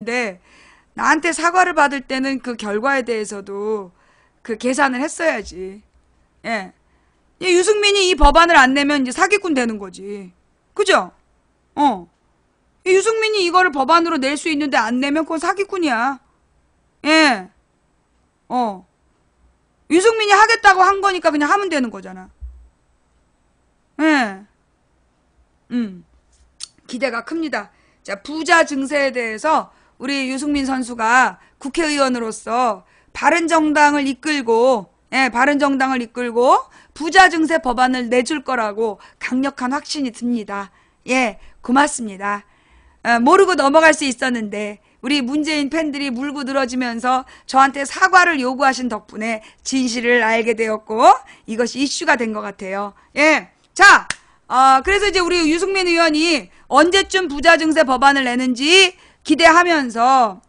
근데 나한테 사과를 받을 때는 그 결과에 대해서도 그 계산을 했어야지. 예. 유승민이 이 법안을 안 내면 이제 사기꾼 되는 거지. 그죠? 유승민이 이거를 법안으로 낼 수 있는데 안 내면 그건 사기꾼이야. 예. 유승민이 하겠다고 한 거니까 그냥 하면 되는 거잖아. 예. 기대가 큽니다. 자, 부자 증세에 대해서 우리 유승민 선수가 국회의원으로서 바른정당을 이끌고, 바른정당을 이끌고 부자 증세 법안을 내줄 거라고 강력한 확신이 듭니다. 예, 고맙습니다. 모르고 넘어갈 수 있었는데 우리 문재인 팬들이 물고 늘어지면서 저한테 사과를 요구하신 덕분에 진실을 알게 되었고 이것이 이슈가 된 것 같아요. 예, 자, 그래서 이제 우리 유승민 의원이 언제쯤 부자 증세 법안을 내는지 기대하면서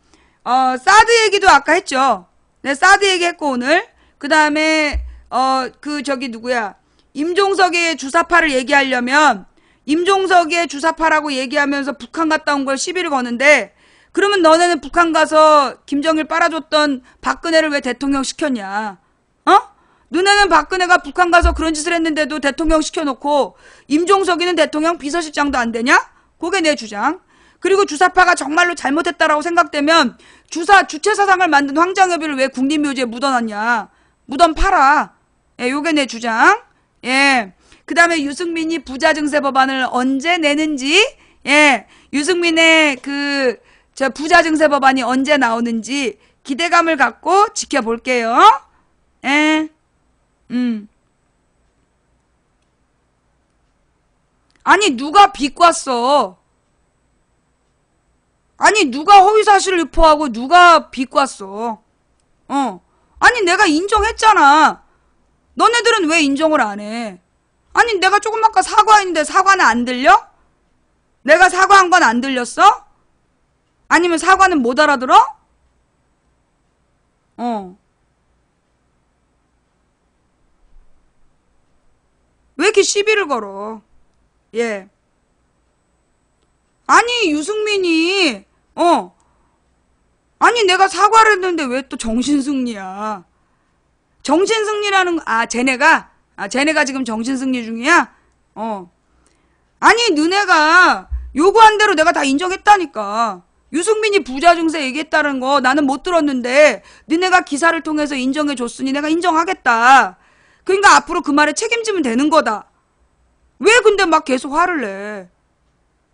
사드 얘기도 아까 했죠. 네, 사드 얘기했고 오늘 그 다음에 누구야, 임종석의 주사파를 얘기하려면 임종석의 주사파라고 얘기하면서 북한 갔다 온 걸 시비를 거는데, 그러면 너네는 북한 가서 김정일 빨아줬던 박근혜를 왜 대통령 시켰냐? 너네는 박근혜가 북한 가서 그런 짓을 했는데도 대통령 시켜놓고 임종석이는 대통령 비서실장도 안 되냐? 그게 내 주장. 그리고 주사파가 정말로 잘못했다라고 생각되면 주체 사상을 만든 황장엽이를 왜 국립묘지에 묻어놨냐? 묻어 팔아. 예, 요게 내 주장. 예. 그 다음에 유승민이 부자 증세 법안을 언제 내는지, 예, 유승민의 부자 증세 법안이 언제 나오는지 기대감을 갖고 지켜볼게요. 예. 아니, 누가 비꼬았어? 아니, 누가 허위사실을 유포하고 누가 비꼬았어? 아니, 내가 인정했잖아. 너네들은 왜 인정을 안 해? 아니, 내가 조금 아까 사과했는데 사과는 안 들려? 내가 사과한 건 안 들렸어? 아니면 사과는 못 알아들어? 왜 이렇게 시비를 걸어? 예. 아니, 유승민이, 아니, 내가 사과를 했는데 왜 또 정신승리야? 정신승리라는, 쟤네가 지금 정신승리 중이야? 아니, 너네가 요구한 대로 내가 다 인정했다니까. 유승민이 부자 증세 얘기했다는 거 나는 못 들었는데, 너네가 기사를 통해서 인정해줬으니 내가 인정하겠다. 그러니까 앞으로 그 말에 책임지면 되는 거다. 왜 근데 막 계속 화를 내?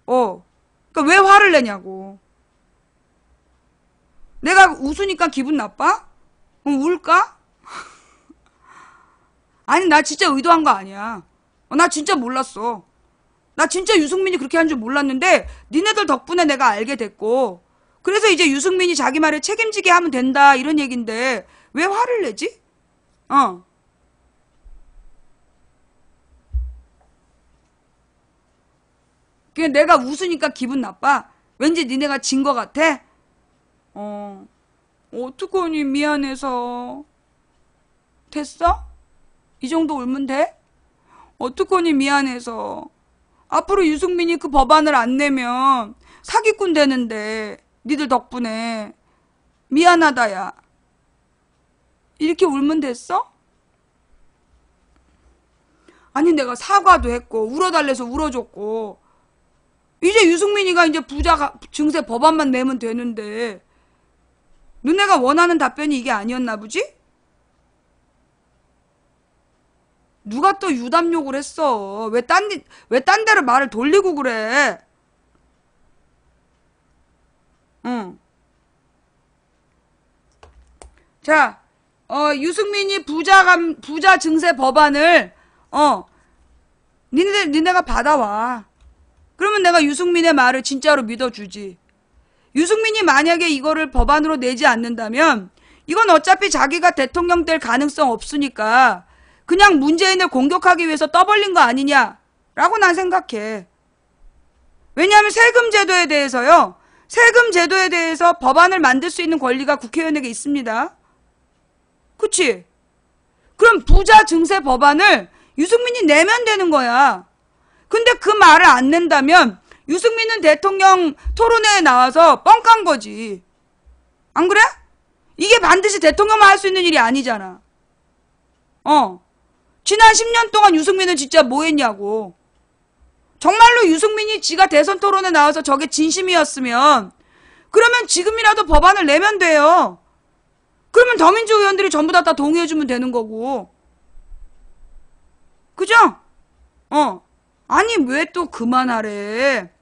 그러니까 왜 화를 내냐고. 내가 웃으니까 기분 나빠? 울까? 아니, 나 진짜 의도한 거 아니야. 나 진짜 몰랐어. 나 진짜 유승민이 그렇게 한 줄 몰랐는데 니네들 덕분에 내가 알게 됐고, 그래서 이제 유승민이 자기 말에 책임지게 하면 된다 이런 얘긴데 왜 화를 내지? 그냥 내가 웃으니까 기분 나빠? 왠지 니네가 진 거 같아? 어떡하니, 미안해서. 됐어? 이 정도 울면 돼? 어떡하니, 미안해서. 앞으로 유승민이 그 법안을 안 내면 사기꾼 되는데 니들 덕분에 미안하다, 야. 이렇게 울면 됐어? 아니, 내가 사과도 했고 울어달래서 울어줬고 이제 유승민이가 이제 부자 증세 법안만 내면 되는데 너네가 원하는 답변이 이게 아니었나 보지? 누가 또 유담 욕을 했어? 왜 딴 데로 말을 돌리고 그래? 자, 유승민이 부자 증세 법안을, 니네가 받아와. 그러면 내가 유승민의 말을 진짜로 믿어주지. 유승민이 만약에 이거를 법안으로 내지 않는다면 이건 어차피 자기가 대통령 될 가능성 없으니까 그냥 문재인을 공격하기 위해서 떠벌린 거 아니냐라고 난 생각해. 왜냐하면 세금 제도에 대해서 법안을 만들 수 있는 권리가 국회의원에게 있습니다. 그치? 그럼 부자 증세 법안을 유승민이 내면 되는 거야. 근데 그 말을 안 낸다면 유승민은 대통령 토론회에 나와서 뻥 깐 거지. 안 그래? 이게 반드시 대통령만 할 수 있는 일이 아니잖아. 지난 10년 동안 유승민은 진짜 뭐 했냐고. 정말로 유승민이 지가 대선 토론에 나와서 저게 진심이었으면 그러면 지금이라도 법안을 내면 돼요. 그러면 더민주 의원들이 전부 다 동의해주면 되는 거고. 그죠? 아니 왜 또 그만하래.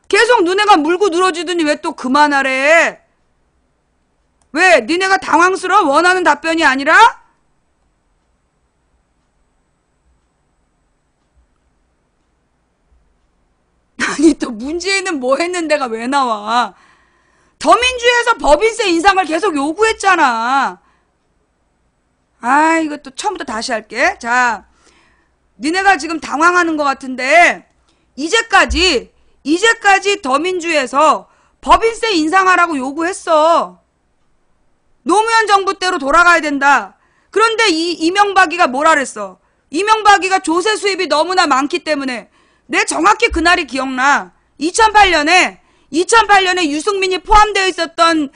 계속 너네가 물고 늘어지더니 왜 또 그만하래. 왜? 니네가 당황스러워? 원하는 답변이 아니라? 아니 또 문재인은 뭐 했는데가 왜 나와. 더민주에서 법인세 인상을 계속 요구했잖아. 아 이것도 처음부터 다시 할게. 자, 니네가 지금 당황하는 것 같은데 이제까지 더민주에서 법인세 인상하라고 요구했어. 노무현 정부 때로 돌아가야 된다. 그런데 이명박이가 뭐라 그랬어. 이명박이가 조세 수입이 너무나 많기 때문에 내 정확히 그날이 기억나. 2008년에 유승민이 포함되어 있었던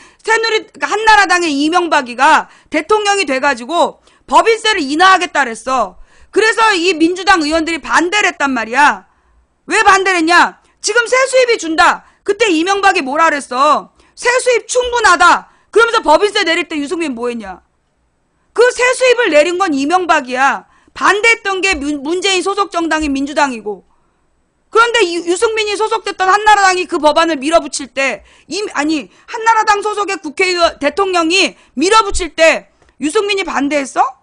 한나라당의 이명박이가 대통령이 돼가지고 법인세를 인하하겠다 그랬어. 그래서 이 민주당 의원들이 반대를 했단 말이야. 왜 반대를 했냐? 지금 세수입이 준다. 그때 이명박이 뭐라 그랬어? 세수입 충분하다. 그러면서 법인세 내릴 때 유승민 뭐 했냐? 그 세수입을 내린 건 이명박이야. 반대했던 게 문재인 소속 정당인 민주당이고. 그런데 유승민이 소속됐던 한나라당이 그 법안을 밀어붙일 때, 한나라당 소속의 국회의원, 대통령이 밀어붙일 때 유승민이 반대했어?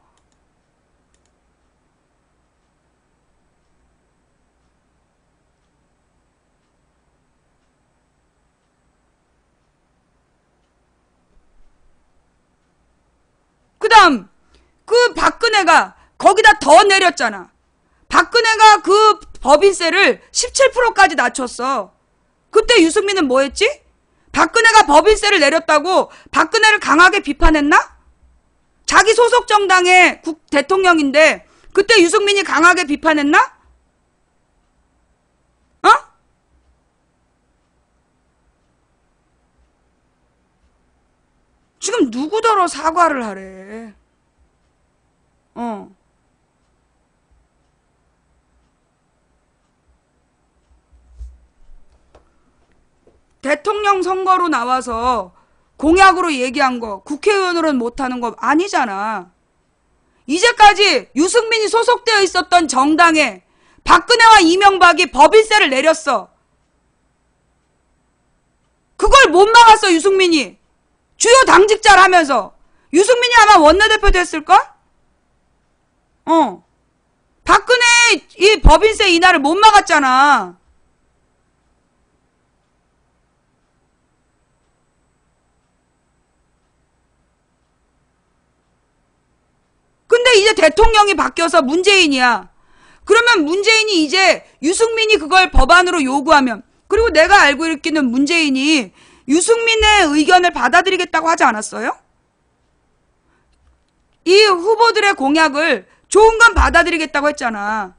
그다음 그 박근혜가 거기다 더 내렸잖아. 박근혜가 그 법인세를 17%까지 낮췄어. 그때 유승민은 뭐 했지? 박근혜가 법인세를 내렸다고 박근혜를 강하게 비판했나? 자기 소속 정당의 대통령인데 그때 유승민이 강하게 비판했나? 지금 누구더러 사과를 하래. 대통령 선거로 나와서 공약으로 얘기한 거 국회의원으로는 못하는 거 아니잖아. 이제까지 유승민이 소속되어 있었던 정당에 박근혜와 이명박이 법인세를 내렸어. 그걸 못 막았어 유승민이. 주요 당직자를 하면서. 유승민이 아마 원내대표 됐을걸? 박근혜 이 법인세 인하를 못 막았잖아. 근데 이제 대통령이 바뀌어서 문재인이야. 그러면 문재인이 이제 유승민이 그걸 법안으로 요구하면, 그리고 내가 알고 있기는 문재인이 유승민의 의견을 받아들이겠다고 하지 않았어요? 이 후보들의 공약을 좋은 건 받아들이겠다고 했잖아.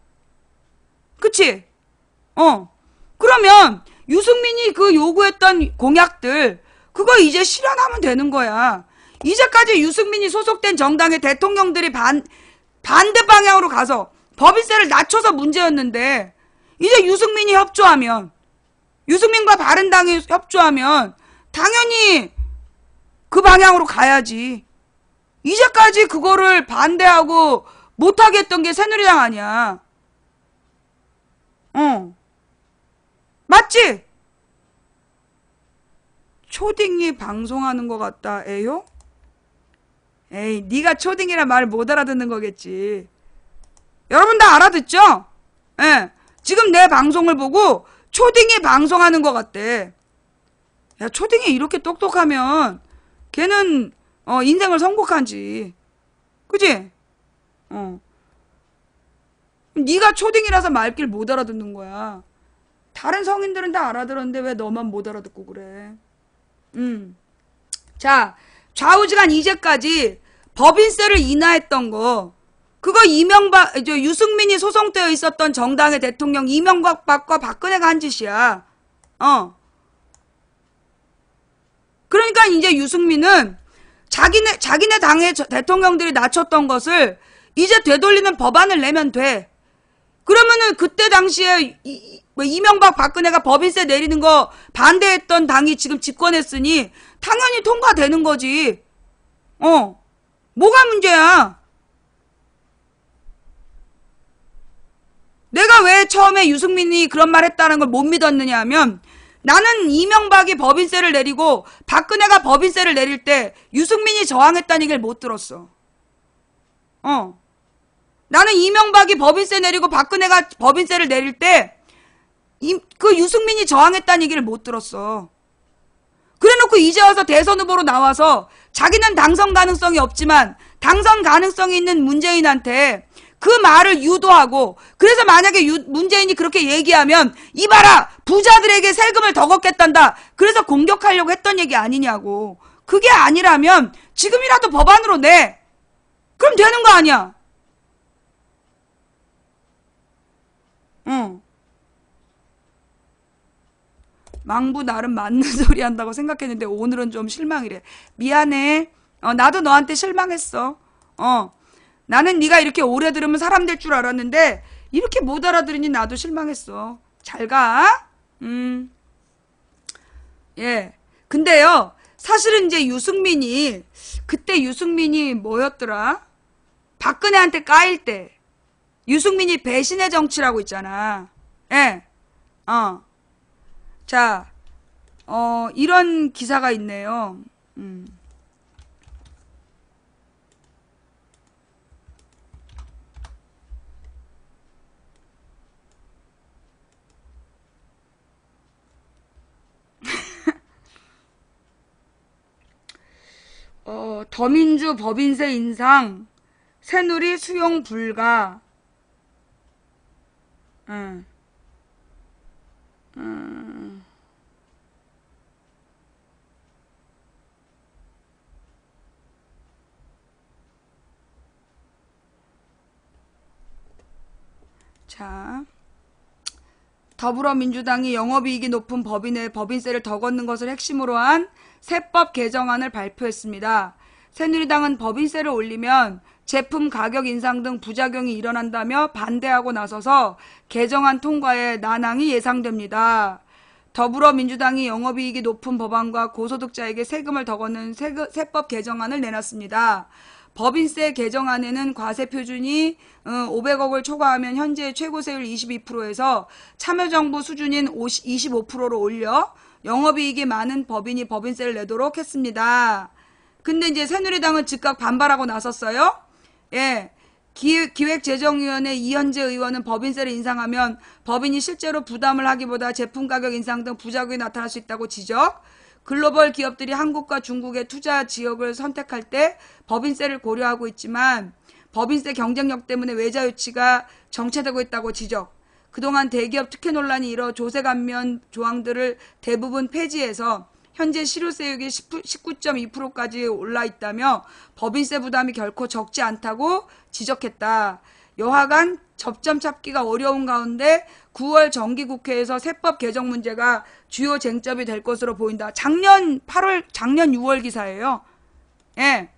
그치? 그러면 유승민이 그 요구했던 공약들 그거 이제 실현하면 되는 거야. 이제까지 유승민이 소속된 정당의 대통령들이 반대 방향으로 가서 법인세를 낮춰서 문제였는데 이제 유승민이 협조하면, 유승민과 바른당이 협조하면 당연히 그 방향으로 가야지. 이제까지 그거를 반대하고 못하게 했던 게 새누리당 아니야. 맞지? 초딩이 방송하는 것 같다. 에요? 에이, 네가 초딩이라 말 못 알아듣는 거겠지. 여러분 다 알아듣죠? 예. 지금 내 방송을 보고 초딩이 방송하는 것 같대. 야, 초딩이 이렇게 똑똑하면 걔는 인생을 선곡한지. 그지? 네가 초딩이라서 말귀를 못 알아듣는 거야. 다른 성인들은 다 알아들었는데 왜 너만 못 알아듣고 그래? 자, 좌우지간 이제까지 법인세를 인하했던 거, 그거 유승민이 소속되어 있었던 정당의 대통령 이명박과 박근혜가 한 짓이야. 그러니까 이제 유승민은 자기네 당의 대통령들이 낮췄던 것을 이제 되돌리는 법안을 내면 돼. 그러면은 그때 당시에 이명박 박근혜가 법인세 내리는 거 반대했던 당이 지금 집권했으니 당연히 통과되는 거지. 뭐가 문제야? 내가 왜 처음에 유승민이 그런 말 했다는 걸 못 믿었느냐 하면 나는 이명박이 법인세를 내리고 박근혜가 법인세를 내릴 때 유승민이 저항했다는 얘기를 못 들었어. 나는 이명박이 법인세 내리고 박근혜가 법인세를 내릴 때 그 유승민이 저항했다는 얘기를 못 들었어. 그래놓고 이제 와서 대선 후보로 나와서 자기는 당선 가능성이 없지만 당선 가능성이 있는 문재인한테 그 말을 유도하고, 그래서 만약에 문재인이 그렇게 얘기하면 이봐라 부자들에게 세금을 더 걷겠단다, 그래서 공격하려고 했던 얘기 아니냐고. 그게 아니라면 지금이라도 법안으로 내. 그럼 되는 거 아니야. 망부 나름 맞는 소리 한다고 생각했는데 오늘은 좀 실망이래. 미안해. 나도 너한테 실망했어. 나는 네가 이렇게 오래 들으면 사람 될 줄 알았는데 이렇게 못 알아들으니 나도 실망했어. 잘 가. 예. 근데요, 사실은 이제 그때 유승민이 뭐였더라? 박근혜한테 까일 때 유승민이 배신의 정치라고 있잖아. 예. 자, 이런 기사가 있네요. 더민주 법인세 인상, 새누리 수용 불가. 자, 더불어민주당이 영업이익이 높은 법인에 법인세를 더 걷는 것을 핵심으로 한 세법 개정안을 발표했습니다. 새누리당은 법인세를 올리면 제품 가격 인상 등 부작용이 일어난다며 반대하고 나서서 개정안 통과에 난항이 예상됩니다. 더불어민주당이 영업이익이 높은 법안과 고소득자에게 세금을 더 걷는 세법 개정안을 내놨습니다. 법인세 개정안에는 과세 표준이 500억을 초과하면 현재 최고세율 22%에서 참여정부 수준인 25%로 올려 영업이익이 많은 법인이 법인세를 내도록 했습니다. 근데 이제 새누리당은 즉각 반발하고 나섰어요. 예. 기획재정위원회 이현재 의원은 법인세를 인상하면 법인이 실제로 부담을 하기보다 제품 가격 인상 등 부작용이 나타날 수 있다고 지적. 글로벌 기업들이 한국과 중국의 투자 지역을 선택할 때 법인세를 고려하고 있지만 법인세 경쟁력 때문에 외자 유치가 정체되고 있다고 지적. 그동안 대기업 특혜 논란이 일어 조세 감면 조항들을 대부분 폐지해서 현재 실효세율이 19.2%까지 올라 있다며 법인세 부담이 결코 적지 않다고 지적했다. 여하간 접점 찾기가 어려운 가운데 9월 정기국회에서 세법 개정 문제가 주요 쟁점이 될 것으로 보인다. 작년 6월 기사예요. 예.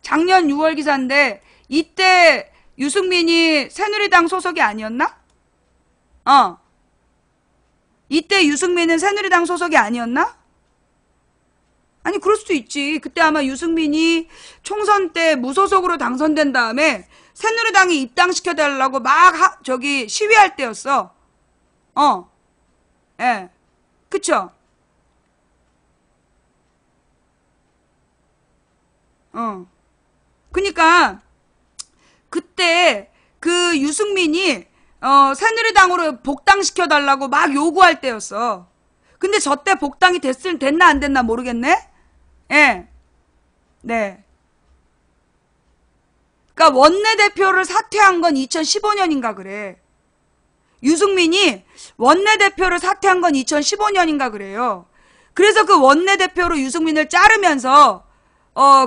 작년 6월 기사인데 이때 유승민이 새누리당 소속이 아니었나? 이때 유승민은 새누리당 소속이 아니었나? 아니 그럴 수도 있지. 그때 아마 유승민이 총선 때 무소속으로 당선된 다음에 새누리당이 입당시켜달라고 막 시위할 때였어. 예. 그쵸? 그니까 그때 그 유승민이 새누리당으로 복당시켜달라고 막 요구할 때였어. 근데 저 때 복당이 됐나 안 됐나 모르겠네? 예. 네. 그러니까 원내대표를 사퇴한 건 2015년인가 그래. 유승민이 원내대표를 사퇴한 건 2015년인가 그래요. 그래서 그 원내대표로 유승민을 자르면서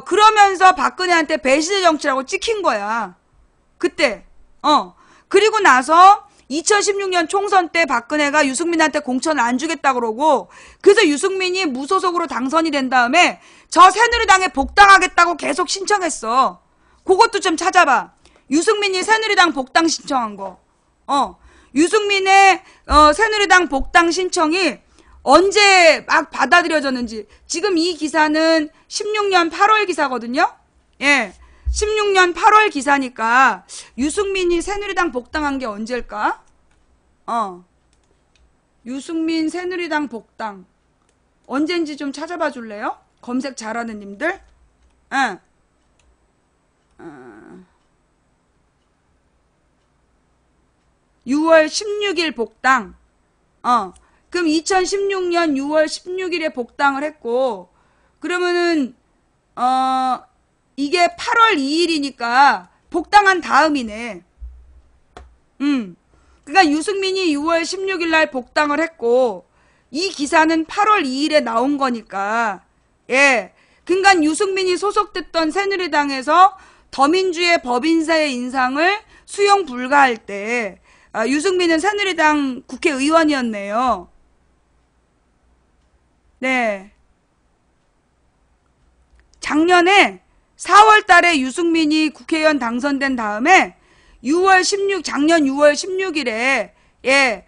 그러면서 박근혜한테 배신의 정치라고 찍힌 거야. 그때. 그리고 나서 2016년 총선 때 박근혜가 유승민한테 공천을 안 주겠다 그러고, 그래서 유승민이 무소속으로 당선이 된 다음에 저 새누리당에 복당하겠다고 계속 신청했어. 그것도 좀 찾아봐. 유승민이 새누리당 복당 신청한 거. 유승민의 새누리당 복당 신청이 언제 막 받아들여졌는지. 지금 이 기사는 16년 8월 기사거든요. 예, 16년 8월 기사니까 유승민이 새누리당 복당한 게 언제일까? 유승민 새누리당 복당 언젠지 좀 찾아봐 줄래요? 검색 잘하는 님들. 6월 16일 복당. 그럼 2016년 6월 16일에 복당을 했고, 그러면은 이게 8월 2일이니까 복당한 다음이네. 그러니까 유승민이 6월 16일 날 복당을 했고, 이 기사는 8월 2일에 나온 거니까, 예. 그러니까 유승민이 소속됐던 새누리당에서 더민주의 법인세 인상을 수용 불가할 때, 유승민은 새누리당 국회의원이었네요. 네. 작년에 4월 달에 유승민이 국회의원 당선된 다음에 작년 6월 16일에, 예,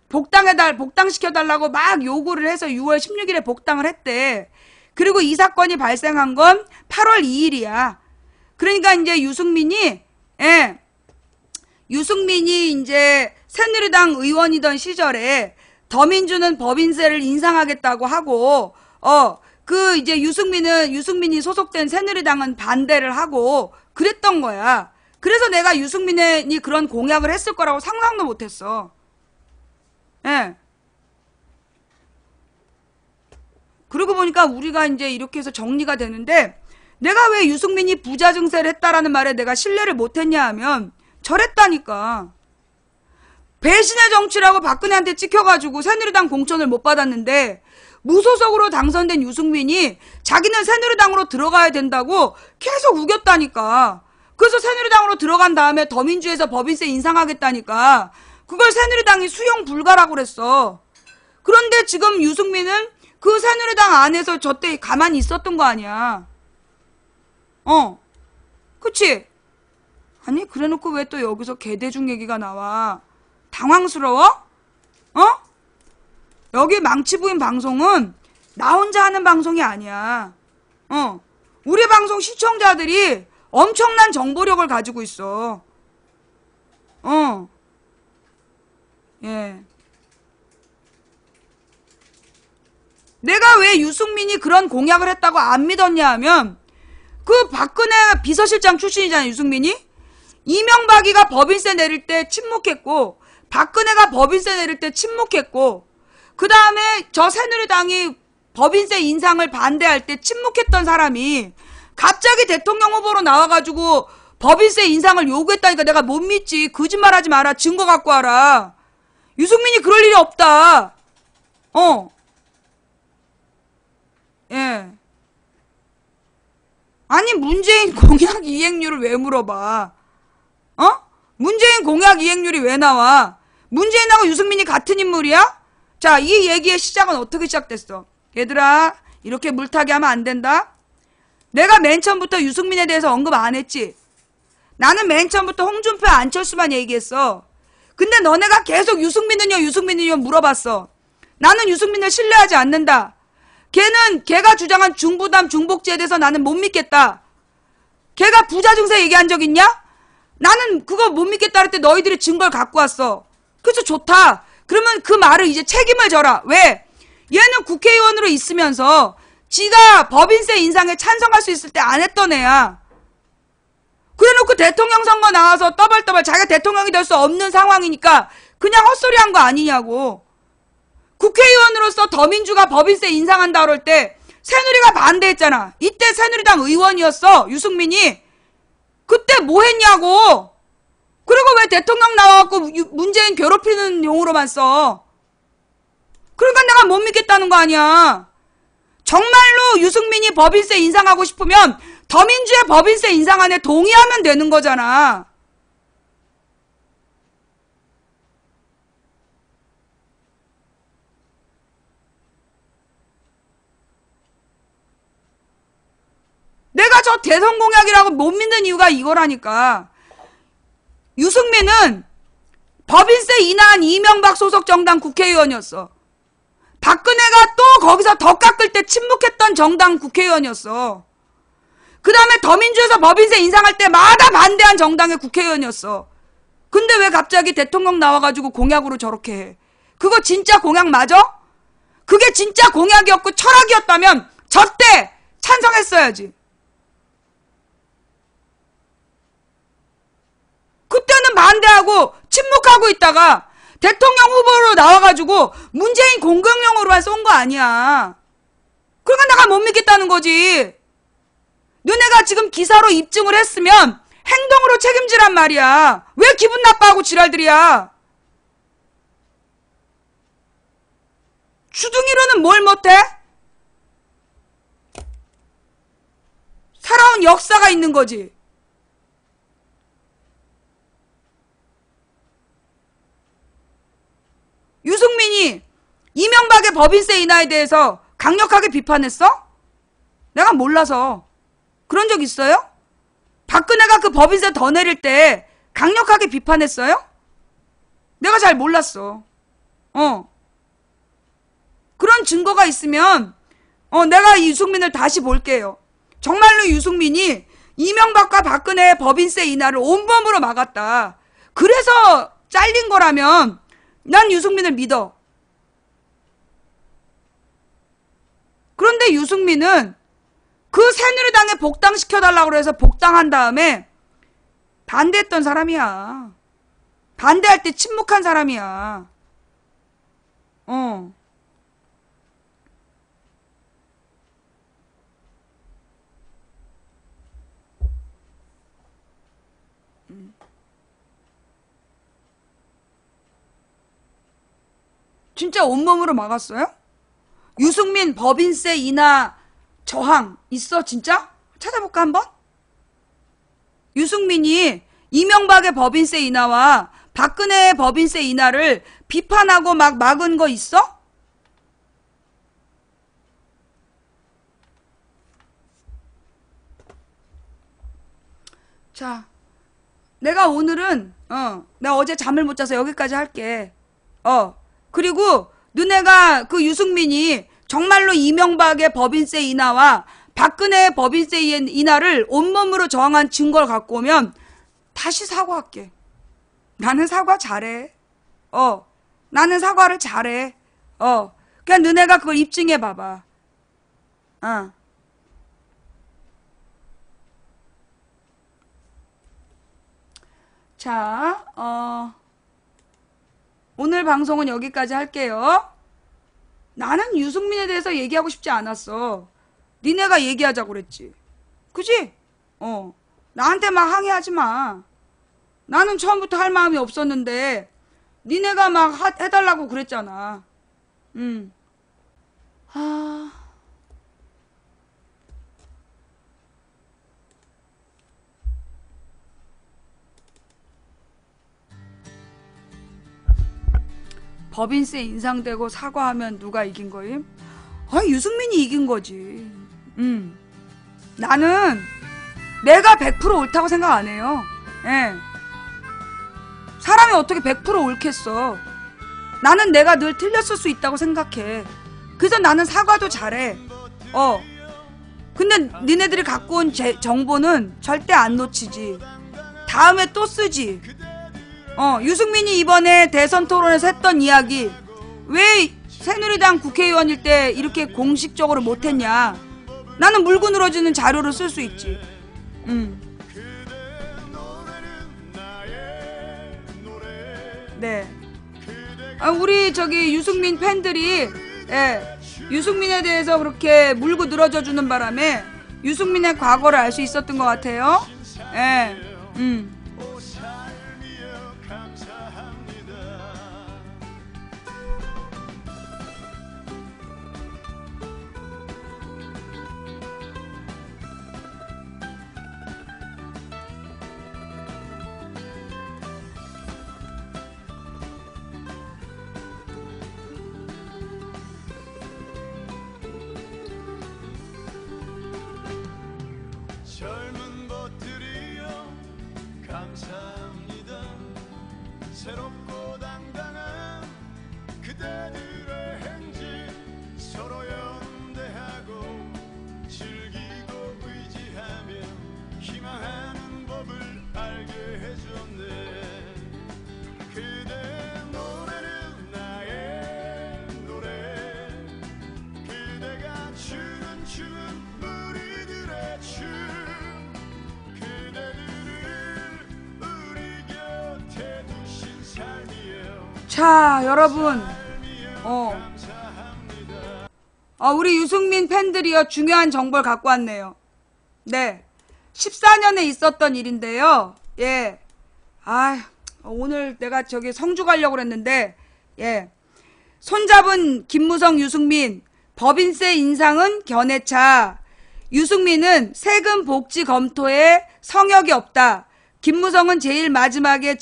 복당시켜달라고 막 요구를 해서 6월 16일에 복당을 했대. 그리고 이 사건이 발생한 건 8월 2일이야. 그러니까 이제 유승민이 이제 새누리당 의원이던 시절에 더민주는 법인세를 인상하겠다고 하고, 이제 유승민이 소속된 새누리당은 반대를 하고 그랬던 거야. 그래서 내가 유승민이 그런 공약을 했을 거라고 상상도 못했어. 예. 그러고 보니까 우리가 이제 이렇게 해서 정리가 되는데, 내가 왜 유승민이 부자 증세를 했다라는 말에 내가 신뢰를 못했냐 하면 저랬다니까. 배신의 정치라고 박근혜한테 찍혀가지고 새누리당 공천을 못 받았는데, 무소속으로 당선된 유승민이 자기는 새누리당으로 들어가야 된다고 계속 우겼다니까. 그래서 새누리당으로 들어간 다음에 더민주에서 법인세 인상하겠다니까 그걸 새누리당이 수용 불가라고 그랬어. 그런데 지금 유승민은 그 새누리당 안에서 저때 가만히 있었던 거 아니야. 그치? 아니 그래놓고 왜 또 여기서 개대중 얘기가 나와. 당황스러워? 여기 망치부인 방송은 나 혼자 하는 방송이 아니야. 우리 방송 시청자들이 엄청난 정보력을 가지고 있어. 예. 내가 왜 유승민이 그런 공약을 했다고 안 믿었냐 하면, 그 박근혜 비서실장 출신이잖아, 유승민이. 이명박이가 법인세 내릴 때 침묵했고, 박근혜가 법인세 내릴 때 침묵했고, 그 다음에 저 새누리당이 법인세 인상을 반대할 때 침묵했던 사람이 갑자기 대통령 후보로 나와가지고 법인세 인상을 요구했다니까 내가 못 믿지. 거짓말하지 마라. 증거 갖고 와라. 유승민이 그럴 일이 없다. 예. 아니 문재인 공약 이행률을 왜 물어봐? 문재인 공약 이행률이 왜 나와? 문재인하고 유승민이 같은 인물이야? 자, 이 얘기의 시작은 어떻게 시작됐어? 얘들아, 이렇게 물타기 하면 안 된다? 내가 맨 처음부터 유승민에 대해서 언급 안 했지? 나는 맨 처음부터 홍준표, 안철수만 얘기했어. 근데 너네가 계속 유승민은요 물어봤어. 나는 유승민을 신뢰하지 않는다. 걔가 주장한 중부담 중복지에 대해서 나는 못 믿겠다. 걔가 부자 증세 얘기한 적 있냐? 나는 그거 못 믿겠다 할 때 너희들이 증거를 갖고 왔어. 그래서 좋다. 그러면 그 말을 이제 책임을 져라. 왜? 얘는 국회의원으로 있으면서 지가 법인세 인상에 찬성할 수 있을 때 안 했던 애야. 그래놓고 대통령 선거 나와서 떠벌떠벌 자기가 대통령이 될 수 없는 상황이니까 그냥 헛소리한 거 아니냐고. 국회의원으로서 더민주가 법인세 인상한다 그럴 때 새누리가 반대했잖아. 이때 새누리당 의원이었어, 유승민이. 그때 뭐 했냐고. 그리고 왜 대통령 나와갖고 문재인 괴롭히는 용어로만 써. 그러니까 내가 못 믿겠다는 거 아니야. 정말로 유승민이 법인세 인상하고 싶으면 더민주의 법인세 인상안에 동의하면 되는 거잖아. 대선 공약이라고 못 믿는 이유가 이거라니까. 유승민은 법인세 인하한 이명박 소속 정당 국회의원이었어. 박근혜가 또 거기서 더 깎을 때 침묵했던 정당 국회의원이었어. 그 다음에 더민주에서 법인세 인상할 때마다 반대한 정당의 국회의원이었어. 근데 왜 갑자기 대통령 나와가지고 공약으로 저렇게 해? 그거 진짜 공약 맞아? 그게 진짜 공약이었고 철학이었다면 저때 찬성했어야지. 그때는 반대하고 침묵하고 있다가 대통령 후보로 나와가지고 문재인 공격용으로만 쏜 거 아니야. 그러니까 내가 못 믿겠다는 거지. 너네가 지금 기사로 입증을 했으면 행동으로 책임지란 말이야. 왜 기분 나빠하고 지랄들이야. 주둥이로는 뭘 못해? 살아온 역사가 있는 거지. 유승민이 이명박의 법인세 인하에 대해서 강력하게 비판했어? 내가 몰라서. 그런 적 있어요? 박근혜가 그 법인세 더 내릴 때 강력하게 비판했어요? 내가 잘 몰랐어. 그런 증거가 있으면 내가 유승민을 다시 볼게요. 정말로 유승민이 이명박과 박근혜의 법인세 인하를 온몸으로 막았다. 그래서 잘린 거라면 난 유승민을 믿어. 그런데 유승민은 그 새누리당에 복당시켜달라고 해서 복당한 다음에 반대했던 사람이야. 반대할 때 침묵한 사람이야. 진짜 온몸으로 막았어요? 유승민 법인세 인하 저항 있어 진짜? 찾아볼까 한번? 유승민이 이명박의 법인세 인하와 박근혜의 법인세 인하를 비판하고 막 막은 거 있어? 자, 내가 오늘은 내가 어제 잠을 못 자서 여기까지 할게. 그리고 너네가 그 유승민이 정말로 이명박의 법인세 인하와 박근혜의 법인세 인하를 온몸으로 저항한 증거를 갖고 오면 다시 사과할게. 나는 사과 잘해. 나는 사과를 잘해. 그냥 너네가 그걸 입증해 봐봐. 자, 오늘 방송은 여기까지 할게요. 나는 유승민에 대해서 얘기하고 싶지 않았어. 니네가 얘기하자고 그랬지. 그지? 나한테 막 항의하지 마. 나는 처음부터 할 마음이 없었는데 니네가 막 해달라고 그랬잖아. 법인세 인상되고 사과하면 누가 이긴 거임? 유승민이 이긴 거지. 나는 내가 100% 옳다고 생각 안 해요. 예. 사람이 어떻게 100% 옳겠어. 나는 내가 늘 틀렸을 수 있다고 생각해. 그래서 나는 사과도 잘해. 근데 니네들이 갖고 온 정보는 절대 안 놓치지. 다음에 또 쓰지. 유승민이 이번에 대선 토론에서 했던 이야기, 왜 새누리당 국회의원일 때 이렇게 공식적으로 못했냐. 나는 물고 늘어지는 자료를 쓸 수 있지. 네. 우리 저기 유승민 팬들이 유승민에 대해서 그렇게 물고 늘어져 주는 바람에 유승민의 과거를 알 수 있었던 것 같아요. 자, 여러분, 우리 유승민 팬들이요, 중요한 정보를 갖고 왔네요. 네. 14년에 있었던 일인데요. 예. 오늘 내가 저기 성주 가려고 그랬는데, 예. 손잡은 김무성, 유승민, 법인세 인상은 견해차. 유승민은 세금 복지 검토에 성역이 없다. 김무성은 제일 마지막에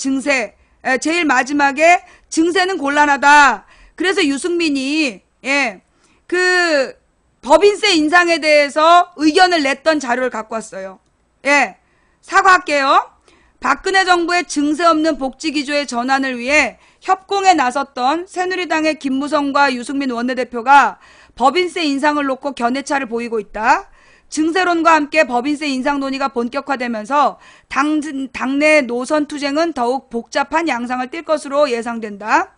증세는 곤란하다. 그래서 유승민이, 예. 그 법인세 인상에 대해서 의견을 냈던 자료를 갖고 왔어요. 예, 사과할게요. 박근혜 정부의 증세 없는 복지기조의 전환을 위해 협공에 나섰던 새누리당의 김무성과 유승민 원내대표가 법인세 인상을 놓고 견해차를 보이고 있다. 증세론과 함께 법인세 인상 논의가 본격화되면서 당내 노선 투쟁은 더욱 복잡한 양상을 띌 것으로 예상된다.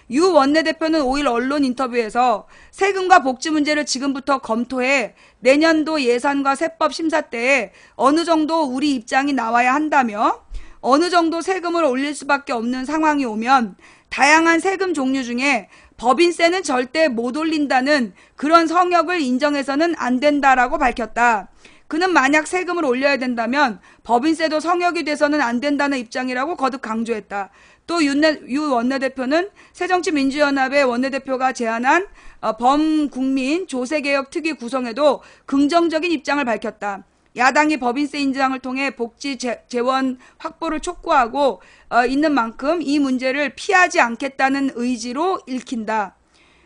유 원내대표는 5일 언론 인터뷰에서 세금과 복지 문제를 지금부터 검토해 내년도 예산과 세법 심사 때에 어느 정도 우리 입장이 나와야 한다며 어느 정도 세금을 올릴 수밖에 없는 상황이 오면 다양한 세금 종류 중에 법인세는 절대 못 올린다는 그런 성역을 인정해서는 안 된다라고 밝혔다. 그는 만약 세금을 올려야 된다면 법인세도 성역이 돼서는 안 된다는 입장이라고 거듭 강조했다. 또 유 원내대표는 새정치민주연합의 원내대표가 제안한 범국민 조세개혁 특위 구성에도 긍정적인 입장을 밝혔다. 야당이 법인세 인상을 통해 복지 재원 확보를 촉구하고 있는 만큼 이 문제를 피하지 않겠다는 의지로 읽힌다.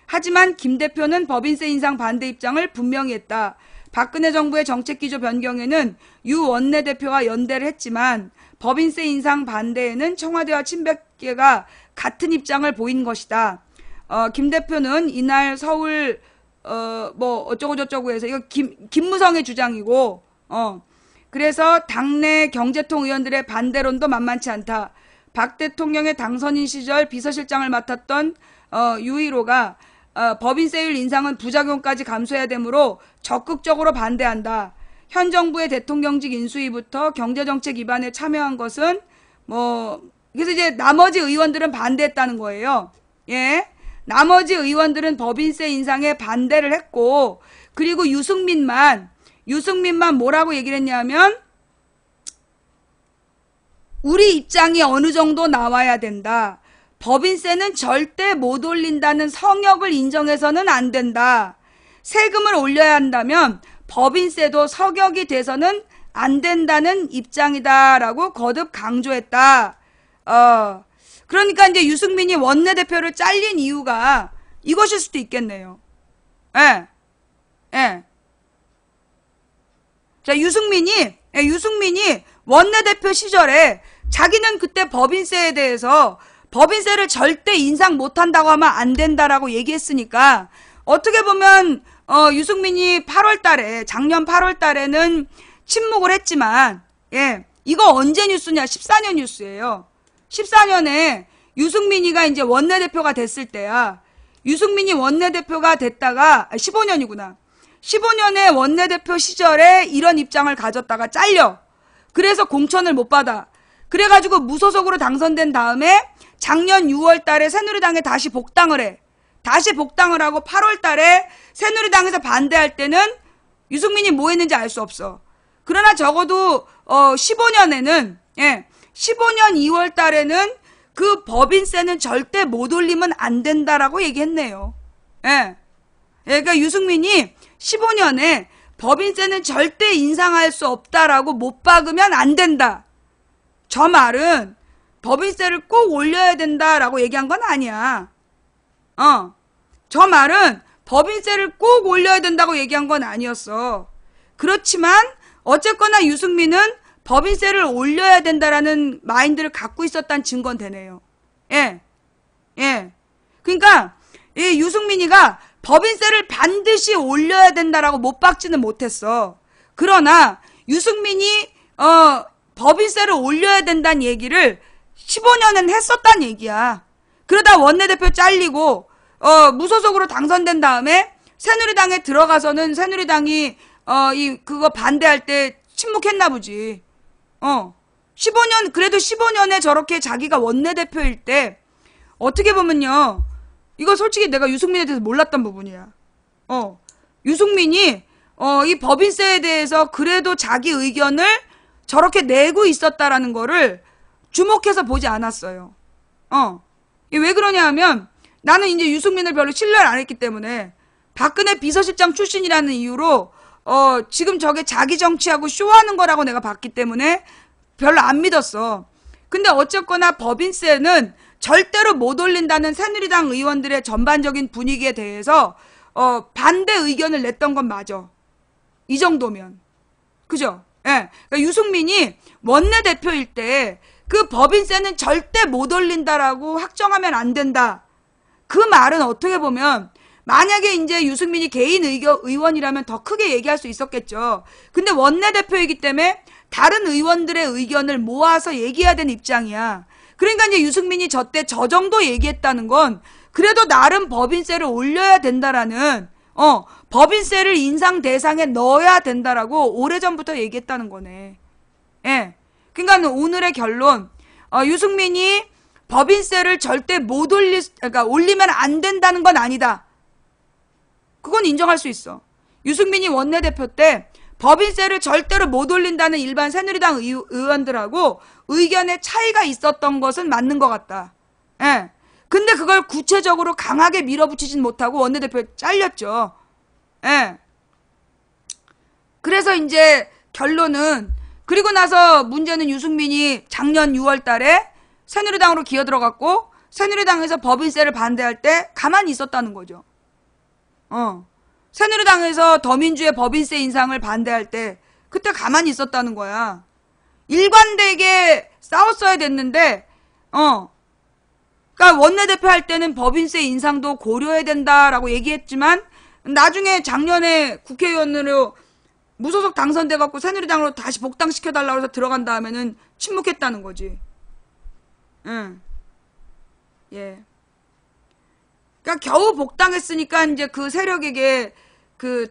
하지만 김 대표는 법인세 인상 반대 입장을 분명히 했다. 박근혜 정부의 정책기조 변경에는 유 원내대표와 연대를 했지만 법인세 인상 반대에는 청와대와 친박계가 같은 입장을 보인 것이다. 김 대표는 이날 서울 어쩌고저쩌고 해서 이거 김무성의 주장이고 그래서 당내 경제통 의원들의 반대론도 만만치 않다. 박 대통령의 당선인 시절 비서실장을 맡았던 유일호가 법인세율 인상은 부작용까지 감수해야 되므로 적극적으로 반대한다. 현 정부의 대통령직 인수위부터 경제정책 입안에 참여한 것은 그래서 이제 나머지 의원들은 반대했다는 거예요. 예. 나머지 의원들은 법인세 인상에 반대를 했고 그리고 유승민만 뭐라고 얘기를 했냐면 우리 입장이 어느 정도 나와야 된다. 법인세는 절대 못 올린다는 성역을 인정해서는 안 된다. 세금을 올려야 한다면 법인세도 서격이 돼서는 안 된다는 입장이다라고 거듭 강조했다. 그러니까 이제 유승민이 원내대표를 잘린 이유가 이것일 수도 있겠네요. 예. 자, 유승민이 원내대표 시절에 자기는 그때 법인세에 대해서 법인세를 절대 인상 못한다고 하면 안 된다라고 얘기했으니까 어떻게 보면 유승민이 작년 8월 달에는 침묵을 했지만 예, 이거 언제 뉴스냐? 14년 뉴스예요. 14년에 유승민이가 이제 원내대표가 됐을 때야. 유승민이 원내대표가 됐다가 15년이구나. 15년에 원내대표 시절에 이런 입장을 가졌다가 잘려. 그래서 공천을 못 받아. 그래가지고 무소속으로 당선된 다음에 작년 6월 달에 새누리당에 다시 복당을 해. 다시 복당을 하고 8월 달에 새누리당에서 반대할 때는 유승민이 뭐 했는지 알 수 없어. 그러나 적어도 15년에는 15년 2월 달에는 그 법인세는 절대 못 올리면 안 된다라고 얘기했네요. 예. 그러니까 유승민이 15년에 법인세는 절대 인상할 수 없다라고 못 박으면 안 된다. 저 말은 법인세를 꼭 올려야 된다라고 얘기한 건 아니야. 저 말은 법인세를 꼭 올려야 된다고 얘기한 건 아니었어. 그렇지만 어쨌거나 유승민은 법인세를 올려야 된다라는 마인드를 갖고 있었다는 증거는 되네요. 예. 그러니까 이 유승민이가 법인세를 반드시 올려야 된다라고 못 박지는 못했어. 그러나 유승민이 법인세를 올려야 된다는 얘기를 15년은 했었단 얘기야. 그러다 원내대표 잘리고 무소속으로 당선된 다음에 새누리당에 들어가서는 새누리당이 그거 반대할 때 침묵했나 보지. 15년, 그래도 15년에 저렇게 자기가 원내대표일 때, 어떻게 보면요, 이거 솔직히 내가 유승민에 대해서 몰랐던 부분이야. 유승민이, 이 법인세에 대해서 그래도 자기 의견을 저렇게 내고 있었다라는 거를 주목해서 보지 않았어요. 왜 그러냐 하면, 나는 이제 유승민을 별로 신뢰를 안 했기 때문에, 박근혜 비서실장 출신이라는 이유로, 지금 저게 자기 정치하고 쇼하는 거라고 내가 봤기 때문에 별로 안 믿었어. 근데 어쨌거나 법인세는 절대로 못 올린다는 새누리당 의원들의 전반적인 분위기에 대해서 반대 의견을 냈던 건 맞아. 이 정도면. 그죠? 예. 그러니까 유승민이 원내대표일 때 그 법인세는 절대 못 올린다라고 확정하면 안 된다. 그 말은 어떻게 보면 만약에 이제 유승민이 개인 의원이라면 더 크게 얘기할 수 있었겠죠. 근데 원내대표이기 때문에 다른 의원들의 의견을 모아서 얘기해야 되는 입장이야. 그러니까 이제 유승민이 저때 저 정도 얘기했다는 건 그래도 나름 법인세를 올려야 된다라는 법인세를 인상 대상에 넣어야 된다라고 오래전부터 얘기했다는 거네. 예. 그러니까 오늘의 결론, 유승민이 법인세를 절대 못 그러니까 올리면 안 된다는 건 아니다. 그건 인정할 수 있어. 유승민이 원내대표 때 법인세를 절대로 못 올린다는 일반 새누리당 의원들하고 의견의 차이가 있었던 것은 맞는 것 같다. 예. 근데 그걸 구체적으로 강하게 밀어붙이진 못하고 원내대표에 잘렸죠. 예. 그래서 이제 결론은, 그리고 나서 문제는 유승민이 작년 6월 달에 새누리당으로 기어들어갔고 새누리당에서 법인세를 반대할 때 가만히 있었다는 거죠. 새누리당에서 더민주의 법인세 인상을 반대할 때 그때 가만히 있었다는 거야. 일관되게 싸웠어야 됐는데 그러니까 원내대표 할 때는 법인세 인상도 고려해야 된다라고 얘기했지만 나중에 작년에 국회의원으로 무소속 당선돼갖고 새누리당으로 다시 복당시켜달라고 해서 들어간 다음에는 침묵했다는 거지. 예. 그러니까 겨우 복당했으니까 이제 그 세력에게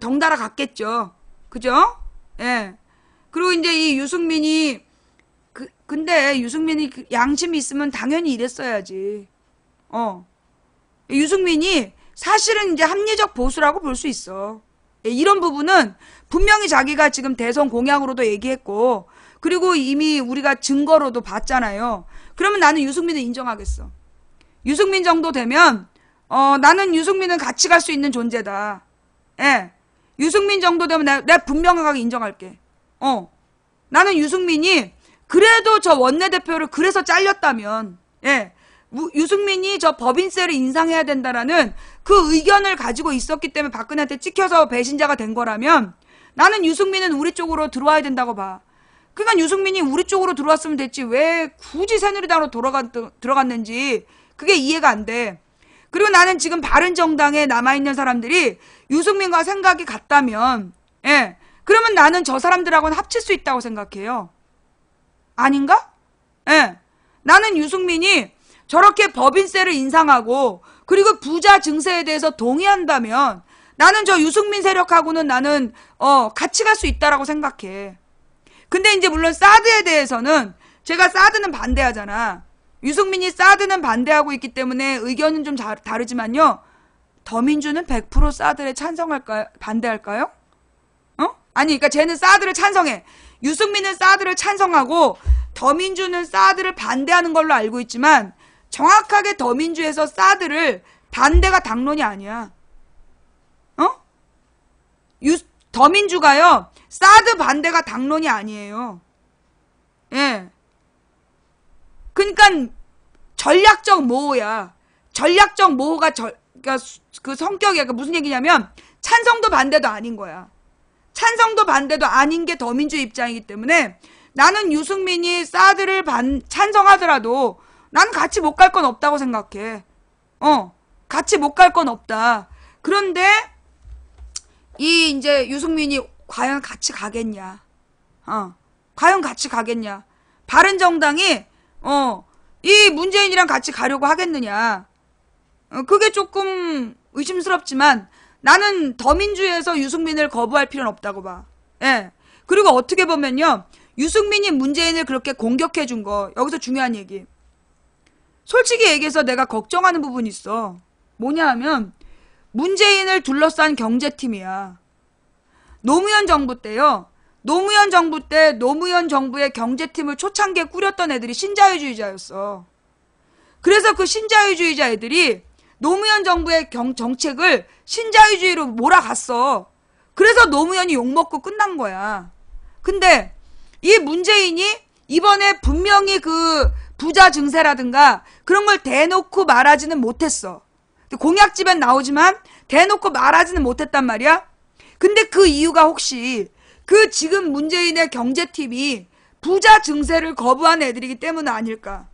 덩달아 갔겠죠. 그죠? 예. 그리고 이제 이 유승민이 근데 유승민이 양심이 있으면 당연히 이랬어야지. 유승민이 사실은 이제 합리적 보수라고 볼 수 있어. 예, 이런 부분은 분명히 자기가 지금 대선 공약으로도 얘기했고, 그리고 이미 우리가 증거로도 봤잖아요. 그러면 나는 유승민을 인정하겠어. 유승민 정도 되면 나는 유승민은 같이 갈 수 있는 존재다. 예. 유승민 정도 되면 내가 분명하게 인정할게. 나는 유승민이 그래도 저 원내대표를 그래서 잘렸다면, 예. 유승민이 저 법인세를 인상해야 된다라는 그 의견을 가지고 있었기 때문에 박근혜한테 찍혀서 배신자가 된 거라면 나는 유승민은 우리 쪽으로 들어와야 된다고 봐. 그러니까 유승민이 우리 쪽으로 들어왔으면 됐지 왜 굳이 새누리당으로 들어갔는지 그게 이해가 안 돼. 그리고 나는 지금 바른정당에 남아있는 사람들이 유승민과 생각이 같다면, 예, 그러면 나는 저 사람들하고는 합칠 수 있다고 생각해요. 아닌가? 예, 나는 유승민이 저렇게 법인세를 인상하고 그리고 부자 증세에 대해서 동의한다면 나는 저 유승민 세력하고는 나는 같이 갈 수 있다라고 생각해. 근데 이제 물론 사드에 대해서는 제가 사드는 반대하잖아. 유승민이 사드는 반대하고 있기 때문에 의견은 좀 다르지만요. 더민주는 100% 사드에 찬성할까요? 반대할까요? 아니, 그러니까 쟤는 사드를 찬성해. 유승민은 사드를 찬성하고 더민주는 사드를 반대하는 걸로 알고 있지만 정확하게 더민주에서 사드를 반대가 당론이 아니야. 더민주가요. 사드 반대가 당론이 아니에요. 예. 그러니까 전략적 모호야. 전략적 모호가 그러니까 그 성격이 무슨 얘기냐면 찬성도 반대도 아닌 거야. 찬성도 반대도 아닌 게 더민주 입장이기 때문에 나는 유승민이 사드를 찬성하더라도 나는 같이 못 갈 건 없다고 생각해. 같이 못 갈 건 없다. 그런데 이제 유승민이 과연 같이 가겠냐? 과연 같이 가겠냐? 바른정당이 이 문재인이랑 같이 가려고 하겠느냐? 그게 조금 의심스럽지만 나는 더민주에서 유승민을 거부할 필요는 없다고 봐. 예. 그리고 어떻게 보면요. 유승민이 문재인을 그렇게 공격해 준 거. 여기서 중요한 얘기. 솔직히 얘기해서 내가 걱정하는 부분이 있어. 뭐냐 하면 문재인을 둘러싼 경제팀이야. 노무현 정부 때요. 노무현 정부 때 노무현 정부의 경제팀을 초창기에 꾸렸던 애들이 신자유주의자였어. 그래서 그 신자유주의자 애들이 노무현 정부의 정책을 신자유주의로 몰아갔어. 그래서 노무현이 욕먹고 끝난 거야. 근데 이 문재인이 이번에 분명히 그 부자 증세라든가 그런 걸 대놓고 말하지는 못했어. 공약집엔 나오지만 대놓고 말하지는 못했단 말이야. 근데 그 이유가 혹시 그 지금 문재인의 경제팀이 부자 증세를 거부한 애들이기 때문 아닐까?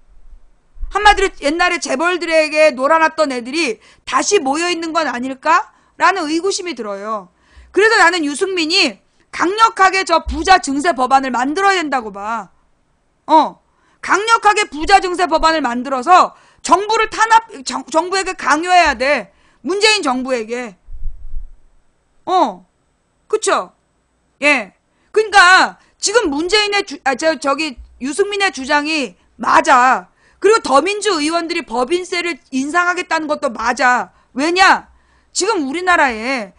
한마디로 옛날에 재벌들에게 놀아놨던 애들이 다시 모여있는 건 아닐까? 라는 의구심이 들어요. 그래서 나는 유승민이 강력하게 저 부자 증세 법안을 만들어야 된다고 봐. 강력하게 부자 증세 법안을 만들어서 정부를 정부에게 강요해야 돼. 문재인 정부에게. 그쵸? 예. 그러니까 지금 문재인의 유승민의 주장이 맞아. 그리고 더민주 의원들이 법인세를 인상하겠다는 것도 맞아. 왜냐? 지금 우리나라에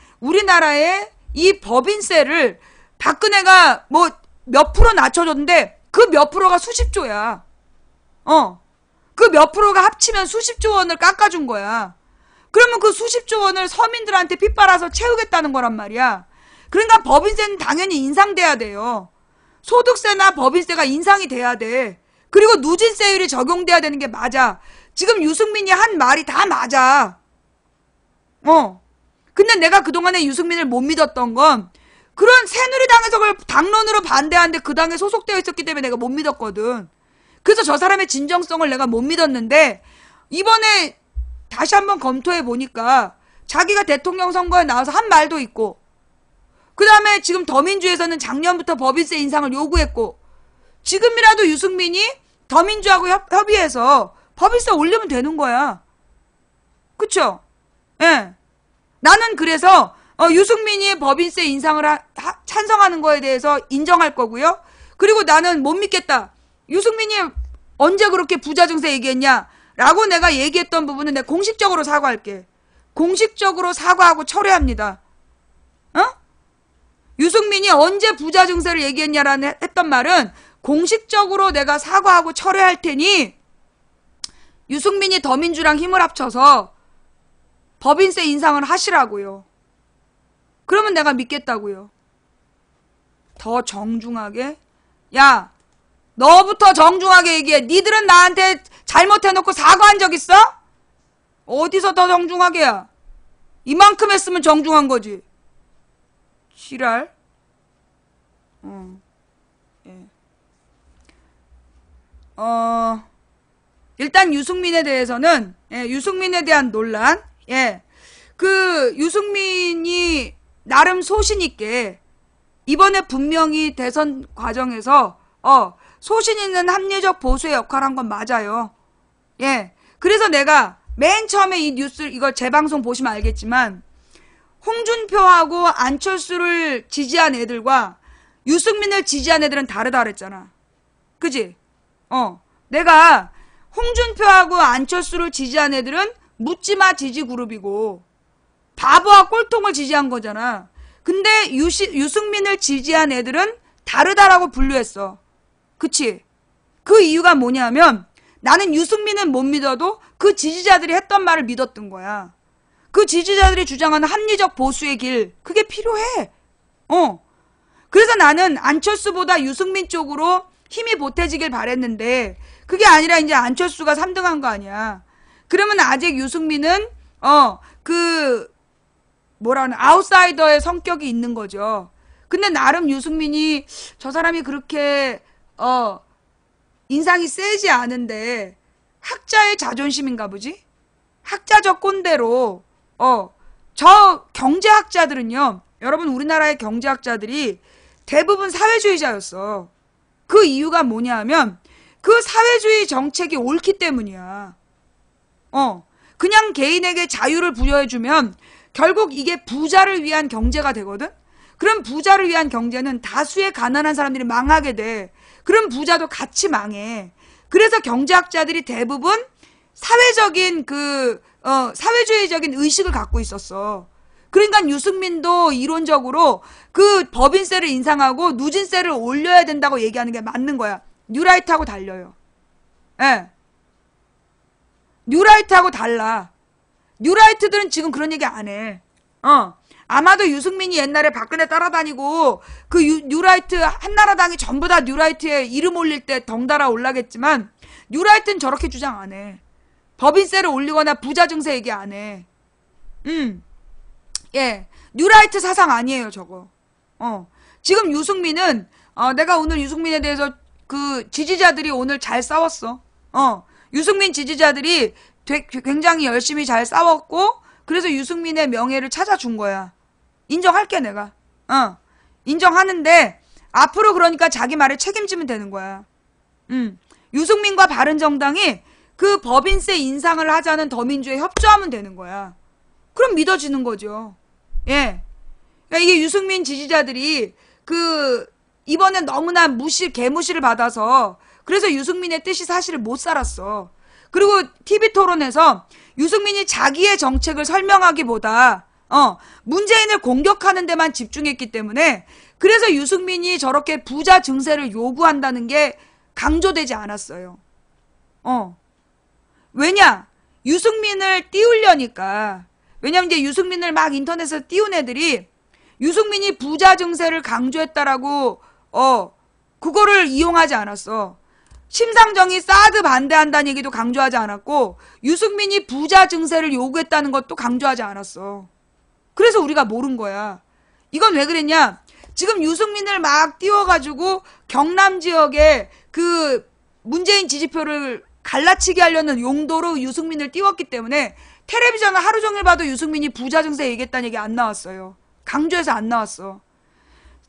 이 법인세를 박근혜가 뭐 몇 프로 낮춰줬는데 그 몇 프로가 수십조야. 그 몇 프로가 합치면 수십조 원을 깎아준 거야. 그러면 그 수십조 원을 서민들한테 핏빨아서 채우겠다는 거란 말이야. 그러니까 법인세는 당연히 인상돼야 돼요. 소득세나 법인세가 인상이 돼야 돼. 그리고 누진세율이 적용돼야 되는 게 맞아. 지금 유승민이 한 말이 다 맞아. 근데 내가 그동안에 유승민을 못 믿었던 건 그런 새누리당에서 그걸 당론으로 반대하는데 그 당에 소속되어 있었기 때문에 내가 못 믿었거든. 그래서 저 사람의 진정성을 내가 못 믿었는데 이번에 다시 한번 검토해 보니까 자기가 대통령 선거에 나와서 한 말도 있고 그 다음에 지금 더민주에서는 작년부터 법인세 인상을 요구했고 지금이라도 유승민이 더민주하고 협의해서 법인세 올리면 되는 거야. 그쵸? 예. 나는 그래서 유승민이 법인세 인상을 찬성하는 거에 대해서 인정할 거고요. 그리고 나는 못 믿겠다. 유승민이 언제 그렇게 부자 증세 얘기했냐? 라고 내가 얘기했던 부분은 내가 공식적으로 사과할게. 공식적으로 사과하고 철회합니다. 유승민이 언제 부자 증세를 얘기했냐라는 했던 말은 공식적으로 내가 사과하고 철회할 테니 유승민이 더민주랑 힘을 합쳐서 법인세 인상을 하시라고요. 그러면 내가 믿겠다고요. 더 정중하게? 야, 너부터 정중하게 얘기해. 니들은 나한테 잘못해놓고 사과한 적 있어? 어디서 더 정중하게야? 이만큼 했으면 정중한 거지. 지랄? 예. 일단 유승민에 대해서는, 유승민에 대한 논란, 그 유승민이 나름 소신 있게 이번에 분명히 대선 과정에서 소신 있는 합리적 보수의 역할을 한 건 맞아요. 그래서 내가 맨 처음에 이 뉴스 이거 재방송 보시면 알겠지만 홍준표하고 안철수를 지지한 애들과 유승민을 지지한 애들은 다르다 그랬잖아. 그지? 내가 홍준표하고 안철수를 지지한 애들은 묻지마 지지 그룹이고 바보와 꼴통을 지지한 거잖아. 근데 유승민을 지지한 애들은 다르다라고 분류했어. 그치? 그 이유가 뭐냐면 나는 유승민은 못 믿어도 그 지지자들이 했던 말을 믿었던 거야. 그 지지자들이 주장하는 합리적 보수의 길, 그게 필요해. 그래서 나는 안철수보다 유승민 쪽으로 힘이 보태지길 바랬는데 그게 아니라 이제 안철수가 3등한 거 아니야. 그러면 아직 유승민은 아웃사이더의 성격이 있는 거죠. 근데 나름 유승민이 저 사람이 그렇게 인상이 세지 않은데 학자의 자존심인가 보지? 학자적 꼰대로 저 경제학자들은요. 여러분 우리나라의 경제학자들이 대부분 사회주의자였어. 그 이유가 뭐냐 하면 그 사회주의 정책이 옳기 때문이야. 그냥 개인에게 자유를 부여해주면 결국 이게 부자를 위한 경제가 되거든? 그럼 부자를 위한 경제는 다수의 가난한 사람들이 망하게 돼. 그럼 부자도 같이 망해. 그래서 경제학자들이 대부분 사회적인 사회주의적인 의식을 갖고 있었어. 그러니까 유승민도 이론적으로 그 법인세를 인상하고 누진세를 올려야 된다고 얘기하는 게 맞는 거야. 뉴라이트하고 달려요. 예. 뉴라이트하고 달라. 뉴라이트들은 지금 그런 얘기 안 해. 아마도 유승민이 옛날에 박근혜 따라다니고 그 뉴라이트 한나라당이 전부 다 뉴라이트에 이름 올릴 때 덩달아 올라겠지만 뉴라이트는 저렇게 주장 안 해. 법인세를 올리거나 부자 증세 얘기 안 해. 예. 뉴라이트 사상 아니에요, 저거. 지금 유승민은 내가 오늘 유승민에 대해서 그 지지자들이 오늘 잘 싸웠어. 유승민 지지자들이 굉장히 열심히 잘 싸웠고 그래서 유승민의 명예를 찾아준 거야. 인정할게 내가. 인정하는데 앞으로 그러니까 자기 말을 책임지면 되는 거야. 유승민과 바른정당이 그 법인세 인상을 하자는 더민주에 협조하면 되는 거야. 그럼 믿어지는 거죠. 예. 그러니까 이게 유승민 지지자들이 이번엔 너무나 개무시를 받아서 그래서 유승민의 뜻이 사실을 못 살았어. 그리고 TV 토론에서 유승민이 자기의 정책을 설명하기보다 문재인을 공격하는 데만 집중했기 때문에 그래서 유승민이 저렇게 부자 증세를 요구한다는 게 강조되지 않았어요. 왜냐? 유승민을 띄우려니까. 왜냐면 이제 유승민을 막 인터넷에서 띄운 애들이 유승민이 부자 증세를 강조했다라고 그거를 이용하지 않았어. 심상정이 사드 반대한다는 얘기도 강조하지 않았고 유승민이 부자 증세를 요구했다는 것도 강조하지 않았어. 그래서 우리가 모른 거야. 이건 왜 그랬냐? 지금 유승민을 막 띄워가지고 경남 지역에 그 문재인 지지표를 갈라치기 하려는 용도로 유승민을 띄웠기 때문에 텔레비전을 하루 종일 봐도 유승민이 부자 증세 얘기했다는 얘기 안 나왔어요. 강조해서 안 나왔어.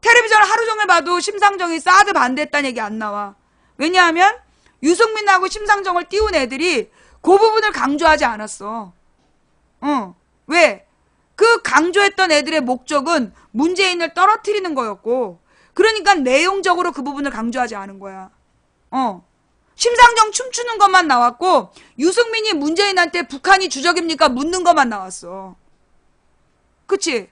텔레비전을 하루 종일 봐도 심상정이 사드 반대했다는 얘기 안 나와. 왜냐하면 유승민하고 심상정을 띄운 애들이 그 부분을 강조하지 않았어. 왜? 그 강조했던 애들의 목적은 문재인을 떨어뜨리는 거였고 그러니까 내용적으로 그 부분을 강조하지 않은 거야. 심상정 춤추는 것만 나왔고 유승민이 문재인한테 북한이 주적입니까? 묻는 것만 나왔어. 그치?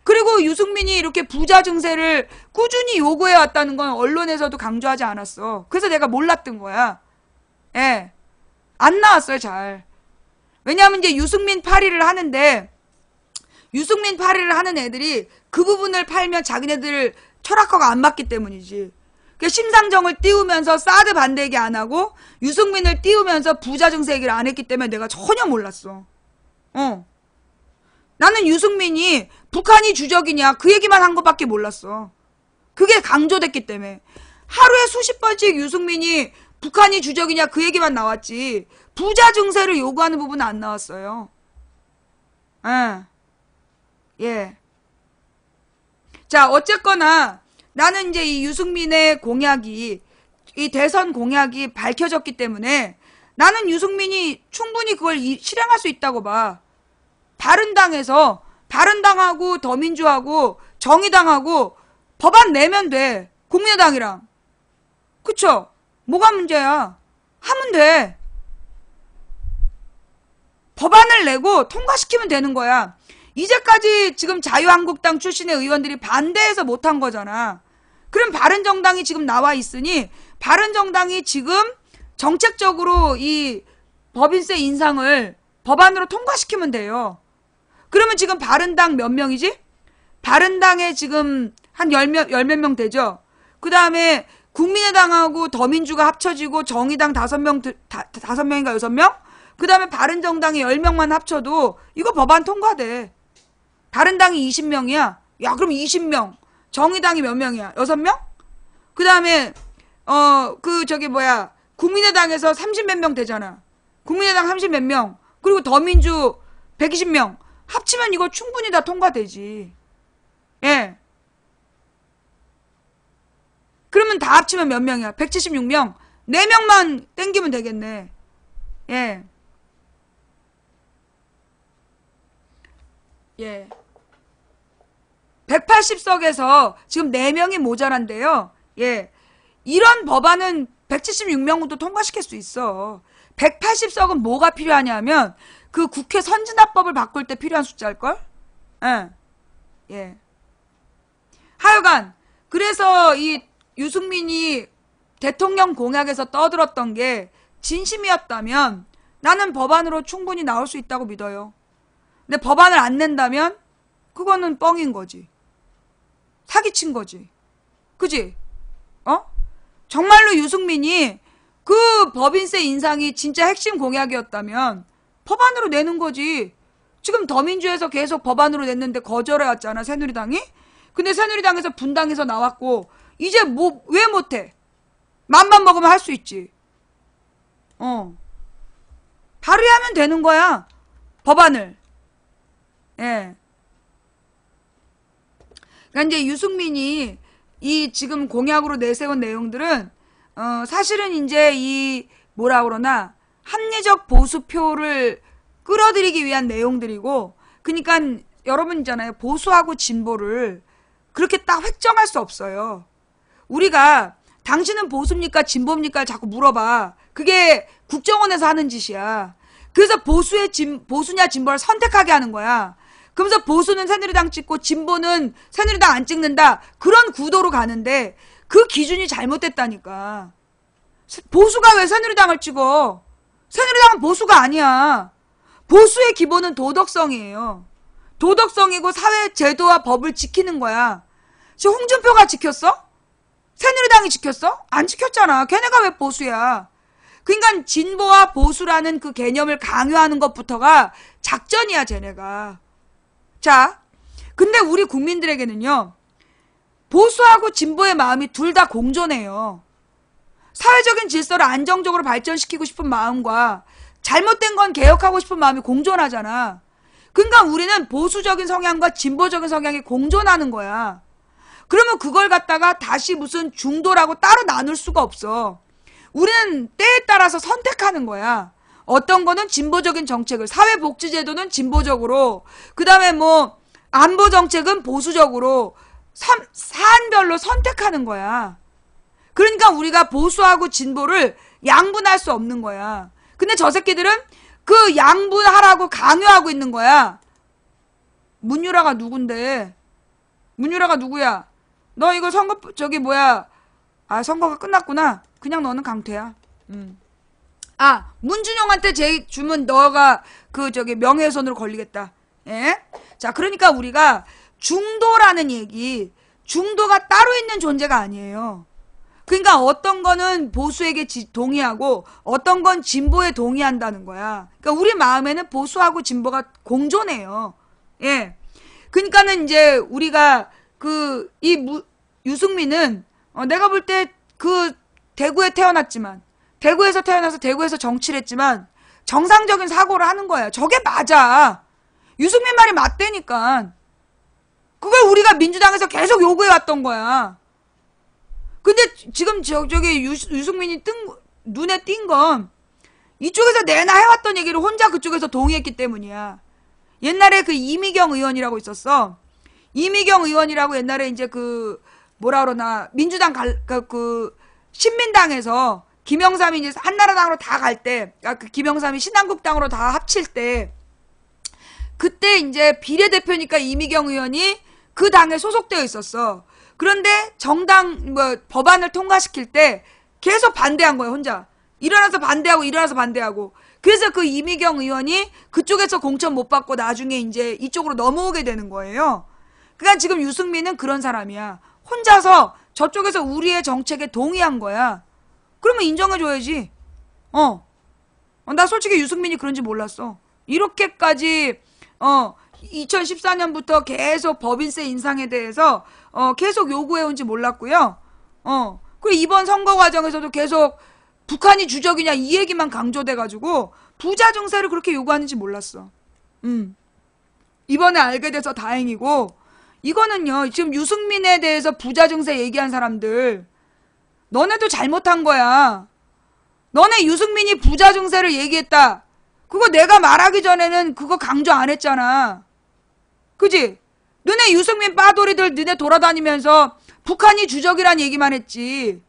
그리고 유승민이 이렇게 부자 증세를 꾸준히 요구해 왔다는 건 언론에서도 강조하지 않았어. 그래서 내가 몰랐던 거야. 예. 안 나왔어요, 잘. 왜냐하면 이제 유승민 파리를 하는데 유승민 파리를 하는 애들이 그 부분을 팔면 자기네들 철학과가 안 맞기 때문이지. 심상정을 띄우면서 사드 반대 얘기 안 하고 유승민을 띄우면서 부자 증세 얘기를 안 했기 때문에 내가 전혀 몰랐어. 나는 유승민이 북한이 주적이냐 그 얘기만 한 것밖에 몰랐어. 그게 강조됐기 때문에. 하루에 수십 번씩 유승민이 북한이 주적이냐 그 얘기만 나왔지 부자 증세를 요구하는 부분은 안 나왔어요. 예. 자, 어쨌거나 나는 이제 이 유승민의 공약이 이 대선 공약이 밝혀졌기 때문에 나는 유승민이 충분히 그걸 실행할 수 있다고 봐. 바른당에서 바른당하고 더민주하고 정의당하고 법안 내면 돼. 국민의당이랑. 그쵸? 뭐가 문제야? 하면 돼. 법안을 내고 통과시키면 되는 거야. 이제까지 지금 자유한국당 출신의 의원들이 반대해서 못한 거잖아. 그럼 바른정당이 지금 나와 있으니 바른정당이 지금 정책적으로 이 법인세 인상을 법안으로 통과시키면 돼요. 그러면 지금 바른당 몇 명이지? 바른당에 지금 한 열 몇 명 되죠? 그 다음에 국민의당하고 더민주가 합쳐지고 정의당 5명인가 6명? 그 다음에 바른정당이 10명만 합쳐도 이거 법안 통과돼. 바른당이 20명이야. 야, 그럼 20명. 정의당이 몇 명이야? 6명? 그 다음에 국민의당에서 30몇 명 되잖아. 국민의당 30몇 명. 그리고 더민주 120명. 합치면 이거 충분히 다 통과되지. 예. 그러면 다 합치면 몇 명이야? 176명. 4명만 땡기면 되겠네. 예. 예. 180석에서 지금 4명이 모자란데요. 예. 이런 법안은 176명도 통과시킬 수 있어. 180석은 뭐가 필요하냐면 그 국회 선진화법을 바꿀 때 필요한 숫자일걸? 예. 예. 하여간 그래서 이 유승민이 대통령 공약에서 떠들었던 게 진심이었다면 나는 법안으로 충분히 나올 수 있다고 믿어요. 근데 법안을 안 낸다면 그거는 뻥인 거지. 사기친 거지. 그지? 정말로 유승민이 그 법인세 인상이 진짜 핵심 공약이었다면 법안으로 내는 거지. 지금 더민주에서 계속 법안으로 냈는데 거절해왔잖아, 새누리당이. 근데 새누리당에서 분당해서 나왔고 이제 뭐 왜 못해? 맘만 먹으면 할 수 있지. 발의하면 되는 거야, 법안을. 예. 그러니까 이제 유승민이 이 지금 공약으로 내세운 내용들은 사실은 이제 이 뭐라 그러나 합리적 보수표를 끌어들이기 위한 내용들이고, 그러니까 여러분 있잖아요, 보수하고 진보를 그렇게 딱 획정할 수 없어요. 우리가 당신은 보수입니까 진보입니까 자꾸 물어봐. 그게 국정원에서 하는 짓이야. 그래서 보수냐 진보를 선택하게 하는 거야. 그러면서 보수는 새누리당 찍고 진보는 새누리당 안 찍는다, 그런 구도로 가는데 그 기준이 잘못됐다니까. 보수가 왜 새누리당을 찍어? 새누리당은 보수가 아니야. 보수의 기본은 도덕성이에요. 도덕성이고 사회 제도와 법을 지키는 거야. 지금 홍준표가 지켰어? 새누리당이 지켰어? 안 지켰잖아. 걔네가 왜 보수야? 그러니까 진보와 보수라는 그 개념을 강요하는 것부터가 작전이야, 쟤네가. 자, 근데 우리 국민들에게는요, 보수하고 진보의 마음이 둘 다 공존해요. 사회적인 질서를 안정적으로 발전시키고 싶은 마음과 잘못된 건 개혁하고 싶은 마음이 공존하잖아. 그러니까 우리는 보수적인 성향과 진보적인 성향이 공존하는 거야. 그러면 그걸 갖다가 다시 무슨 중도라고 따로 나눌 수가 없어. 우리는 때에 따라서 선택하는 거야. 어떤 거는 진보적인 정책을, 사회복지제도는 진보적으로, 그 다음에 뭐 안보정책은 보수적으로 사안별로 선택하는 거야. 그러니까 우리가 보수하고 진보를 양분할 수 없는 거야. 근데 저 새끼들은 그 양분하라고 강요하고 있는 거야. 문유라가 누군데? 문유라가 누구야? 너 이거 선거 저기 뭐야? 아, 선거가 끝났구나. 그냥 너는 강퇴야. 아, 문준용한테 제 주면 너가 그 저기 명예훼손으로 걸리겠다. 예? 자, 그러니까 우리가 중도라는 얘기, 중도가 따로 있는 존재가 아니에요. 그러니까 어떤 거는 보수에게 동의하고 어떤 건 진보에 동의한다는 거야. 그러니까 우리 마음에는 보수하고 진보가 공존해요. 예. 그러니까는 이제 우리가 유승민은 내가 볼 때 그 대구에 태어났지만, 대구에서 태어나서 대구에서 정치를 했지만 정상적인 사고를 하는 거야. 저게 맞아. 유승민 말이 맞다니까. 그걸 우리가 민주당에서 계속 요구해 왔던 거야. 근데 지금 저기 유승민이 눈에 띈 건 이쪽에서 내나 해왔던 얘기를 혼자 그쪽에서 동의했기 때문이야. 옛날에 그 이미경 의원이라고 있었어. 이미경 의원이라고 옛날에 이제 그 뭐라 그러나 민주당 그 신민당에서 김영삼이 이제 한나라당으로 다 갈 때, 그 김영삼이 신한국당으로 다 합칠 때, 그때 이제 비례대표니까 이미경 의원이 그 당에 소속되어 있었어. 그런데 정당 법안을 통과시킬 때 계속 반대한 거야, 혼자. 일어나서 반대하고. 그래서 그 이미경 의원이 그쪽에서 공천 못 받고 나중에 이제 이쪽으로 넘어오게 되는 거예요. 그러니까 지금 유승민은 그런 사람이야. 혼자서 저쪽에서 우리의 정책에 동의한 거야. 그러면 인정해줘야지. 나 솔직히 유승민이 그런지 몰랐어. 이렇게까지 2014년부터 계속 법인세 인상에 대해서 계속 요구해온지 몰랐고요. 그리고 이번 선거 과정에서도 계속 북한이 주적이냐 이 얘기만 강조돼가지고 부자 증세를 그렇게 요구하는지 몰랐어. 이번에 알게 돼서 다행이고, 이거는요, 지금 유승민에 대해서 부자 증세 얘기한 사람들, 너네도 잘못한 거야. 너네 유승민이 부자 증세를 얘기했다. 그거 내가 말하기 전에는 그거 강조 안 했잖아. 그지? 너네 유승민 빠돌이들 너네 돌아다니면서 북한이 주적이란 얘기만 했지.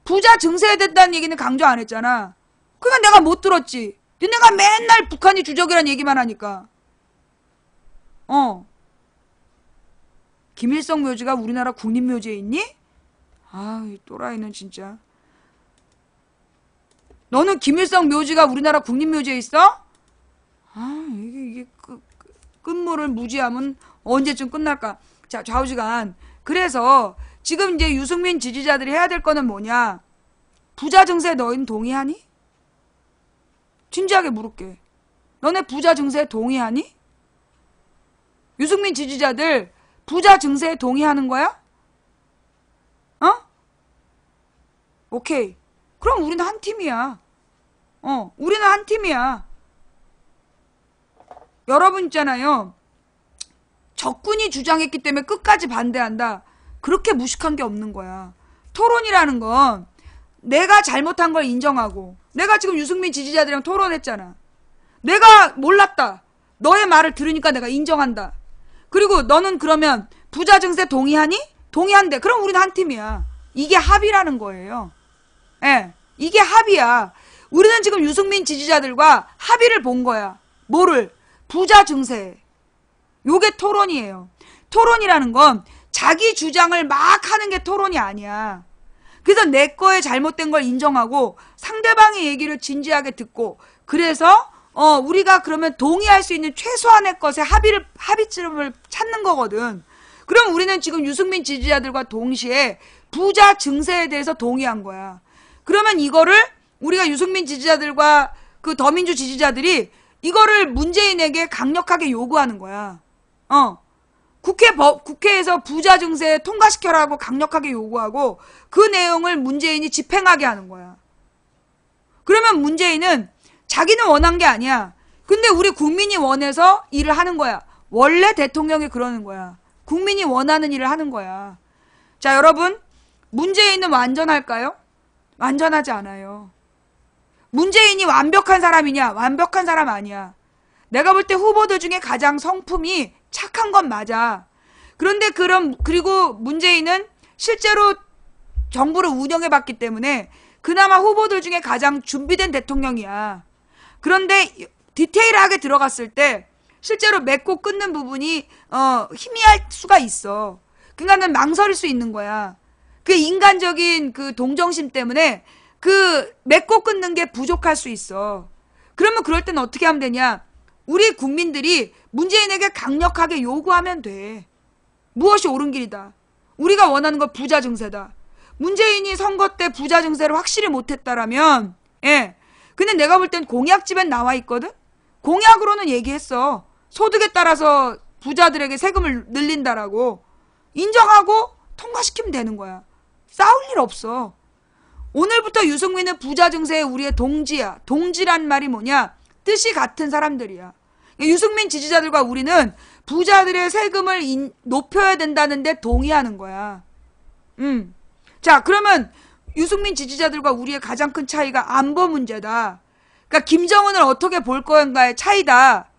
부자 증세해야 된다는 얘기는 강조 안 했잖아. 그러니까 내가 못 들었지. 너네가 맨날 북한이 주적이란 얘기만 하니까. 김일성 묘지가 우리나라 국립묘지에 있니? 아, 이 또라이는 진짜. 너는 김일성 묘지가 우리나라 국립묘지에 있어? 아, 이게 끝물을 무지하면 언제쯤 끝날까? 자, 좌우지간. 그래서 지금 이제 유승민 지지자들이 해야 될 거는 뭐냐? 부자 증세에 너희는 동의하니? 진지하게 물을게. 너네 부자 증세에 동의하니? 유승민 지지자들 부자 증세에 동의하는 거야? 오케이. 그럼 우리는 한 팀이야. 우리는 한 팀이야. 여러분 있잖아요. 적군이 주장했기 때문에 끝까지 반대한다. 그렇게 무식한 게 없는 거야. 토론이라는 건 내가 잘못한 걸 인정하고, 내가 지금 유승민 지지자들이랑 토론했잖아. 내가 몰랐다. 너의 말을 들으니까 내가 인정한다. 그리고 너는 그러면 부자 증세 동의하니? 동의한대. 그럼 우리는 한 팀이야. 이게 합의라는 거예요. 예, 이게 합의야. 우리는 지금 유승민 지지자들과 합의를 본 거야. 뭐를? 부자 증세. 요게 토론이에요. 토론이라는 건 자기 주장을 막 하는 게 토론이 아니야. 그래서 내 거에 잘못된 걸 인정하고 상대방의 얘기를 진지하게 듣고, 그래서 우리가 그러면 동의할 수 있는 최소한의 것에 합의점을 찾는 거거든. 그럼 우리는 지금 유승민 지지자들과 동시에 부자 증세에 대해서 동의한 거야. 그러면 이거를 우리가 유승민 지지자들과 그 더민주 지지자들이 이거를 문재인에게 강력하게 요구하는 거야. 국회에서 부자 증세 통과시켜라고 강력하게 요구하고 그 내용을 문재인이 집행하게 하는 거야. 그러면 문재인은 자기는 원한 게 아니야. 근데 우리 국민이 원해서 일을 하는 거야. 원래 대통령이 그러는 거야. 국민이 원하는 일을 하는 거야. 자, 여러분, 문재인은 완전할까요? 완전하지 않아요. 문재인이 완벽한 사람이냐? 완벽한 사람 아니야. 내가 볼 때 후보들 중에 가장 성품이 착한 건 맞아. 그런데 그리고 문재인은 실제로 정부를 운영해봤기 때문에 그나마 후보들 중에 가장 준비된 대통령이야. 그런데 디테일하게 들어갔을 때 실제로 맺고 끊는 부분이 희미할 수가 있어. 그러니까는 망설일 수 있는 거야. 그 인간적인 그 동정심 때문에 그 맺고 끊는 게 부족할 수 있어. 그러면 그럴 때는 어떻게 하면 되냐? 우리 국민들이 문재인에게 강력하게 요구하면 돼. 무엇이 옳은 길이다. 우리가 원하는 건 부자 증세다. 문재인이 선거 때 부자 증세를 확실히 못했다라면, 예. 근데 내가 볼 땐 공약집에 나와 있거든? 공약으로는 얘기했어. 소득에 따라서 부자들에게 세금을 늘린다라고. 인정하고 통과시키면 되는 거야. 싸울 일 없어. 오늘부터 유승민은 부자 증세에 우리의 동지야. 동지란 말이 뭐냐? 뜻이 같은 사람들이야. 유승민 지지자들과 우리는 부자들의 세금을 높여야 된다는데 동의하는 거야. 자, 그러면 유승민 지지자들과 우리의 가장 큰 차이가 안보 문제다. 그러니까 김정은을 어떻게 볼 건가의 차이다.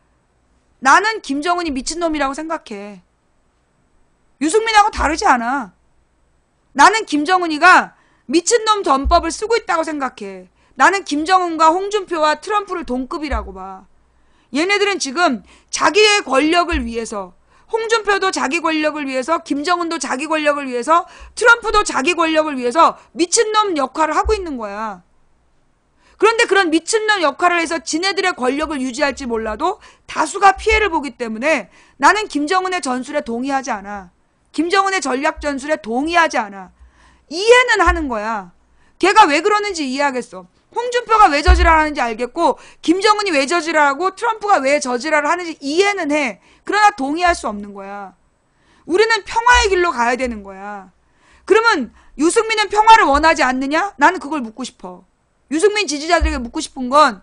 나는 김정은이 미친놈이라고 생각해. 유승민하고 다르지 않아. 나는 김정은이가 미친놈 전법을 쓰고 있다고 생각해. 나는 김정은과 홍준표와 트럼프를 동급이라고 봐. 얘네들은 지금 자기의 권력을 위해서, 홍준표도 자기 권력을 위해서, 김정은도 자기 권력을 위해서, 트럼프도 자기 권력을 위해서 미친놈 역할을 하고 있는 거야. 그런데 그런 미친놈 역할을 해서 지네들의 권력을 유지할지 몰라도 다수가 피해를 보기 때문에 나는 김정은의 전술에 동의하지 않아. 김정은의 전략 전술에 동의하지 않아. 이해는 하는 거야. 걔가 왜 그러는지 이해하겠어. 홍준표가 왜 저지랄하는지 알겠고, 김정은이 왜 저지랄하고 트럼프가 왜 저지랄을 하는지 이해는 해. 그러나 동의할 수 없는 거야. 우리는 평화의 길로 가야 되는 거야. 그러면 유승민은 평화를 원하지 않느냐? 나는 그걸 묻고 싶어. 유승민 지지자들에게 묻고 싶은 건,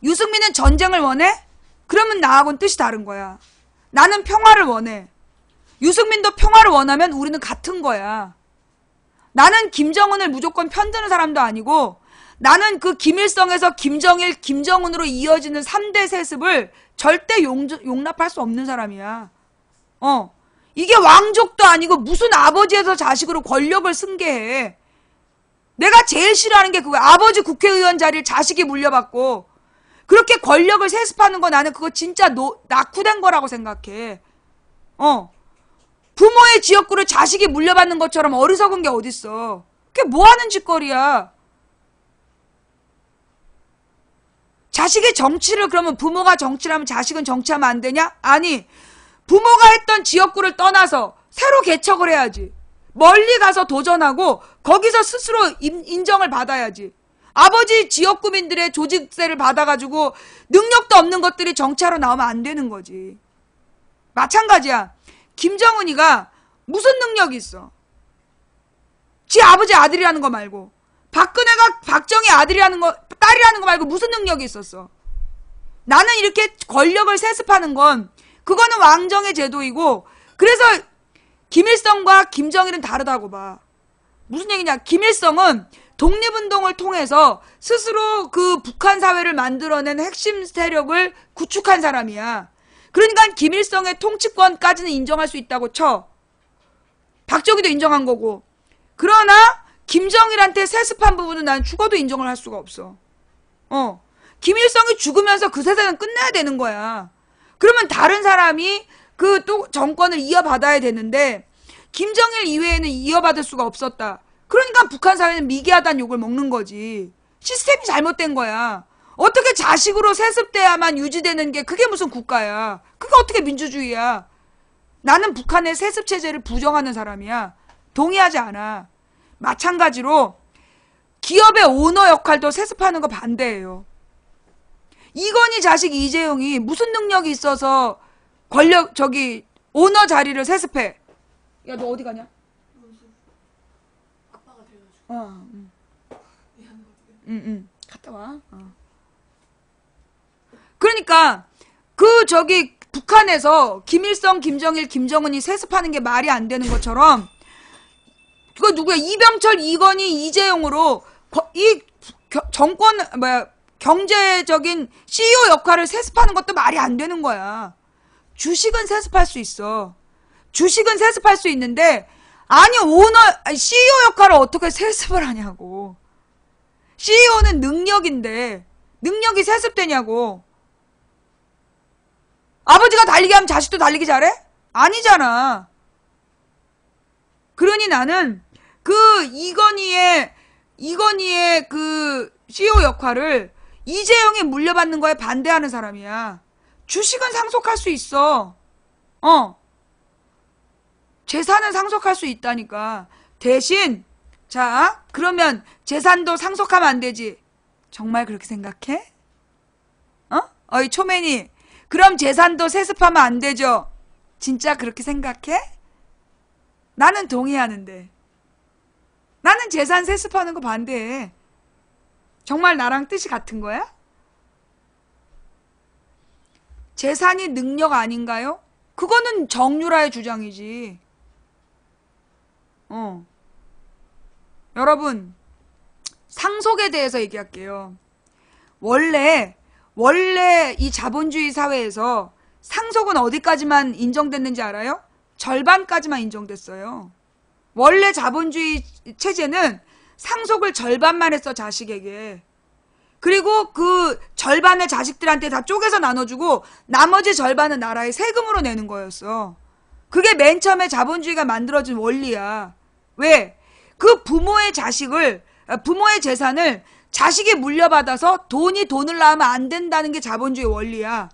유승민은 전쟁을 원해? 그러면 나하고는 뜻이 다른 거야. 나는 평화를 원해. 유승민도 평화를 원하면 우리는 같은 거야. 나는 김정은을 무조건 편드는 사람도 아니고, 나는 그 김일성에서 김정일, 김정은으로 이어지는 3대 세습을 절대 용납할 수 없는 사람이야. 이게 왕족도 아니고 무슨 아버지에서 자식으로 권력을 승계해. 내가 제일 싫어하는 게 그거야. 아버지 국회의원 자리를 자식이 물려받고 그렇게 권력을 세습하는 거 나는 그거 진짜 낙후된 거라고 생각해. 부모의 지역구를 자식이 물려받는 것처럼 어리석은 게 어딨어. 그게 뭐 하는 짓거리야. 자식이 정치를 그러면 부모가 정치를 하면 자식은 정치하면 안 되냐? 아니, 부모가 했던 지역구를 떠나서 새로 개척을 해야지. 멀리 가서 도전하고 거기서 스스로 인정을 받아야지. 아버지 지역구민들의 조직세를 받아가지고 능력도 없는 것들이 정치하러 나오면 안 되는 거지. 마찬가지야. 김정은이가 무슨 능력이 있어? 지 아버지 아들이라는 거 말고, 박근혜가 박정희 아들이라는 거, 딸이라는 거 말고 무슨 능력이 있었어? 나는 이렇게 권력을 세습하는 건 그거는 왕정의 제도이고, 그래서 김일성과 김정일은 다르다고 봐. 무슨 얘기냐? 김일성은 독립운동을 통해서 스스로 그 북한 사회를 만들어낸 핵심 세력을 구축한 사람이야. 그러니까 김일성의 통치권까지는 인정할 수 있다고 쳐. 박정희도 인정한 거고. 그러나 김정일한테 세습한 부분은 난 죽어도 인정을 할 수가 없어. 김일성이 죽으면서 그 세상은 끝내야 되는 거야. 그러면 다른 사람이 그 또 정권을 이어받아야 되는데 김정일 이외에는 이어받을 수가 없었다. 그러니까 북한 사회는 미개하다는 욕을 먹는 거지. 시스템이 잘못된 거야. 어떻게 자식으로 세습돼야만 유지되는 게 그게 무슨 국가야. 그게 어떻게 민주주의야. 나는 북한의 세습체제를 부정하는 사람이야. 동의하지 않아. 마찬가지로 기업의 오너 역할도 세습하는 거 반대예요. 이건희 자식 이재용이 무슨 능력이 있어서 오너 자리를 세습해. 야, 너 어디 가냐? 아빠가 돼가지고. 갔다 와. 그러니까 북한에서 김일성, 김정일, 김정은이 세습하는 게 말이 안 되는 것처럼 그거 누구야? 이병철, 이건희, 이재용으로 이 정권 경제적인 CEO 역할을 세습하는 것도 말이 안 되는 거야. 주식은 세습할 수 있어. 주식은 세습할 수 있는데 아니 CEO 역할을 어떻게 세습을 하냐고. CEO는 능력인데 능력이 세습되냐고. 아버지가 달리기 하면 자식도 달리기 잘해? 아니잖아. 그러니 나는 그 이건희의 그 CEO 역할을 이재용이 물려받는 거에 반대하는 사람이야. 주식은 상속할 수 있어. 재산은 상속할 수 있다니까. 대신 자, 그러면 재산도 상속하면 안 되지. 정말 그렇게 생각해? 어이 초맨이, 그럼 재산도 세습하면 안 되죠? 진짜 그렇게 생각해? 나는 동의하는데. 나는 재산 세습하는 거 반대해. 정말 나랑 뜻이 같은 거야? 재산이 능력 아닌가요? 그거는 정유라의 주장이지. 여러분, 상속에 대해서 얘기할게요. 원래 이 자본주의 사회에서 상속은 어디까지만 인정됐는지 알아요? 절반까지만 인정됐어요. 원래 자본주의 체제는 상속을 절반만 했어, 자식에게. 그리고 그 절반을 자식들한테 다 쪼개서 나눠주고 나머지 절반은 나라에 세금으로 내는 거였어. 그게 맨 처음에 자본주의가 만들어진 원리야. 왜? 그 부모의 재산을 자식이 물려받아서 돈을 낳으면 안 된다는 게 자본주의 원리야.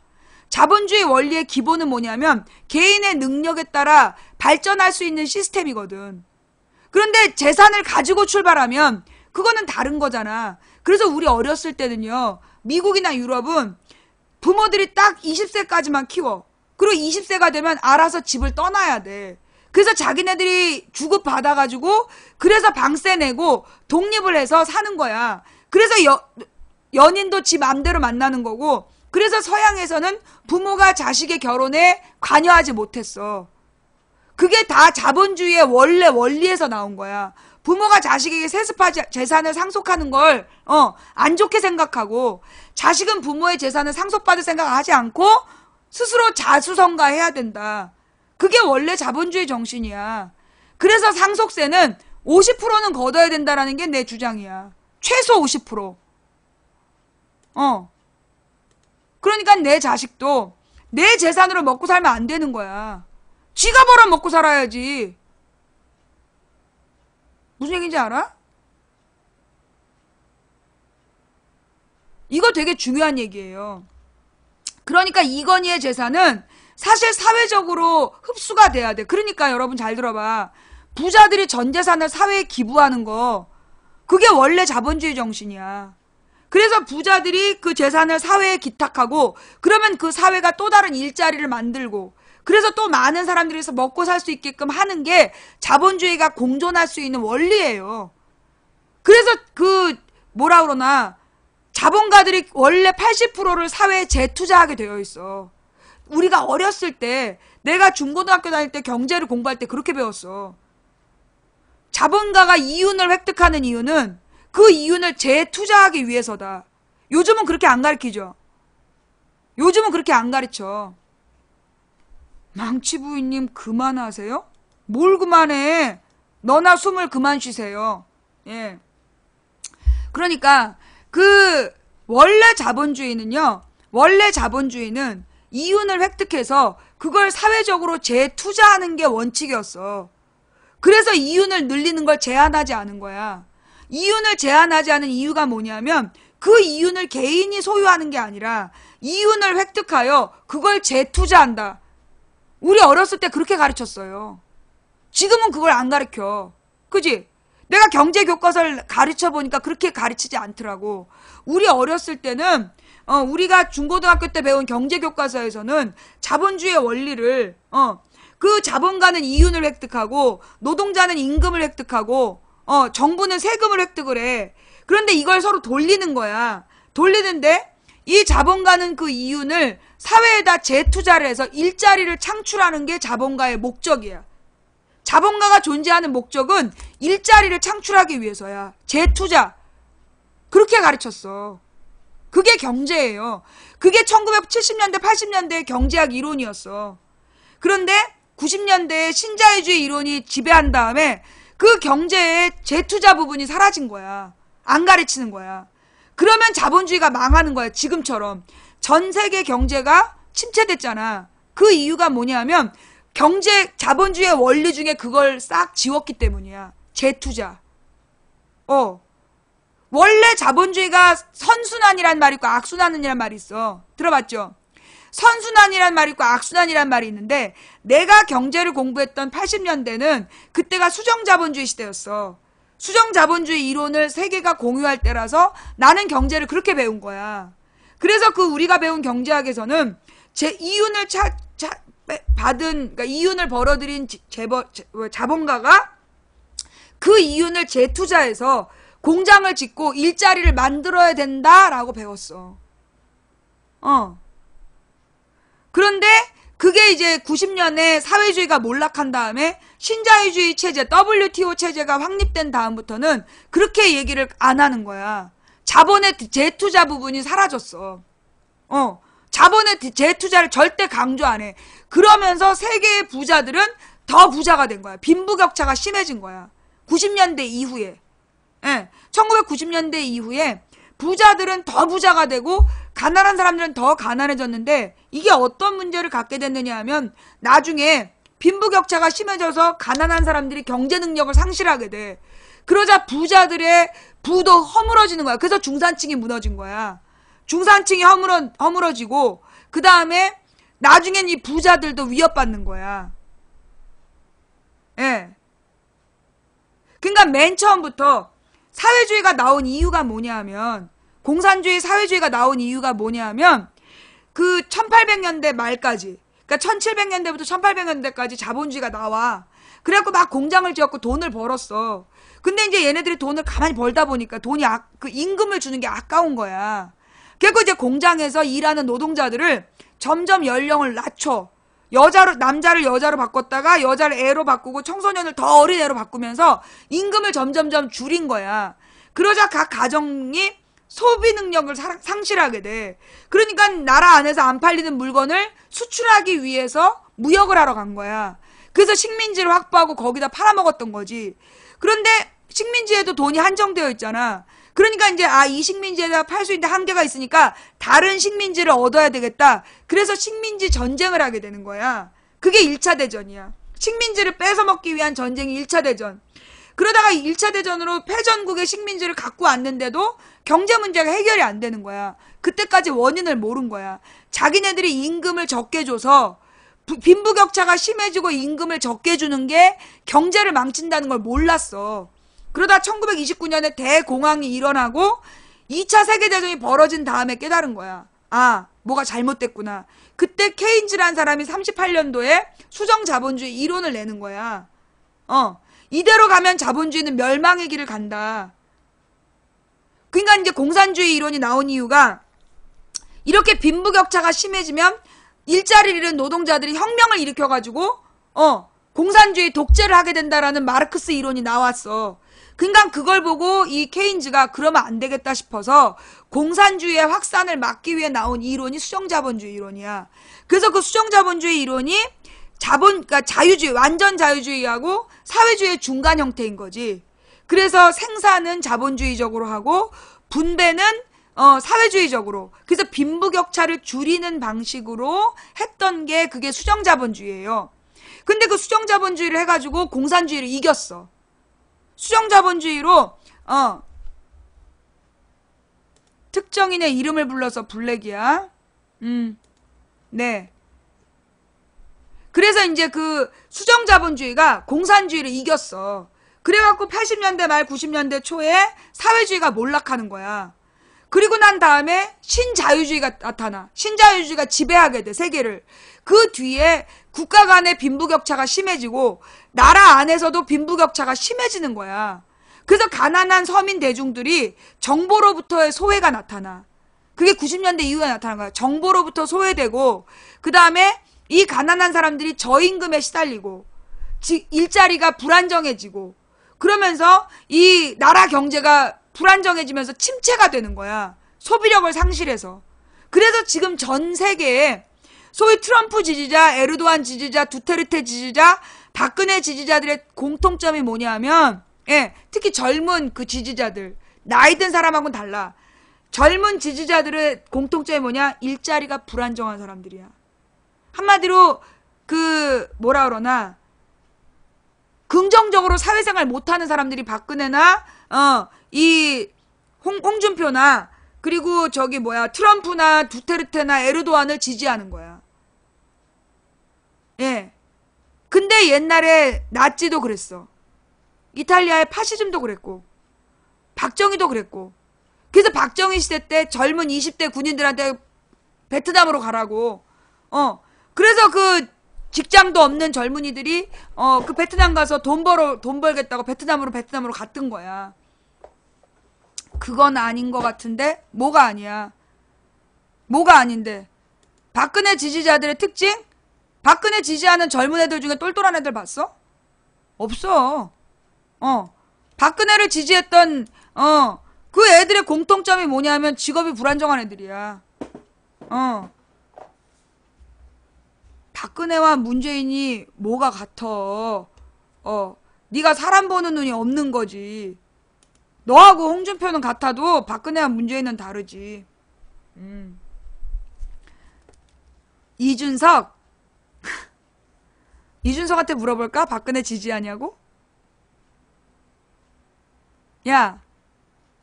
자본주의 원리의 기본은 뭐냐면 개인의 능력에 따라 발전할 수 있는 시스템이거든. 그런데 재산을 가지고 출발하면 그거는 다른 거잖아. 그래서 우리 어렸을 때는요, 미국이나 유럽은 부모들이 딱 20세까지만 키워. 그리고 20세가 되면 알아서 집을 떠나야 돼. 그래서 자기네들이 주급받아가지고 그래서 방세 내고 독립을 해서 사는 거야. 그래서 연인도 지 맘대로 만나는 거고, 그래서 서양에서는 부모가 자식의 결혼에 관여하지 못했어. 그게 다 자본주의의 원리에서 나온 거야. 부모가 자식에게 세습한 재산을 상속하는 걸 안 좋게 생각하고 자식은 부모의 재산을 상속받을 생각하지 않고 스스로 자수성가해야 된다. 그게 원래 자본주의 정신이야. 그래서 상속세는 50%는 걷어야 된다라는 게 내 주장이야. 최소 50%. 그러니까 내 자식도 내 재산으로 먹고 살면 안 되는 거야. 지가 벌어 먹고 살아야지. 무슨 얘기인지 알아? 이거 되게 중요한 얘기예요. 그러니까 이건희의 재산은 사실 사회적으로 흡수가 돼야 돼. 그러니까 여러분 잘 들어봐. 부자들이 전 재산을 사회에 기부하는 거, 그게 원래 자본주의 정신이야. 그래서 부자들이 그 재산을 사회에 기탁하고 그러면 그 사회가 또 다른 일자리를 만들고 그래서 또 많은 사람들이 먹고 살 수 있게끔 하는 게 자본주의가 공존할 수 있는 원리예요. 그래서 뭐라 그러나 자본가들이 원래 80%를 사회에 재투자하게 되어 있어. 우리가 어렸을 때 내가 중고등학교 다닐 때 경제를 공부할 때 그렇게 배웠어. 자본가가 이윤을 획득하는 이유는 그 이윤을 재투자하기 위해서다. 요즘은 그렇게 안 가르치죠. 요즘은 그렇게 안 가르쳐. 망치 부인님 그만하세요? 뭘 그만해? 너나 숨을 그만 쉬세요. 예. 그러니까 원래 자본주의는 이윤을 획득해서 그걸 사회적으로 재투자하는 게 원칙이었어. 그래서 이윤을 늘리는 걸 제한하지 않은 거야. 이윤을 제한하지 않은 이유가 뭐냐면 그 이윤을 개인이 소유하는 게 아니라 이윤을 획득하여 그걸 재투자한다. 우리 어렸을 때 그렇게 가르쳤어요. 지금은 그걸 안 가르쳐. 그지? 내가 경제 교과서를 가르쳐 보니까 그렇게 가르치지 않더라고. 우리 어렸을 때는 우리가 중고등학교 때 배운 경제 교과서에서는 자본주의 원리를 그 자본가는 이윤을 획득하고 노동자는 임금을 획득하고 정부는 세금을 획득을 해. 그런데 이걸 서로 돌리는 거야. 돌리는데 이 자본가는 그 이윤을 사회에다 재투자를 해서 일자리를 창출하는 게 자본가의 목적이야. 자본가가 존재하는 목적은 일자리를 창출하기 위해서야. 재투자. 그렇게 가르쳤어. 그게 경제예요. 그게 1970년대, 80년대의 경제학 이론이었어. 그런데 90년대에 신자유주의 이론이 지배한 다음에 그 경제의 재투자 부분이 사라진 거야. 안 가르치는 거야. 그러면 자본주의가 망하는 거야. 지금처럼. 전 세계 경제가 침체됐잖아. 그 이유가 뭐냐면 자본주의의 원리 중에 그걸 싹 지웠기 때문이야. 재투자. 원래 자본주의가 선순환이란 말이 있고 악순환이란 말이 있어. 들어봤죠? 선순환이란 말이 있고 악순환이란 말이 있는데 내가 경제를 공부했던 80년대는 그때가 수정자본주의 시대였어. 수정자본주의 이론을 세계가 공유할 때라서 나는 경제를 그렇게 배운 거야. 그래서 우리가 배운 경제학에서는 이윤을 그러니까 이윤을 벌어들인 자본가가 그 이윤을 재투자해서 공장을 짓고 일자리를 만들어야 된다라고 배웠어. 그런데 그게 이제 90년에 사회주의가 몰락한 다음에 신자유주의 체제, WTO 체제가 확립된 다음부터는 그렇게 얘기를 안 하는 거야. 자본의 재투자 부분이 사라졌어. 자본의 재투자를 절대 강조 안 해. 그러면서 세계의 부자들은 더 부자가 된 거야. 빈부격차가 심해진 거야. 90년대 이후에. 1990년대 이후에 부자들은 더 부자가 되고 가난한 사람들은 더 가난해졌는데 이게 어떤 문제를 갖게 됐느냐 하면 나중에 빈부격차가 심해져서 가난한 사람들이 경제 능력을 상실하게 돼. 그러자 부자들의 부도 허물어지는 거야. 그래서 중산층이 무너진 거야. 중산층이 허물어지고 그 다음에 나중엔 이 부자들도 위협받는 거야. 예. 그러니까 맨 처음부터 사회주의가 나온 이유가 뭐냐 하면 공산주의 사회주의가 나온 이유가 뭐냐 하면 그 1800년대 말까지 그러니까 1700년대부터 1800년대까지 자본주의가 나와. 그래갖고 막 공장을 지었고 돈을 벌었어. 근데 이제 얘네들이 돈을 가만히 벌다 보니까 그 임금을 주는 게 아까운 거야. 그래서 이제 공장에서 일하는 노동자들을 점점 연령을 낮춰. 남자를 여자로 바꿨다가 여자를 애로 바꾸고 청소년을 더 어린 애로 바꾸면서 임금을 점점점 줄인 거야. 그러자 각 가정이 소비 능력을 상실하게 돼. 그러니까 나라 안에서 안 팔리는 물건을 수출하기 위해서 무역을 하러 간 거야. 그래서 식민지를 확보하고 거기다 팔아먹었던 거지. 그런데 식민지에도 돈이 한정되어 있잖아. 그러니까 이제 이 식민지에다 팔 수 있는 한계가 있으니까 다른 식민지를 얻어야 되겠다. 그래서 식민지 전쟁을 하게 되는 거야. 그게 1차 대전이야. 식민지를 뺏어먹기 위한 전쟁이 1차 대전. 그러다가 1차 대전으로 패전국의 식민지를 갖고 왔는데도 경제 문제가 해결이 안 되는 거야. 그때까지 원인을 모른 거야. 자기네들이 임금을 적게 줘서 빈부격차가 심해지고 임금을 적게 주는 게 경제를 망친다는 걸 몰랐어. 그러다 1929년에 대공황이 일어나고 2차 세계대전이 벌어진 다음에 깨달은 거야. 뭐가 잘못됐구나. 그때 케인즈라는 사람이 38년도에 수정자본주의 이론을 내는 거야. 이대로 가면 자본주의는 멸망의 길을 간다. 그러니까 이제 공산주의 이론이 나온 이유가 이렇게 빈부격차가 심해지면 일자리를 잃은 노동자들이 혁명을 일으켜가지고 공산주의 독재를 하게 된다라는 마르크스 이론이 나왔어. 그러니까 그걸 보고 이 케인즈가 그러면 안 되겠다 싶어서 공산주의의 확산을 막기 위해 나온 이론이 수정자본주의 이론이야. 그래서 그 수정자본주의 이론이 그러니까 자유주의, 완전 자유주의하고 사회주의의 중간 형태인 거지. 그래서 생산은 자본주의적으로 하고 분배는 사회주의적으로. 그래서 빈부격차를 줄이는 방식으로 했던 게 그게 수정자본주의예요. 근데 그 수정자본주의를 해가지고 공산주의를 이겼어. 수정자본주의로 특정인의 이름을 불러서 블랙이야. 네. 그래서 이제 그 수정자본주의가 공산주의를 이겼어. 그래갖고 80년대 말 90년대 초에 사회주의가 몰락하는 거야. 그리고 난 다음에 신자유주의가 나타나. 신자유주의가 지배하게 돼, 세계를. 그 뒤에 국가 간의 빈부격차가 심해지고 나라 안에서도 빈부격차가 심해지는 거야. 그래서 가난한 서민 대중들이 정보로부터의 소외가 나타나. 그게 90년대 이후에 나타난 거야. 정보로부터 소외되고 그 다음에 이 가난한 사람들이 저임금에 시달리고 일자리가 불안정해지고 그러면서 이 나라 경제가 불안정해지면서 침체가 되는 거야. 소비력을 상실해서. 그래서 지금 전 세계에 소위 트럼프 지지자, 에르도안 지지자, 두테르테 지지자, 박근혜 지지자들의 공통점이 뭐냐면 특히 젊은 그 지지자들, 나이 든 사람하고는 달라. 젊은 지지자들의 공통점이 뭐냐? 일자리가 불안정한 사람들이야. 한마디로 뭐라 그러나 긍정적으로 사회생활 못하는 사람들이 박근혜나 이 홍준표나 그리고 트럼프나 두테르테나 에르도안을 지지하는 거야. 예. 근데 옛날에 나치도 그랬어. 이탈리아의 파시즘도 그랬고 박정희도 그랬고. 그래서 박정희 시대 때 젊은 20대 군인들한테 베트남으로 가라고. 그래서 그 직장도 없는 젊은이들이 그 베트남 가서 돈 벌겠다고 베트남으로 갔던 거야. 그건 아닌 것 같은데 뭐가 아니야? 뭐가 아닌데? 박근혜 지지자들의 특징? 박근혜 지지하는 젊은 애들 중에 똘똘한 애들 봤어? 없어. 박근혜를 지지했던 그 애들의 공통점이 뭐냐면 직업이 불안정한 애들이야. 박근혜와 문재인이 뭐가 같아? 네가 사람 보는 눈이 없는 거지. 너하고 홍준표는 같아도 박근혜와 문재인은 다르지. 이준석한테 물어볼까? 박근혜 지지하냐고? 야,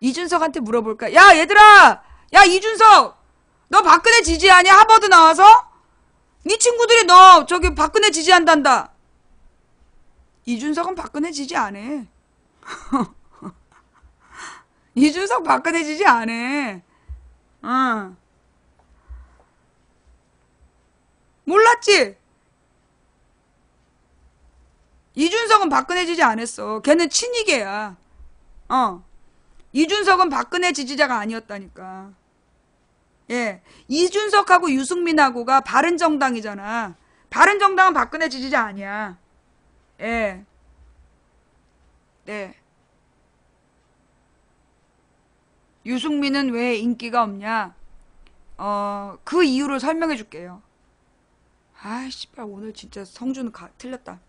이준석한테 물어볼까? 야, 얘들아! 야, 이준석! 너 박근혜 지지하냐? 하버드 나와서? 네 친구들이 너 박근혜 지지한단다. 이준석은 박근혜 지지 안 해. 이준석 박근혜 지지 안 해. 몰랐지? 이준석은 박근혜 지지 안 했어. 걔는 친이계야. 이준석은 박근혜 지지자가 아니었다니까. 예. 이준석하고 유승민하고가 바른정당이잖아. 바른정당은 박근혜 지지자 아니야. 예. 네. 유승민은 왜 인기가 없냐? 그 이유를 설명해 줄게요. 아이, 씨발, 오늘 진짜 성주는 틀렸다.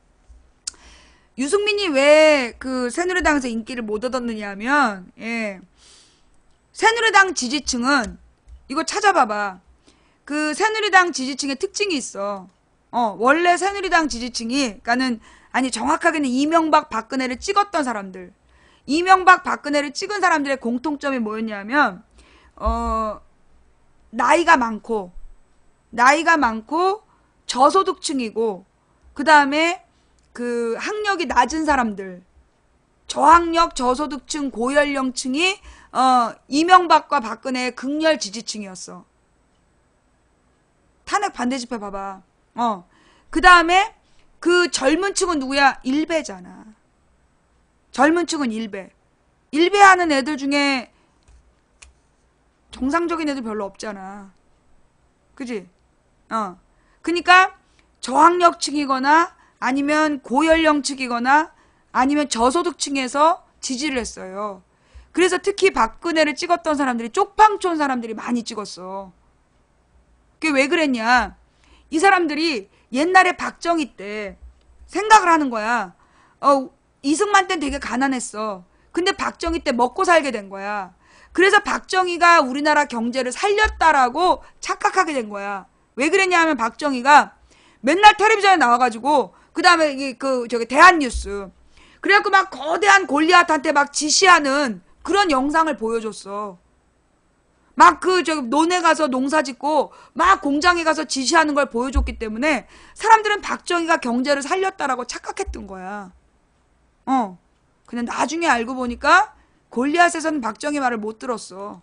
유승민이 왜 그 새누리당에서 인기를 못 얻었느냐 하면, 예. 새누리당 지지층은, 이거 찾아봐봐. 그 새누리당 지지층의 특징이 있어. 원래 새누리당 지지층이, 그러니까는, 아니, 정확하게는 이명박 박근혜를 찍었던 사람들. 이명박 박근혜를 찍은 사람들의 공통점이 뭐였냐면, 나이가 많고, 저소득층이고, 그 다음에 그 학력이 낮은 사람들, 저학력, 저소득층, 고연령층이, 이명박과 박근혜의 극렬 지지층이었어. 탄핵 반대 집회 봐봐. 그 다음에 그 젊은 층은 누구야? 일베잖아. 젊은 층은 일베. 일베하는 애들 중에 정상적인 애들 별로 없잖아. 그지? 그니까 저학력층이거나 아니면 고연령층이거나 아니면 저소득층에서 지지를 했어요. 그래서 특히 박근혜를 찍었던 사람들이 쪽방촌 사람들이 많이 찍었어. 그게 왜 그랬냐? 이 사람들이 옛날에 박정희 때 생각을 하는 거야. 이승만 때는 되게 가난했어. 근데 박정희 때 먹고 살게 된 거야. 그래서 박정희가 우리나라 경제를 살렸다라고 착각하게 된 거야. 왜 그랬냐 하면 박정희가 맨날 텔레비전에 나와가지고 그 다음에 저기 대한뉴스 그래갖고 막 거대한 골리앗한테 막 지시하는 그런 영상을 보여줬어. 막 저기 논에 가서 농사 짓고 막 공장에 가서 지시하는 걸 보여줬기 때문에 사람들은 박정희가 경제를 살렸다라고 착각했던 거야. 근데 나중에 알고 보니까 골리앗에서는 박정희 말을 못 들었어.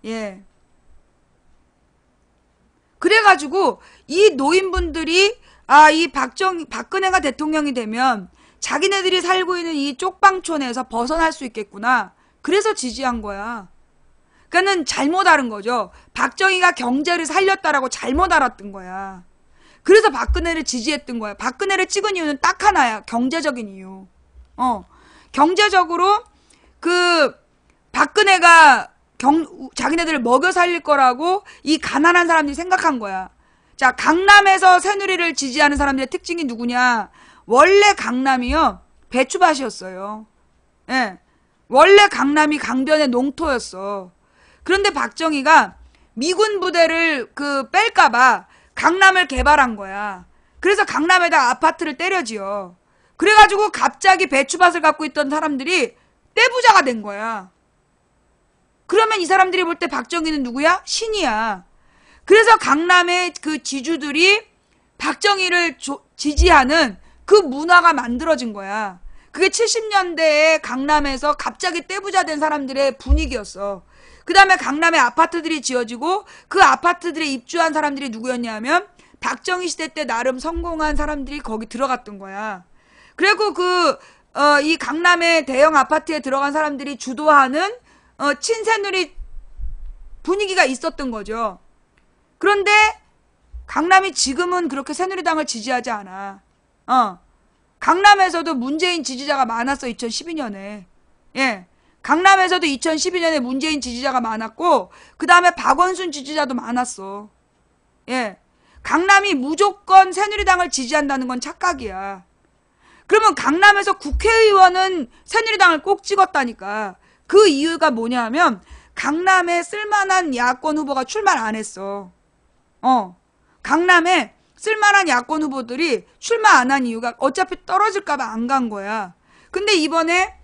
예. 그래가지고 이 노인분들이 이 박근혜가 대통령이 되면 자기네들이 살고 있는 이 쪽방촌에서 벗어날 수 있겠구나. 그래서 지지한 거야. 그러니까는 잘못 알은 거죠. 박정희가 경제를 살렸다라고 잘못 알았던 거야. 그래서 박근혜를 지지했던 거야. 박근혜를 찍은 이유는 딱 하나야. 경제적인 이유. 경제적으로 박근혜가 자기네들을 먹여 살릴 거라고 이 가난한 사람들이 생각한 거야. 자, 강남에서 새누리를 지지하는 사람들의 특징이 누구냐? 원래 강남이요. 배추밭이었어요. 예. 원래 강남이 강변의 농토였어. 그런데 박정희가 미군 부대를 뺄까봐 강남을 개발한 거야. 그래서 강남에다 아파트를 때려지어. 그래가지고 갑자기 배추밭을 갖고 있던 사람들이 떼부자가 된 거야. 그러면 이 사람들이 볼 때 박정희는 누구야? 신이야. 그래서 강남의 그 지주들이 박정희를 지지하는 그 문화가 만들어진 거야. 그게 70년대에 강남에서 갑자기 떼부자 된 사람들의 분위기였어. 그 다음에 강남에 아파트들이 지어지고 그 아파트들에 입주한 사람들이 누구였냐면 박정희 시대 때 나름 성공한 사람들이 거기 들어갔던 거야. 그리고 이 강남의 대형 아파트에 들어간 사람들이 주도하는 친새누리 분위기가 있었던 거죠. 그런데 강남이 지금은 그렇게 새누리당을 지지하지 않아. 강남에서도 문재인 지지자가 많았어. 2012년에. 예. 강남에서도 2012년에 문재인 지지자가 많았고 그 다음에 박원순 지지자도 많았어. 예. 강남이 무조건 새누리당을 지지한다는 건 착각이야. 그러면 강남에서 국회의원은 새누리당을 꼭 찍었다니까. 그 이유가 뭐냐 하면 강남에 쓸만한 야권 후보가 출마를 안 했어. 강남에 쓸만한 야권 후보들이 출마 안 한 이유가 어차피 떨어질까봐 안 간 거야. 근데 이번에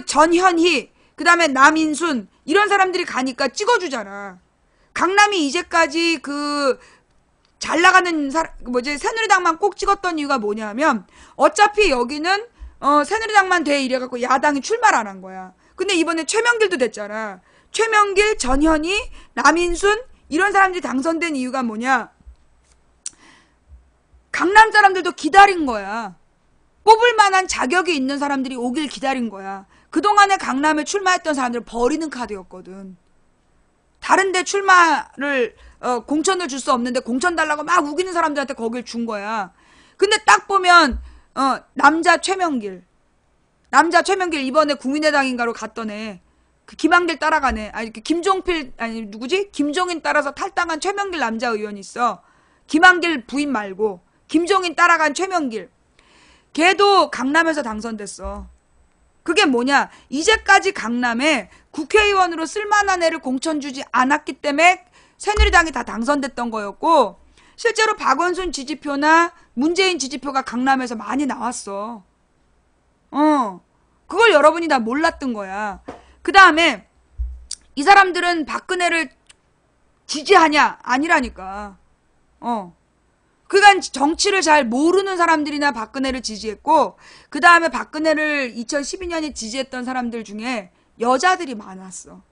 전현희, 그 다음에 남인순 이런 사람들이 가니까 찍어주잖아. 강남이 이제까지 잘 나가는 새누리당만 꼭 찍었던 이유가 뭐냐면 어차피 여기는 새누리당만 돼 이래갖고 야당이 출마를 안 한 거야. 근데 이번에 최명길도 됐잖아. 최명길, 전현희, 남인순 이런 사람들이 당선된 이유가 뭐냐? 강남 사람들도 기다린 거야. 뽑을 만한 자격이 있는 사람들이 오길 기다린 거야. 그동안에 강남에 출마했던 사람들을 버리는 카드였거든. 다른 데 출마를 공천을 줄 수 없는데 공천 달라고 막 우기는 사람들한테 거길 준 거야. 근데 딱 보면 남자 최명길 이번에 국민의당인가로 갔던 애. 그 김한길 따라가네. 아니 김종필 아니 누구지? 김종인 따라서 탈당한 최명길 남자 의원이 있어. 김한길 부인 말고 김종인 따라간 최명길. 걔도 강남에서 당선됐어. 그게 뭐냐? 이제까지 강남에 국회의원으로 쓸만한 애를 공천 주지 않았기 때문에 새누리당이 다 당선됐던 거였고, 실제로 박원순 지지표나 문재인 지지표가 강남에서 많이 나왔어. 그걸 여러분이 다 몰랐던 거야. 그 다음에 이 사람들은 박근혜를 지지하냐? 아니라니까. 그간 정치를 잘 모르는 사람들이나 박근혜를 지지했고, 그 다음에 박근혜를 2012년에 지지했던 사람들 중에 여자들이 많았어.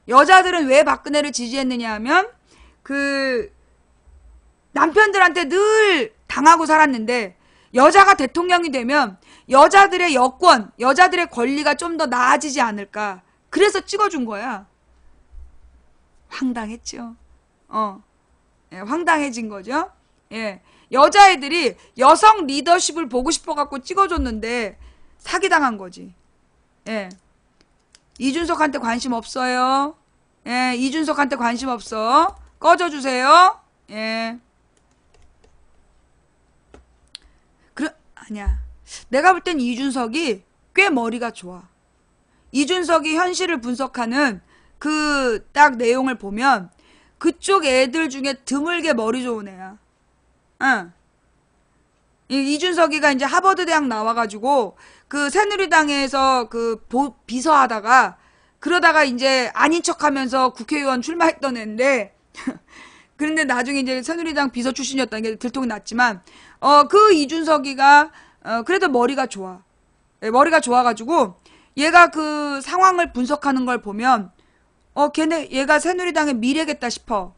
여자들은 왜 박근혜를 지지했느냐 하면, 남편들한테 늘 당하고 살았는데, 여자가 대통령이 되면 여자들의 여권, 여자들의 권리가 좀 더 나아지지 않을까. 그래서 찍어준 거야. 황당했죠. 예, 황당해진 거죠. 예. 여자애들이 여성 리더십을 보고 싶어갖고 찍어줬는데 사기당한 거지. 예. 이준석한테 관심 없어요. 예, 이준석한테 관심 없어. 꺼져주세요. 예. 아니야. 내가 볼 땐 이준석이 꽤 머리가 좋아. 이준석이 현실을 분석하는 그 딱 내용을 보면 그쪽 애들 중에 드물게 머리 좋은 애야. 응. 이준석이가 이제 하버드 대학 나와가지고 그 새누리당에서 비서하다가 그러다가 이제 아닌 척하면서 국회의원 출마했던 애인데 그런데 나중에 이제 새누리당 비서 출신이었다는 게 들통이 났지만 그 이준석이가 그래도 머리가 좋아. 머리가 좋아가지고 얘가 그 상황을 분석하는 걸 보면 얘가 새누리당의 미래겠다 싶어.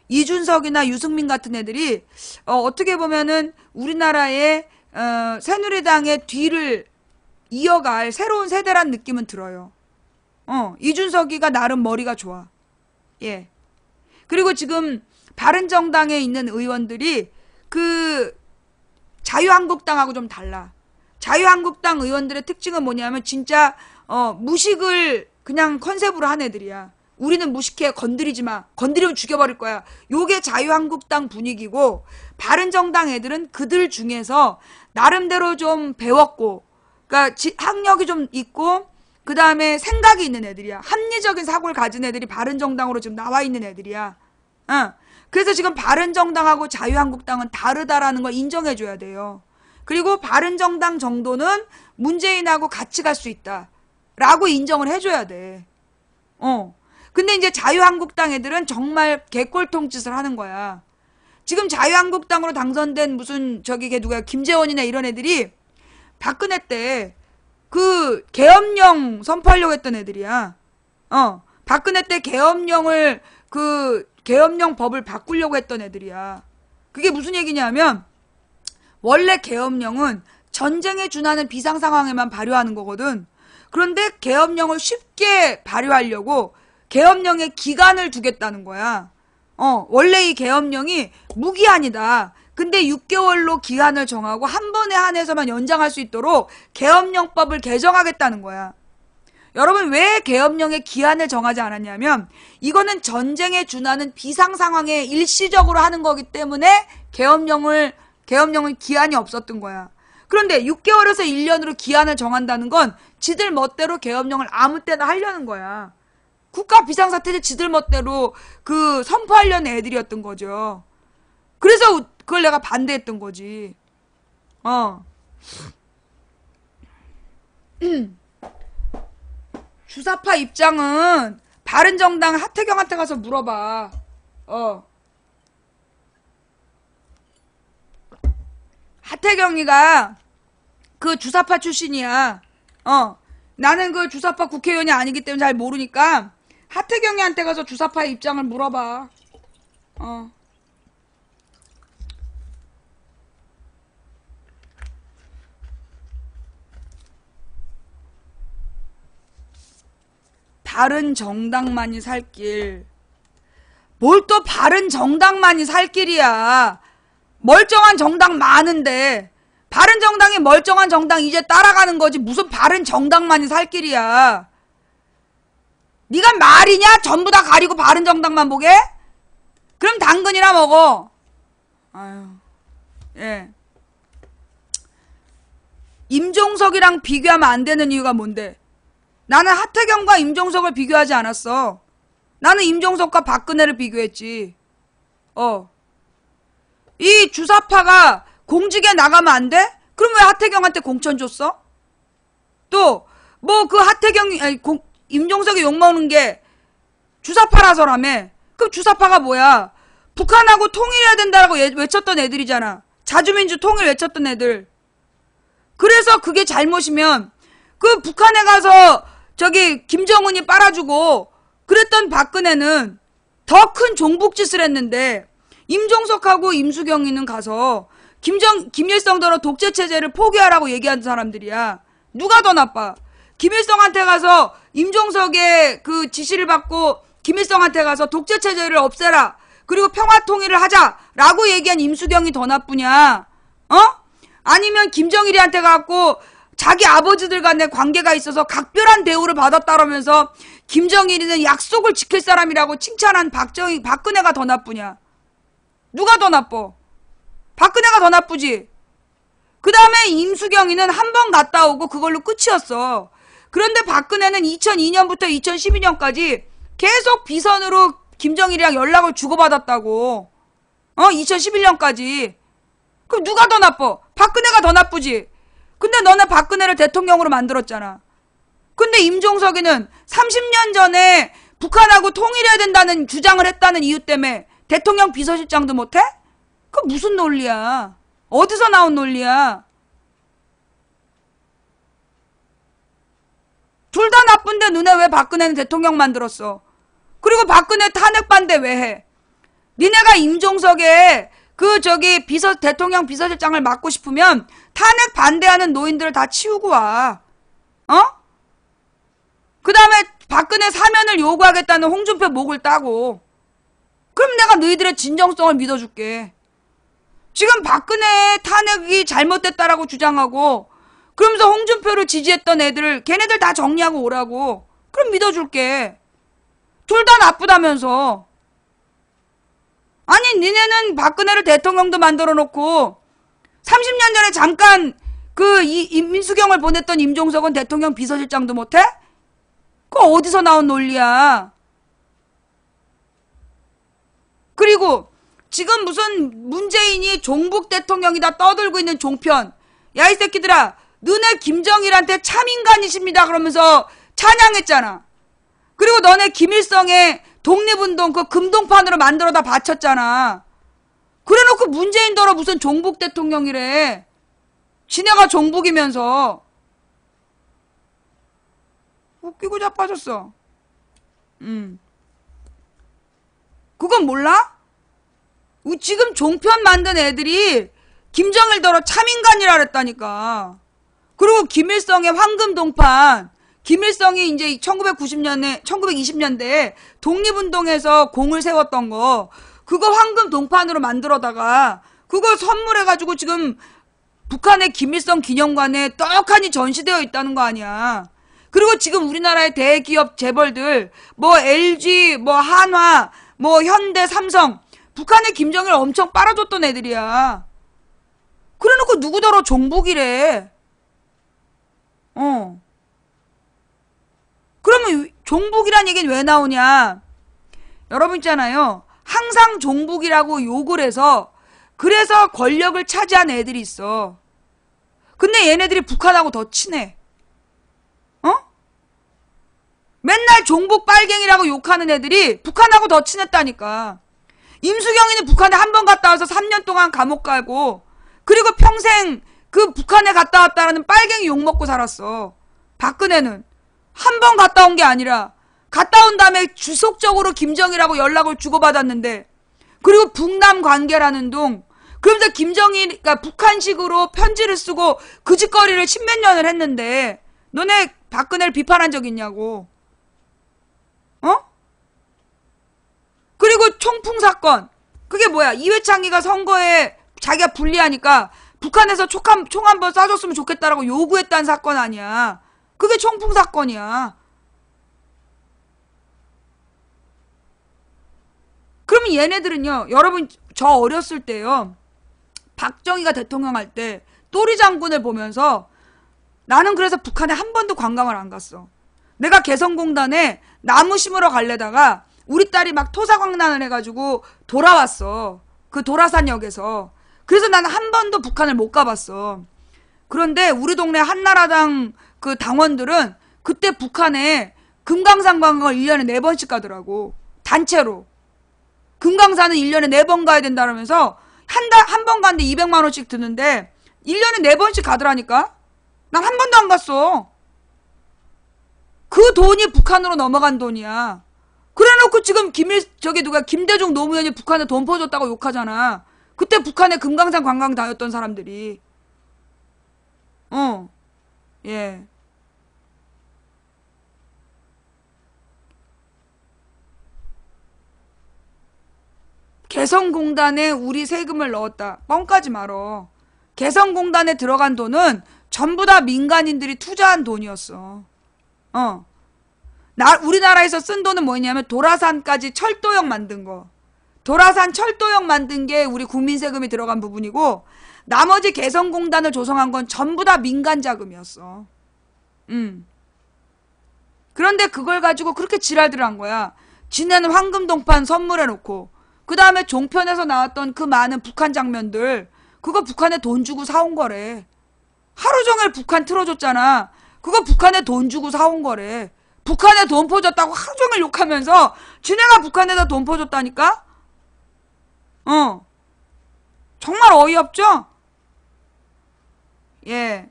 이준석이나 유승민 같은 애들이 어떻게 보면은 우리나라의 새누리당의 뒤를 이어갈 새로운 세대란 느낌은 들어요. 이준석이가 나름 머리가 좋아. 예. 그리고 지금 바른정당에 있는 의원들이 자유한국당하고 좀 달라. 자유한국당 의원들의 특징은 뭐냐면 진짜 무식을 그냥 컨셉으로 한 애들이야. 우리는 무식해. 건드리지 마. 건드리면 죽여버릴 거야. 요게 자유한국당 분위기고, 바른정당 애들은 그들 중에서 나름대로 좀 배웠고, 그러니까 학력이 좀 있고, 그 다음에 생각이 있는 애들이야. 합리적인 사고를 가진 애들이 바른정당으로 지금 나와 있는 애들이야. 그래서 지금 바른정당하고 자유한국당은 다르다라는 걸 인정해줘야 돼요. 그리고 바른정당 정도는 문재인하고 같이 갈 수 있다. 라고 인정을 해줘야 돼. 근데 이제 자유한국당 애들은 정말 개꼴통 짓을 하는 거야. 지금 자유한국당으로 당선된 걔 누구야? 김재원이나 이런 애들이 박근혜 때 계엄령 선포하려고 했던 애들이야. 박근혜 때 계엄령 법을 바꾸려고 했던 애들이야. 그게 무슨 얘기냐면, 원래 계엄령은 전쟁에 준하는 비상 상황에만 발효하는 거거든. 그런데 계엄령을 쉽게 발효하려고 계엄령에 기간을 두겠다는 거야. 원래 이 계엄령이 무기한이다. 근데 6개월로 기한을 정하고 한 번에 한해서만 연장할 수 있도록 계엄령법을 개정하겠다는 거야. 여러분, 왜 계엄령의 기한을 정하지 않았냐면, 이거는 전쟁에 준하는 비상 상황에 일시적으로 하는 거기 때문에 계엄령은 기한이 없었던 거야. 그런데 6개월에서 1년으로 기한을 정한다는 건 지들 멋대로 계엄령을 아무 때나 하려는 거야. 국가 비상사태를 지들 멋대로 선포하려는 애들이었던 거죠. 그래서 그걸 내가 반대했던 거지. 주사파 입장은 바른정당 하태경한테 가서 물어봐. 하태경이가 주사파 출신이야. 나는 주사파 국회의원이 아니기 때문에 잘 모르니까 하태경이한테 가서 주사파 입장을 물어봐. 바른 정당만이 살 길. 뭘 또 바른 정당만이 살 길이야. 멀쩡한 정당 많은데 바른 정당이 멀쩡한 정당 이제 따라가는 거지 무슨 바른 정당만이 살 길이야. 네가 말이냐? 전부 다 가리고 바른 정당만 보게? 그럼 당근이나 먹어. 아유, 예. 임종석이랑 비교하면 안 되는 이유가 뭔데? 나는 하태경과 임종석을 비교하지 않았어. 나는 임종석과 박근혜를 비교했지. 이 주사파가 공직에 나가면 안 돼? 그럼 왜 하태경한테 공천 줬어? 또 뭐 그 임종석이 욕먹는 게 주사파라서라며. 그럼 주사파가 뭐야? 북한하고 통일해야 된다라고 외쳤던 애들이잖아. 자주민주 통일 외쳤던 애들. 그래서 그게 잘못이면 그 북한에 가서 저기 김정은이 빨아주고 그랬던 박근혜는 더 큰 종북짓을 했는데 임종석하고 임수경이는 가서 김일성더러 독재체제를 포기하라고 얘기한 사람들이야. 누가 더 나빠? 김일성한테 가서 임종석의 그 지시를 받고 김일성한테 가서 독재체제를 없애라. 그리고 평화통일을 하자라고 얘기한 임수경이 더 나쁘냐? 아니면 김정일이한테 가갖고 자기 아버지들 간에 관계가 있어서 각별한 대우를 받았다라면서 김정일이는 약속을 지킬 사람이라고 칭찬한 박근혜가 더 나쁘냐? 누가 더 나빠? 박근혜가 더 나쁘지. 그 다음에 임수경이는 한 번 갔다 오고 그걸로 끝이었어. 그런데 박근혜는 2002년부터 2012년까지 계속 비선으로 김정일이랑 연락을 주고받았다고. 2011년까지. 그럼 누가 더 나빠? 박근혜가 더 나쁘지. 근데 너네 박근혜를 대통령으로 만들었잖아. 근데 임종석이는 30년 전에 북한하고 통일해야 된다는 주장을 했다는 이유 때문에 대통령 비서실장도 못해? 그 무슨 논리야? 어디서 나온 논리야? 둘 다 나쁜데 너네 왜 박근혜는 대통령 만들었어? 그리고 박근혜 탄핵 반대 왜 해? 니네가 임종석의 대통령 비서실장을 맡고 싶으면 탄핵 반대하는 노인들을 다 치우고 와. 그 다음에 박근혜 사면을 요구하겠다는 홍준표 목을 따고. 그럼 내가 너희들의 진정성을 믿어줄게. 지금 박근혜 탄핵이 잘못됐다라고 주장하고 그러면서 홍준표를 지지했던 애들을 걔네들 다 정리하고 오라고. 그럼 믿어줄게. 둘 다 나쁘다면서. 아니 니네는 박근혜를 대통령도 만들어 놓고 30년 전에 잠깐 임수경을 보냈던 임종석은 대통령 비서실장도 못해? 그거 어디서 나온 논리야? 그리고 지금 무슨 문재인이 종북 대통령이다 떠들고 있는 종편. 야 이 새끼들아, 너네 김정일한테 참인간이십니다 그러면서 찬양했잖아. 그리고 너네 김일성의 독립운동 그 금동판으로 만들어다 바쳤잖아. 그래놓고 문재인더러 무슨 종북 대통령이래. 지네가 종북이면서. 웃기고 자빠졌어. 그건 몰라? 지금 종편 만든 애들이 김정일더러 참인간이라 그랬다니까. 그리고 김일성의 황금동판, 김일성이 이제 1920년대에 독립운동에서 공을 세웠던 거, 그거 황금동판으로 만들어다가 그거 선물해가지고 지금 북한의 김일성 기념관에 떡하니 전시되어 있다는 거 아니야. 그리고 지금 우리나라의 대기업 재벌들, 뭐 LG, 뭐 한화, 뭐 현대, 삼성, 북한의 김정일 엄청 빨아줬던 애들이야. 그래놓고 누구더러 종북이래. 그러면 종북이란 얘기는 왜 나오냐? 여러분 있잖아요. 항상 종북이라고 욕을 해서 그래서 권력을 차지한 애들이 있어. 근데 얘네들이 북한하고 더 친해. 맨날 종북 빨갱이라고 욕하는 애들이 북한하고 더 친했다니까. 임수경이는 북한에 한 번 갔다 와서 3년 동안 감옥 가고 그리고 평생 그 북한에 갔다 왔다라는 빨갱이 욕먹고 살았어. 박근혜는 한 번 갔다 온 게 아니라 갔다 온 다음에 지속적으로 김정일하고 연락을 주고받았는데 그리고 북남 관계라는 둥 그러면서 김정일이가 북한식으로 편지를 쓰고 그 짓거리를 십몇 년을 했는데 너네 박근혜를 비판한 적 있냐고. 그리고 총풍 사건. 그게 뭐야? 이회창이가 선거에 자기가 불리하니까 북한에서 총 한 번 쏴줬으면 좋겠다라고 요구했다는 사건 아니야. 그게 총풍 사건이야. 그러면 얘네들은요, 여러분, 저 어렸을 때요, 박정희가 대통령 할 때 또리 장군을 보면서 나는 그래서 북한에 한 번도 관광을 안 갔어. 내가 개성공단에 나무 심으러 갈래다가 우리 딸이 막 토사광난을 해가지고 돌아왔어. 그 도라산역에서. 그래서 나는 한 번도 북한을 못 가봤어. 그런데 우리 동네 한나라당 그 당원들은 그때 북한에 금강산 관광을 1년에 4번씩 가더라고. 단체로. 금강산은 1년에 4번 가야 된다면서 한 번 갔는데 200만 원씩 드는데 1년에 4번씩 가더라니까. 난 한 번도 안 갔어. 그 돈이 북한으로 넘어간 돈이야. 그래놓고 지금 김대중 노무현이 북한에 돈 퍼줬다고 욕하잖아. 그때 북한에 금강산 관광 다녔던 사람들이. 예. 개성공단에 우리 세금을 넣었다. 뻥까지 말어. 개성공단에 들어간 돈은 전부 다 민간인들이 투자한 돈이었어. 우리나라에서 쓴 돈은 뭐냐면 도라산까지 철도역 만든 거. 도라산 철도역 만든 게 우리 국민 세금이 들어간 부분이고, 나머지 개성공단을 조성한 건 전부 다 민간 자금이었어. 그런데 그걸 가지고 그렇게 지랄들 한 거야. 지네는 황금동판 선물해놓고, 그 다음에 종편에서 나왔던 그 많은 북한 장면들, 그거 북한에 돈 주고 사온 거래. 하루 종일 북한 틀어줬잖아. 그거 북한에 돈 주고 사온 거래. 북한에 돈 퍼줬다고 하루 종일 욕하면서 지네가 북한에다 돈 퍼줬다니까? 정말 어이없죠? 예.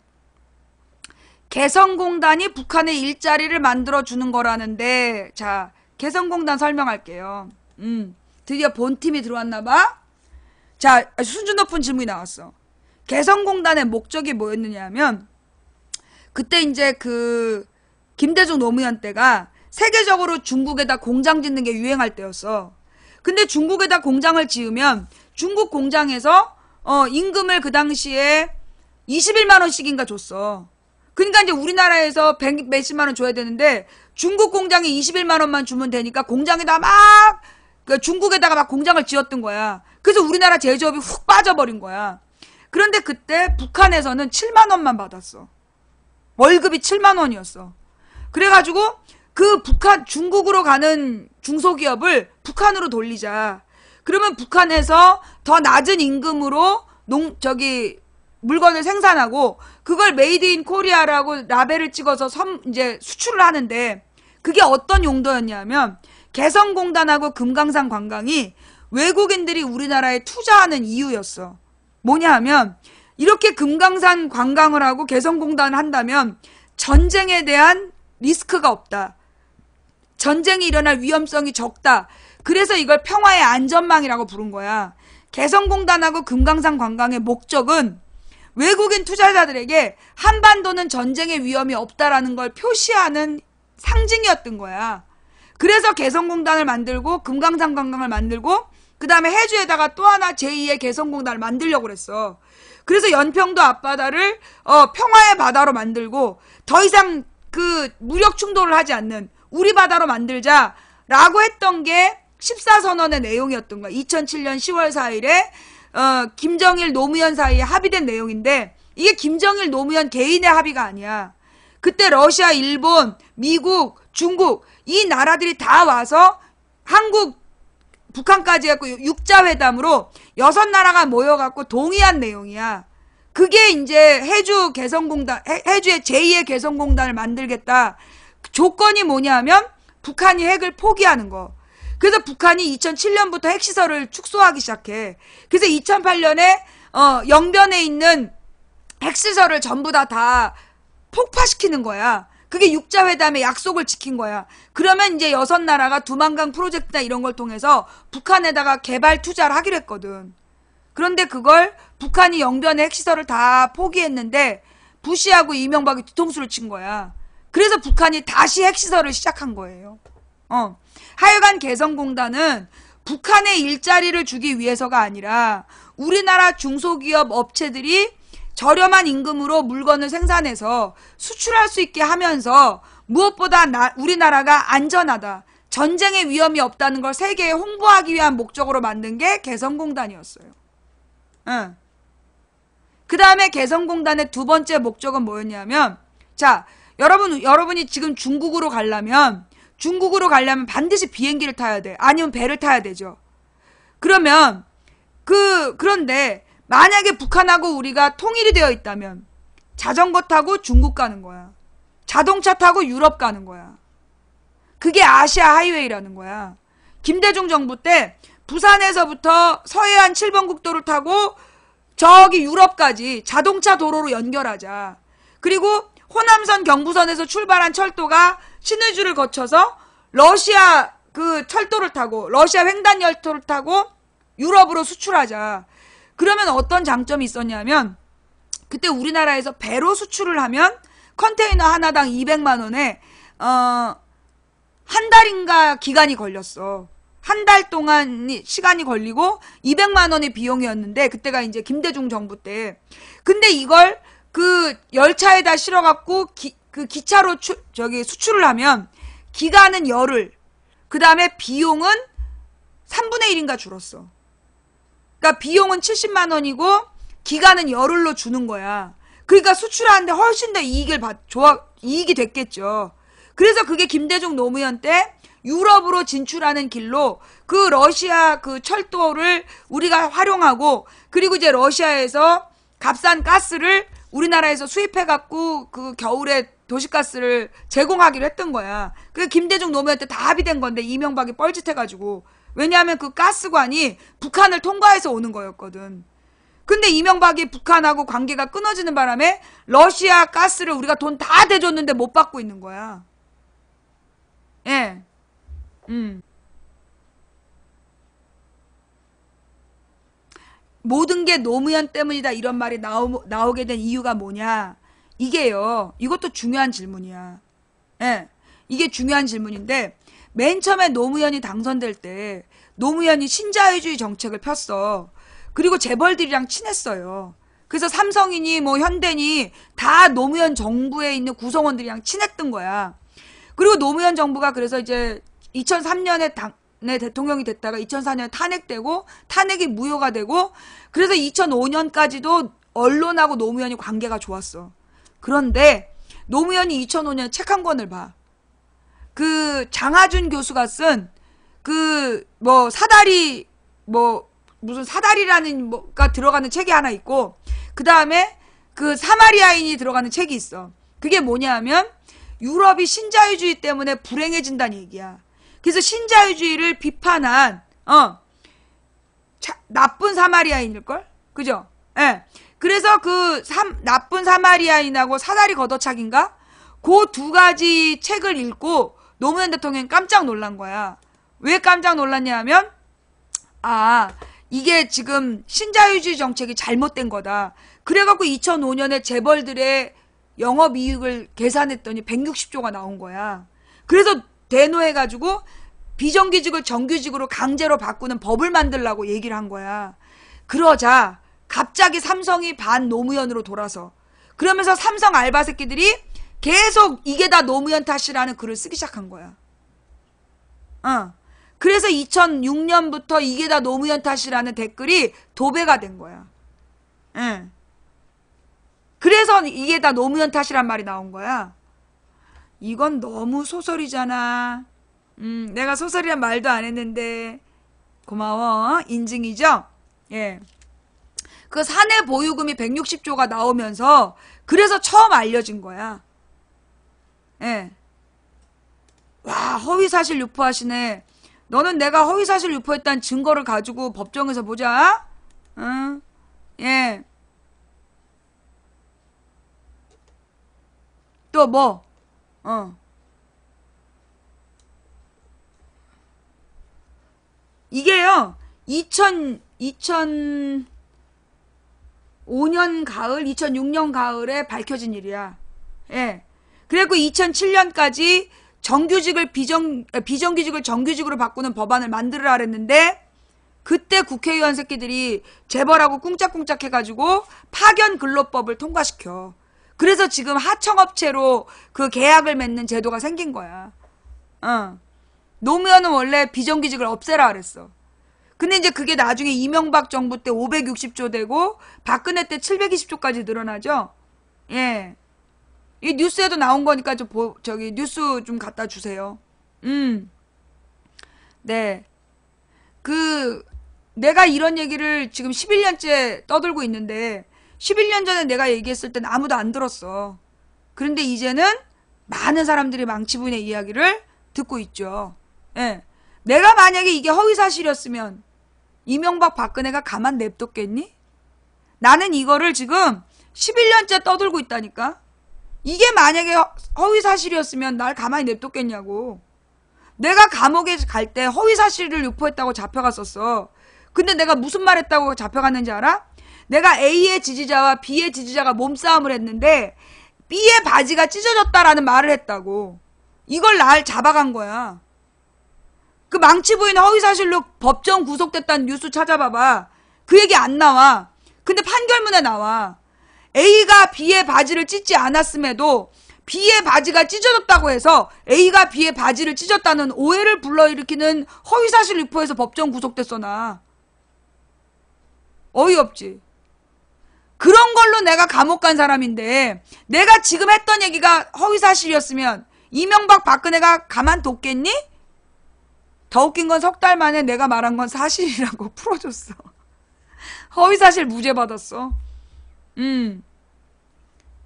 개성공단이 북한에 일자리를 만들어주는 거라는데, 자, 개성공단 설명할게요. 드디어 본팀이 들어왔나봐? 자, 수준 높은 질문이 나왔어. 개성공단의 목적이 뭐였느냐 하면, 그때 이제 김대중 노무현 때가 세계적으로 중국에다 공장 짓는 게 유행할 때였어. 근데 중국에다 공장을 지으면 중국 공장에서 임금을 그 당시에 21만 원씩인가 줬어. 그러니까 이제 우리나라에서 100 몇십만 원 줘야 되는데 중국 공장에 21만 원만 주면 되니까 공장에다 막 중국에다가 막 공장을 지었던 거야. 그래서 우리나라 제조업이 훅 빠져버린 거야. 그런데 그때 북한에서는 7만 원만 받았어. 월급이 7만 원이었어. 그래가지고 그 중국으로 가는 중소기업을 북한으로 돌리자. 그러면 북한에서 더 낮은 임금으로 물건을 생산하고 그걸 메이드 인 코리아라고 라벨을 찍어서 이제 수출을 하는데, 그게 어떤 용도였냐면 개성공단하고 금강산 관광이 외국인들이 우리나라에 투자하는 이유였어. 뭐냐 하면 이렇게 금강산 관광을 하고 개성공단을 한다면 전쟁에 대한 리스크가 없다. 전쟁이 일어날 위험성이 적다. 그래서 이걸 평화의 안전망이라고 부른 거야. 개성공단하고 금강산 관광의 목적은 외국인 투자자들에게 한반도는 전쟁의 위험이 없다라는 걸 표시하는 상징이었던 거야. 그래서 개성공단을 만들고 금강산 관광을 만들고 그 다음에 해주에다가 또 하나 제2의 개성공단을 만들려고 그랬어. 그래서 연평도 앞바다를 평화의 바다로 만들고 더 이상 그 무력 충돌을 하지 않는 우리 바다로 만들자라고 했던 게 14선언의 내용이었던 거야. 2007년 10월 4일에 김정일 노무현 사이에 합의된 내용인데, 이게 김정일 노무현 개인의 합의가 아니야. 그때 러시아, 일본, 미국, 중국 이 나라들이 다 와서 한국, 북한까지 해갖고 6자회담으로 6나라가 모여갖고 동의한 내용이야. 그게 이제 해주의 제2의 개성공단을 만들겠다. 조건이 뭐냐면 북한이 핵을 포기하는 거. 그래서 북한이 2007년부터 핵시설을 축소하기 시작해. 그래서 2008년에 영변에 있는 핵시설을 전부 다 폭파시키는 거야. 그게 6자회담의 약속을 지킨 거야. 그러면 이제 6나라가 두만강 프로젝트나 이런 걸 통해서 북한에다가 개발 투자를 하기로 했거든. 그런데 그걸 북한이 영변의 핵시설을 다 포기했는데 부시하고 이명박이 뒤통수를 친 거야. 그래서 북한이 다시 핵시설을 시작한 거예요. 하여간 개성공단은 북한에 일자리를 주기 위해서가 아니라 우리나라 중소기업 업체들이 저렴한 임금으로 물건을 생산해서 수출할 수 있게 하면서 무엇보다 우리나라가 안전하다, 전쟁의 위험이 없다는 걸 세계에 홍보하기 위한 목적으로 만든 게 개성공단이었어요. 응. 그 다음에 개성공단의 두 번째 목적은 뭐였냐면, 자, 여러분이 지금 중국으로 가려면 반드시 비행기를 타야 돼. 아니면 배를 타야 되죠. 그런데 만약에 북한하고 우리가 통일이 되어 있다면 자전거 타고 중국 가는 거야. 자동차 타고 유럽 가는 거야. 그게 아시아 하이웨이라는 거야. 김대중 정부 때 부산에서부터 서해안 7번 국도를 타고 저기 유럽까지 자동차 도로로 연결하자. 그리고 호남선 경부선에서 출발한 철도가 신의주를 거쳐서 러시아 그 철도를 타고, 러시아 횡단 열도를 타고 유럽으로 수출하자. 그러면 어떤 장점이 있었냐면, 그때 우리나라에서 배로 수출을 하면 컨테이너 하나당 200만 원에 한 달인가 기간이 걸렸어. 한 달 동안 시간이 걸리고 200만 원의 비용이었는데, 그때가 이제 김대중 정부 때. 근데 이걸 그 열차에다 실어갖고 그 기차로 수출을 하면 기간은 열흘, 그 다음에 비용은 3분의 1인가 줄었어. 그러니까 비용은 70만 원이고 기간은 열흘로 주는 거야. 그러니까 수출하는데 훨씬 더 이익이 됐겠죠. 그래서 그게 김대중 노무현 때 유럽으로 진출하는 길로 그 러시아 그 철도를 우리가 활용하고, 그리고 이제 러시아에서 값싼 가스를 우리나라에서 수입해갖고 그 겨울에 도시가스를 제공하기로 했던 거야. 그게 김대중 노무현 때 다 합의된 건데 이명박이 뻘짓해가지고. 왜냐하면 그 가스관이 북한을 통과해서 오는 거였거든. 근데 이명박이 북한하고 관계가 끊어지는 바람에 러시아 가스를 우리가 돈 다 대줬는데 못 받고 있는 거야. 예. 모든 게 노무현 때문이다 이런 말이 나오게 된 이유가 뭐냐. 이게요. 이것도 중요한 질문이야. 예. 이게 중요한 질문인데, 맨 처음에 노무현이 당선될 때 노무현이 신자유주의 정책을 폈어. 그리고 재벌들이랑 친했어요. 그래서 삼성이니 뭐 현대니 다 노무현 정부에 있는 구성원들이랑 친했던 거야. 그리고 노무현 정부가 그래서 이제 2003년에 대통령이 됐다가 2004년에 탄핵되고, 탄핵이 무효가 되고, 그래서 2005년까지도 언론하고 노무현이 관계가 좋았어. 그런데 노무현이 2005년에 책 한 권을 봐. 그 장하준 교수가 쓴 그 뭐 사다리 뭐 무슨 사다리라는 뭐가 들어가는 책이 하나 있고, 그 다음에 그 사마리아인이 들어가는 책이 있어. 그게 뭐냐면 유럽이 신자유주의 때문에 불행해진다는 얘기야. 그래서 신자유주의를 비판한 나쁜 사마리아인일걸? 그죠? 예. 그래서 그 나쁜 사마리아인하고 사다리 걷어차기인가? 그 두 가지 책을 읽고 노무현 대통령이 깜짝 놀란 거야. 왜 깜짝 놀랐냐 하면, 이게 지금 신자유주의 정책이 잘못된 거다. 그래갖고 2005년에 재벌들의 영업이익을 계산했더니 160조가 나온 거야. 그래서 대노해가지고 비정규직을 정규직으로 강제로 바꾸는 법을 만들라고 얘기를 한 거야. 그러자 갑자기 삼성이 반 노무현으로 돌아서, 그러면서 삼성 알바 새끼들이 계속 이게 다 노무현 탓이라는 글을 쓰기 시작한 거야. 그래서 2006년부터 이게 다 노무현 탓이라는 댓글이 도배가 된 거야. 그래서 이게 다 노무현 탓이란 말이 나온 거야. 이건 너무 소설이잖아. 내가 소설이란 말도 안 했는데 고마워. 인증이죠? 예. 그 사내 보유금이 160조가 나오면서 그래서 처음 알려진 거야. 예. 와, 허위사실 유포하시네. 너는 내가 허위사실 유포했다는 증거를 가지고 법정에서 보자. 응? 예. 또 뭐? 이게요, 2005년 가을, 2006년 가을에 밝혀진 일이야. 예. 그리고 2007년까지 정규직을 비정규직을 정규직으로 바꾸는 법안을 만들으라 그랬는데 그때 국회의원 새끼들이 재벌하고 꿍짝꿍짝 해가지고 파견 근로법을 통과시켜. 그래서 지금 하청업체로 그 계약을 맺는 제도가 생긴 거야. 노무현은 원래 비정규직을 없애라 그랬어. 근데 이제 그게 나중에 이명박 정부 때 560조 되고 박근혜 때 720조까지 늘어나죠. 예. 이 뉴스에도 나온 거니까 저기 뉴스 좀 갖다 주세요. 네. 내가 이런 얘기를 지금 11년째 떠들고 있는데 11년 전에 내가 얘기했을 땐 아무도 안 들었어. 그런데 이제는 많은 사람들이 망치부인의 이야기를 듣고 있죠. 예. 내가 만약에 이게 허위사실이었으면 이명박 박근혜가 가만 냅뒀겠니? 나는 이거를 지금 11년째 떠들고 있다니까. 이게 만약에 허위사실이었으면 날 가만히 냅뒀겠냐고. 내가 감옥에 갈 때 허위사실을 유포했다고 잡혀갔었어. 근데 내가 무슨 말 했다고 잡혀갔는지 알아? 내가 A의 지지자와 B의 지지자가 몸싸움을 했는데 B의 바지가 찢어졌다라는 말을 했다고. 이걸 날 잡아간 거야. 그 망치부인 허위사실로 법정 구속됐다는 뉴스 찾아봐봐. 그 얘기 안 나와. 근데 판결문에 나와. A가 B의 바지를 찢지 않았음에도 B의 바지가 찢어졌다고 해서 A가 B의 바지를 찢었다는 오해를 불러일으키는 허위사실 유포해서 법정 구속됐어 나. 어이없지. 그런 걸로 내가 감옥 간 사람인데 내가 지금 했던 얘기가 허위사실이었으면 이명박 박근혜가 가만뒀겠니? 더 웃긴 건 석 달 만에 내가 말한 건 사실이라고 풀어줬어. 허위사실 무죄 받았어.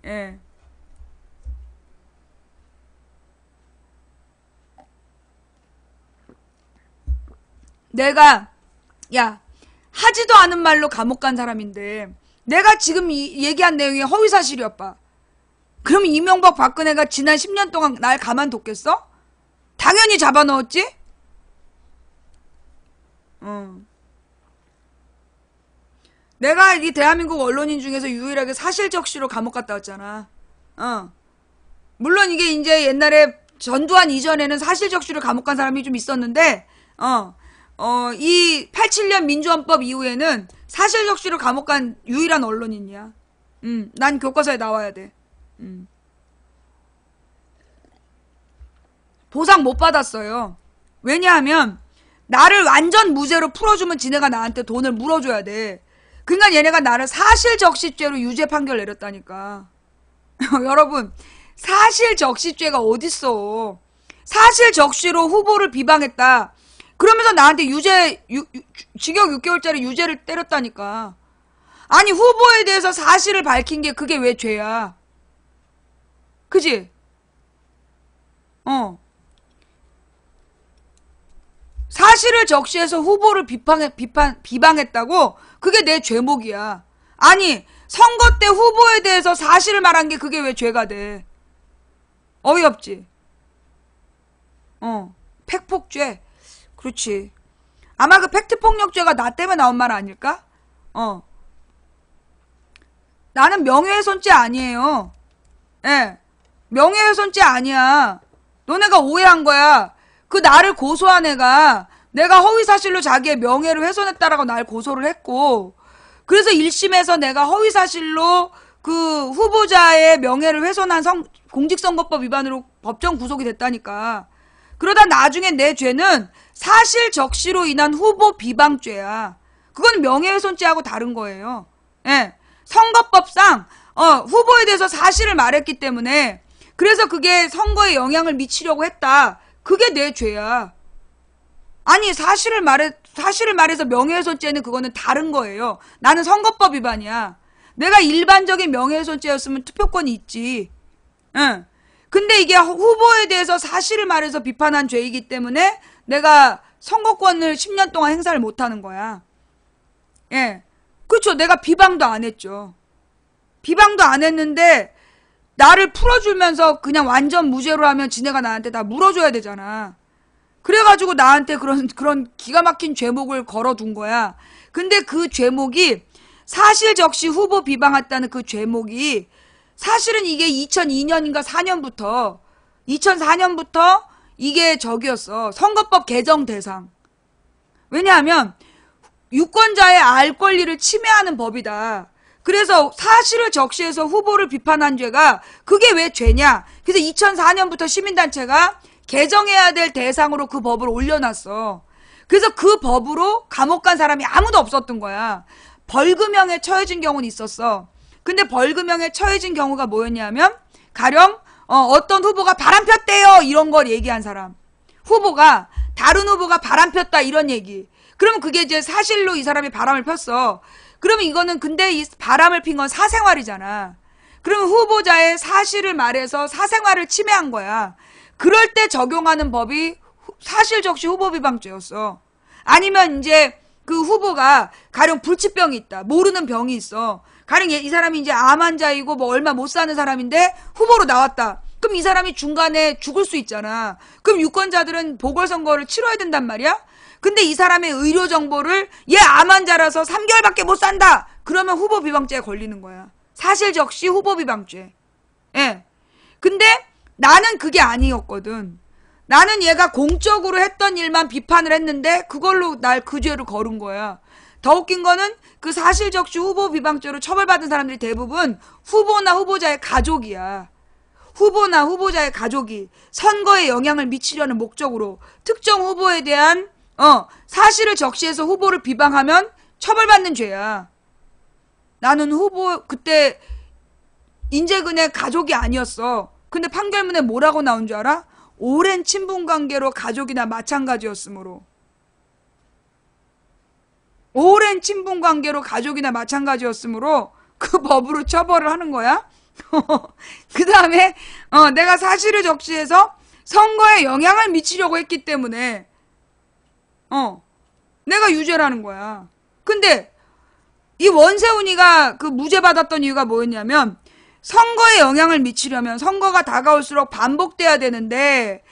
예. 내가 하지도 않은 말로 감옥 간 사람인데 내가 지금 얘기한 내용이 허위사실이었다. 그럼 이명박 박근혜가 지난 10년 동안 날 가만뒀겠어? 당연히 잡아넣었지? 내가 이 대한민국 언론인 중에서 유일하게 사실적시로 감옥 갔다 왔잖아. 물론 이게 이제 옛날에 전두환 이전에는 사실적시로 감옥 간 사람이 좀 있었는데, 이 87년 민주헌법 이후에는 사실적시로 감옥 간 유일한 언론인이야. 난 교과서에 나와야 돼. 보상 못 받았어요. 왜냐하면 나를 완전 무죄로 풀어주면 지네가 나한테 돈을 물어줘야 돼. 그러니까 얘네가 나를 사실적시죄로 유죄 판결 내렸다니까. 여러분, 사실적시죄가 어딨어. 사실적시로 후보를 비방했다. 그러면서 나한테 징역 6개월짜리 유죄를 때렸다니까. 아니, 후보에 대해서 사실을 밝힌 게 그게 왜 죄야? 그지? 사실을 적시해서 후보를 비방했다고? 그게 내 죄목이야. 아니, 선거 때 후보에 대해서 사실을 말한 게 그게 왜 죄가 돼? 어이없지? 팩폭죄. 그렇지. 아마 그 팩트폭력죄가 나 때문에 나온 말 아닐까? 나는 명예훼손죄 아니에요. 예. 명예훼손죄 아니야. 너네가 오해한 거야. 그 나를 고소한 애가 내가 허위사실로 자기의 명예를 훼손했다라고 날 고소를 했고, 그래서 1심에서 내가 허위사실로 그 후보자의 명예를 훼손한 공직선거법 위반으로 법정 구속이 됐다니까. 그러다 나중에 내 죄는 사실적시로 인한 후보 비방죄야. 그건 명예훼손죄하고 다른 거예요. 예. 선거법상 후보에 대해서 사실을 말했기 때문에, 그래서 그게 선거에 영향을 미치려고 했다. 그게 내 죄야. 아니, 사실을 말해서 명예훼손죄는 그거는 다른 거예요. 나는 선거법 위반이야. 내가 일반적인 명예훼손죄였으면 투표권이 있지. 응. 근데 이게 후보에 대해서 사실을 말해서 비판한 죄이기 때문에 내가 선거권을 10년 동안 행사를 못하는 거야. 예. 그렇죠. 내가 비방도 안 했죠. 비방도 안 했는데 나를 풀어주면서 그냥 완전 무죄로 하면 지네가 나한테 다 물어줘야 되잖아. 그래가지고 나한테 그런 기가 막힌 죄목을 걸어둔 거야. 근데 그 죄목이 사실적시 후보 비방했다는 그 죄목이 사실은 이게 2002년인가 4년부터 2004년부터 이게 저기였어. 선거법 개정 대상. 왜냐하면 유권자의 알 권리를 침해하는 법이다. 그래서 사실을 적시해서 후보를 비판한 죄가 그게 왜 죄냐. 그래서 2004년부터 시민단체가 개정해야 될 대상으로 그 법을 올려놨어. 그래서 그 법으로 감옥 간 사람이 아무도 없었던 거야. 벌금형에 처해진 경우는 있었어. 근데 벌금형에 처해진 경우가 뭐였냐면 가령 어떤 후보가 바람 폈대요 이런 걸 얘기한 사람, 후보가 다른 후보가 바람 폈다 이런 얘기. 그러면 그게 이제 사실로 이 사람이 바람을 폈어. 그러면 이거는 근데 이 바람을 핀 건 사생활이잖아. 그러면 후보자의 사실을 말해서 사생활을 침해한 거야. 그럴 때 적용하는 법이 사실적시 후보비방죄였어. 아니면 이제 그 후보가 가령 불치병이 있다, 모르는 병이 있어. 가령 이 사람이 이제 암 환자이고 뭐 얼마 못 사는 사람인데 후보로 나왔다. 그럼 이 사람이 중간에 죽을 수 있잖아. 그럼 유권자들은 보궐선거를 치러야 된단 말이야. 근데 이 사람의 의료 정보를 얘 암 환자라서 3개월밖에 못 산다. 그러면 후보 비방죄에 걸리는 거야. 사실적시 후보 비방죄. 예. 근데 나는 그게 아니었거든. 나는 얘가 공적으로 했던 일만 비판을 했는데 그걸로 날 그 죄로 걸은 거야. 더 웃긴 거는 그 사실적시 후보 비방죄로 처벌받은 사람들이 대부분 후보나 후보자의 가족이야. 후보나 후보자의 가족이 선거에 영향을 미치려는 목적으로 특정 후보에 대한 사실을 적시해서 후보를 비방하면 처벌받는 죄야. 나는 후보 그때 인재근의 가족이 아니었어. 근데 판결문에 뭐라고 나온 줄 알아? 오랜 친분관계로 가족이나 마찬가지였으므로. 오랜 친분관계로 가족이나 마찬가지였으므로 그 법으로 처벌을 하는 거야. 그 다음에 내가 사실을 적시해서 선거에 영향을 미치려고 했기 때문에 내가 유죄라는 거야. 근데 이 원세훈이가 그 무죄 받았던 이유가 뭐였냐면 선거에 영향을 미치려면 선거가 다가올수록 반복돼야 되는데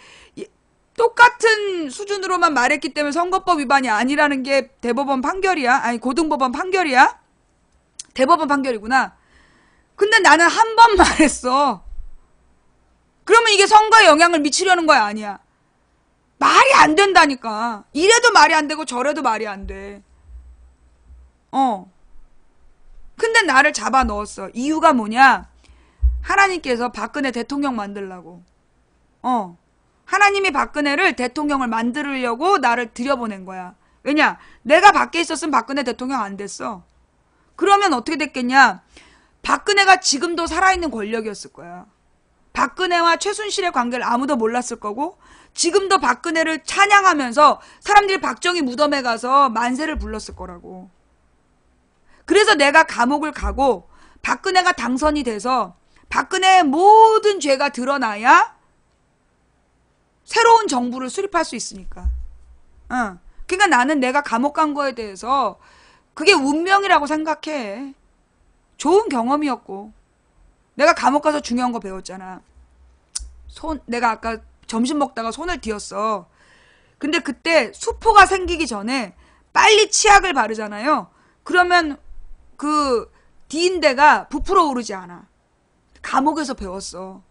똑같은 수준으로만 말했기 때문에 선거법 위반이 아니라는 게 대법원 판결이야. 아니 고등법원 판결이야. 대법원 판결이구나. 근데 나는 한 번 말했어. 그러면 이게 선거에 영향을 미치려는 거야 아니야? 말이 안 된다니까. 이래도 말이 안 되고 저래도 말이 안 돼. 근데 나를 잡아 넣었어. 이유가 뭐냐? 하나님께서 박근혜 대통령 만들라고. 하나님이 박근혜를 대통령을 만들려고 나를 들여보낸 거야. 왜냐? 내가 밖에 있었으면 박근혜 대통령 안 됐어. 그러면 어떻게 됐겠냐? 박근혜가 지금도 살아있는 권력이었을 거야. 박근혜와 최순실의 관계를 아무도 몰랐을 거고 지금도 박근혜를 찬양하면서 사람들이 박정희 무덤에 가서 만세를 불렀을 거라고. 그래서 내가 감옥을 가고 박근혜가 당선이 돼서 박근혜의 모든 죄가 드러나야 새로운 정부를 수립할 수 있으니까. 그러니까 나는 내가 감옥 간 거에 대해서 그게 운명이라고 생각해. 좋은 경험이었고. 내가 감옥 가서 중요한 거 배웠잖아. 내가 아까 점심 먹다가 손을 뒤었어. 근데 그때 수포가 생기기 전에 빨리 치약을 바르잖아요. 그러면 그 뒤인 데가 부풀어 오르지 않아. 감옥에서 배웠어.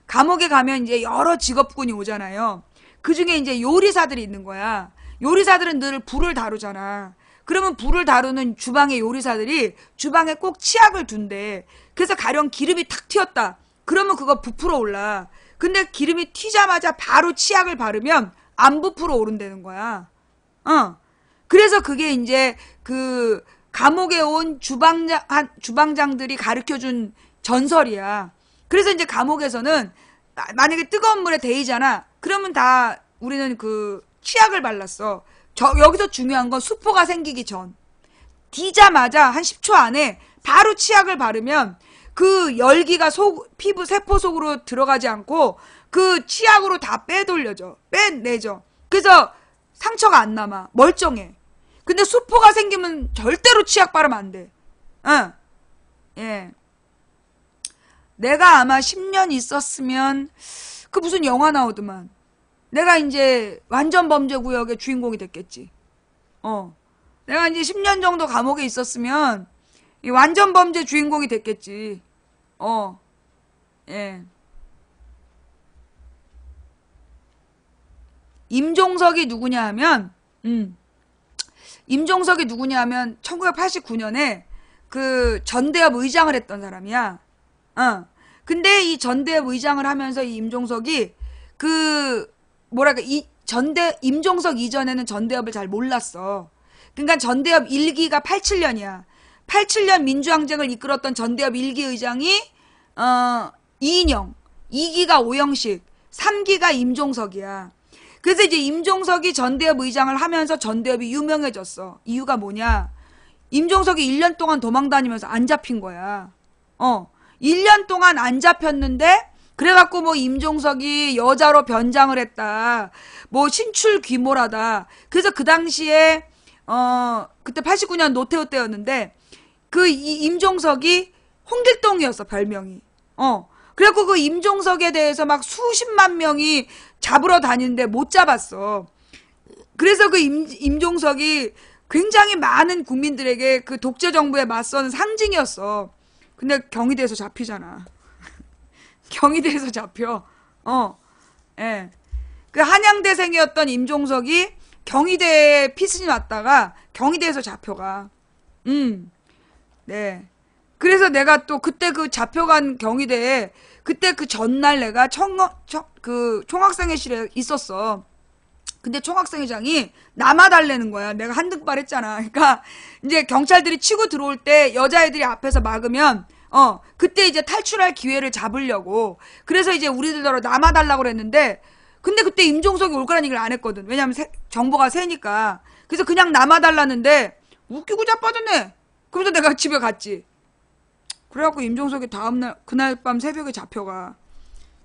감옥에 가면 이제 여러 직업군이 오잖아요. 그 중에 이제 요리사들이 있는 거야. 요리사들은 늘 불을 다루잖아. 그러면 불을 다루는 주방의 요리사들이 주방에 꼭 치약을 둔대. 그래서 가령 기름이 탁 튀었다. 그러면 그거 부풀어 올라. 근데 기름이 튀자마자 바로 치약을 바르면 안 부풀어 오른다는 거야. 그래서 그게 이제 그 감옥에 온 주방장들이 가르쳐준 전설이야. 그래서 이제 감옥에서는 만약에 뜨거운 물에 데이잖아. 그러면 다 우리는 그 치약을 발랐어. 여기서 중요한 건 수포가 생기기 전. 디자마자 한 10초 안에 바로 치약을 바르면 그 열기가 피부 세포 속으로 들어가지 않고 그 치약으로 다 빼내죠. 그래서 상처가 안 남아. 멀쩡해. 근데 수포가 생기면 절대로 치약 바르면 안 돼. 예. 내가 아마 10년 있었으면 그 무슨 영화 나오더만. 내가 이제 완전 범죄 구역의 주인공이 됐겠지. 내가 이제 10년 정도 감옥에 있었으면 이 완전 범죄 주인공이 됐겠지. 예. 임종석이 누구냐 하면, 임종석이 누구냐 하면 1989년에 그 전대협 의장을 했던 사람이야. 근데 이 전대협 의장을 하면서 이 임종석이 그 뭐랄까 임종석 이전에는 전대협을 잘 몰랐어. 그러니까 전대협 1기가 87년이야. 87년 민주항쟁을 이끌었던 전대협 1기 의장이 이인영, 2기가 오영식, 3기가 임종석이야. 그래서 이제 임종석이 전대협 의장을 하면서 전대협이 유명해졌어. 이유가 뭐냐? 임종석이 1년 동안 도망 다니면서 안 잡힌 거야. 1년 동안 안 잡혔는데 그래갖고 뭐 임종석이 여자로 변장을 했다. 뭐 신출 귀몰하다. 그래서 그 당시에 그때 89년 노태우 때였는데 그 임종석이 홍길동이었어, 별명이. 그래갖고 그 임종석에 대해서 막 수십만 명이 잡으러 다니는데 못 잡았어. 그래서 그 임종석이 굉장히 많은 국민들에게 그 독재 정부에 맞서는 상징이었어. 근데 경희대에서 잡히잖아. 경희대에서 잡혀. 예. 그 한양대생이었던 임종석이 경희대에 피신이 왔다가 경희대에서 잡혀가. 네. 그래서 내가 또 그때 그 잡혀간 경희대에 그때 그 전날 내가 그 총학생회실에 있었어. 근데 총학생회장이 남아달라는 거야. 내가 한등발 했잖아. 그러니까 이제 경찰들이 치고 들어올 때 여자애들이 앞에서 막으면 그때 이제 탈출할 기회를 잡으려고. 그래서 이제 우리들더러 남아달라고 그랬는데 근데 그때 임종석이 올 거라는 얘기를 안 했거든. 왜냐면 정보가 세니까. 그래서 그냥 남아달라는데 웃기고 자빠졌네. 그래서 내가 집에 갔지. 그래갖고 임종석이 다음날 그날 밤 새벽에 잡혀가.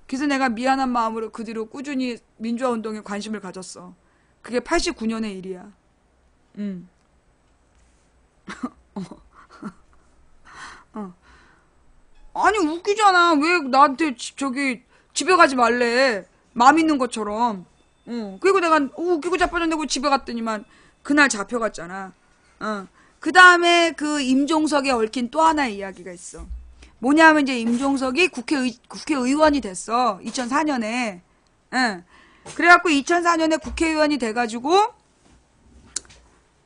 그래서 내가 미안한 마음으로 그 뒤로 꾸준히 민주화 운동에 관심을 가졌어. 그게 89년의 일이야. 아니 웃기잖아. 왜 나한테 저기 집에 가지 말래. 맘 있는 것처럼. 그리고 내가 웃기고 자빠졌는데 집에 갔더니만 그날 잡혀갔잖아. 그 다음에 그 임종석에 얽힌 또 하나의 이야기가 있어. 뭐냐면 이제 임종석이 국회의원이 됐어. 2004년에. 그래갖고 2004년에 국회의원이 돼가지고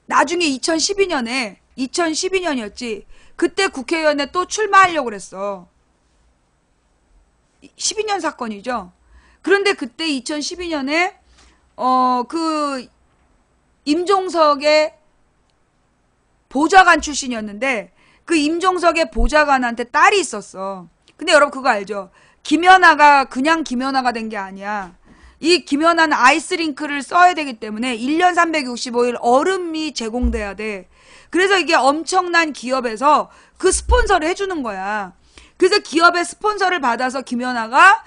나중에 2012년이었지. 그때 국회의원에 또 출마하려고 그랬어. 12년 사건이죠. 그런데 그때 2012년에 그 임종석의 보좌관 출신이었는데 그 임종석의 보좌관한테 딸이 있었어. 근데 여러분 그거 알죠? 김연아가 그냥 김연아가 된 게 아니야. 이 김연아는 아이스링크를 써야 되기 때문에 1년 365일 얼음이 제공돼야 돼. 그래서 이게 엄청난 기업에서 그 스폰서를 해주는 거야. 그래서 기업의 스폰서를 받아서 김연아가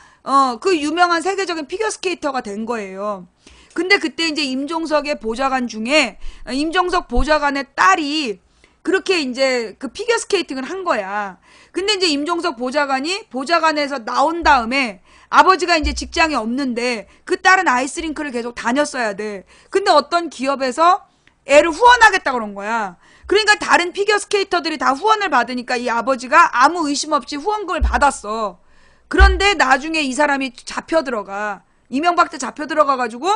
그 유명한 세계적인 피겨스케이터가 된 거예요. 근데 그때 이제 임종석의 보좌관 중에 임종석 보좌관의 딸이 그렇게 이제 그 피겨스케이팅을 한 거야. 근데 이제 임종석 보좌관에서 나온 다음에 아버지가 이제 직장이 없는데 그 딸은 아이스링크를 계속 다녔어야 돼. 근데 어떤 기업에서 애를 후원하겠다 그런 거야. 그러니까 다른 피겨스케이터들이 다 후원을 받으니까 이 아버지가 아무 의심 없이 후원금을 받았어. 그런데 나중에 이 사람이 잡혀 들어가. 이명박 때 잡혀 들어가가지고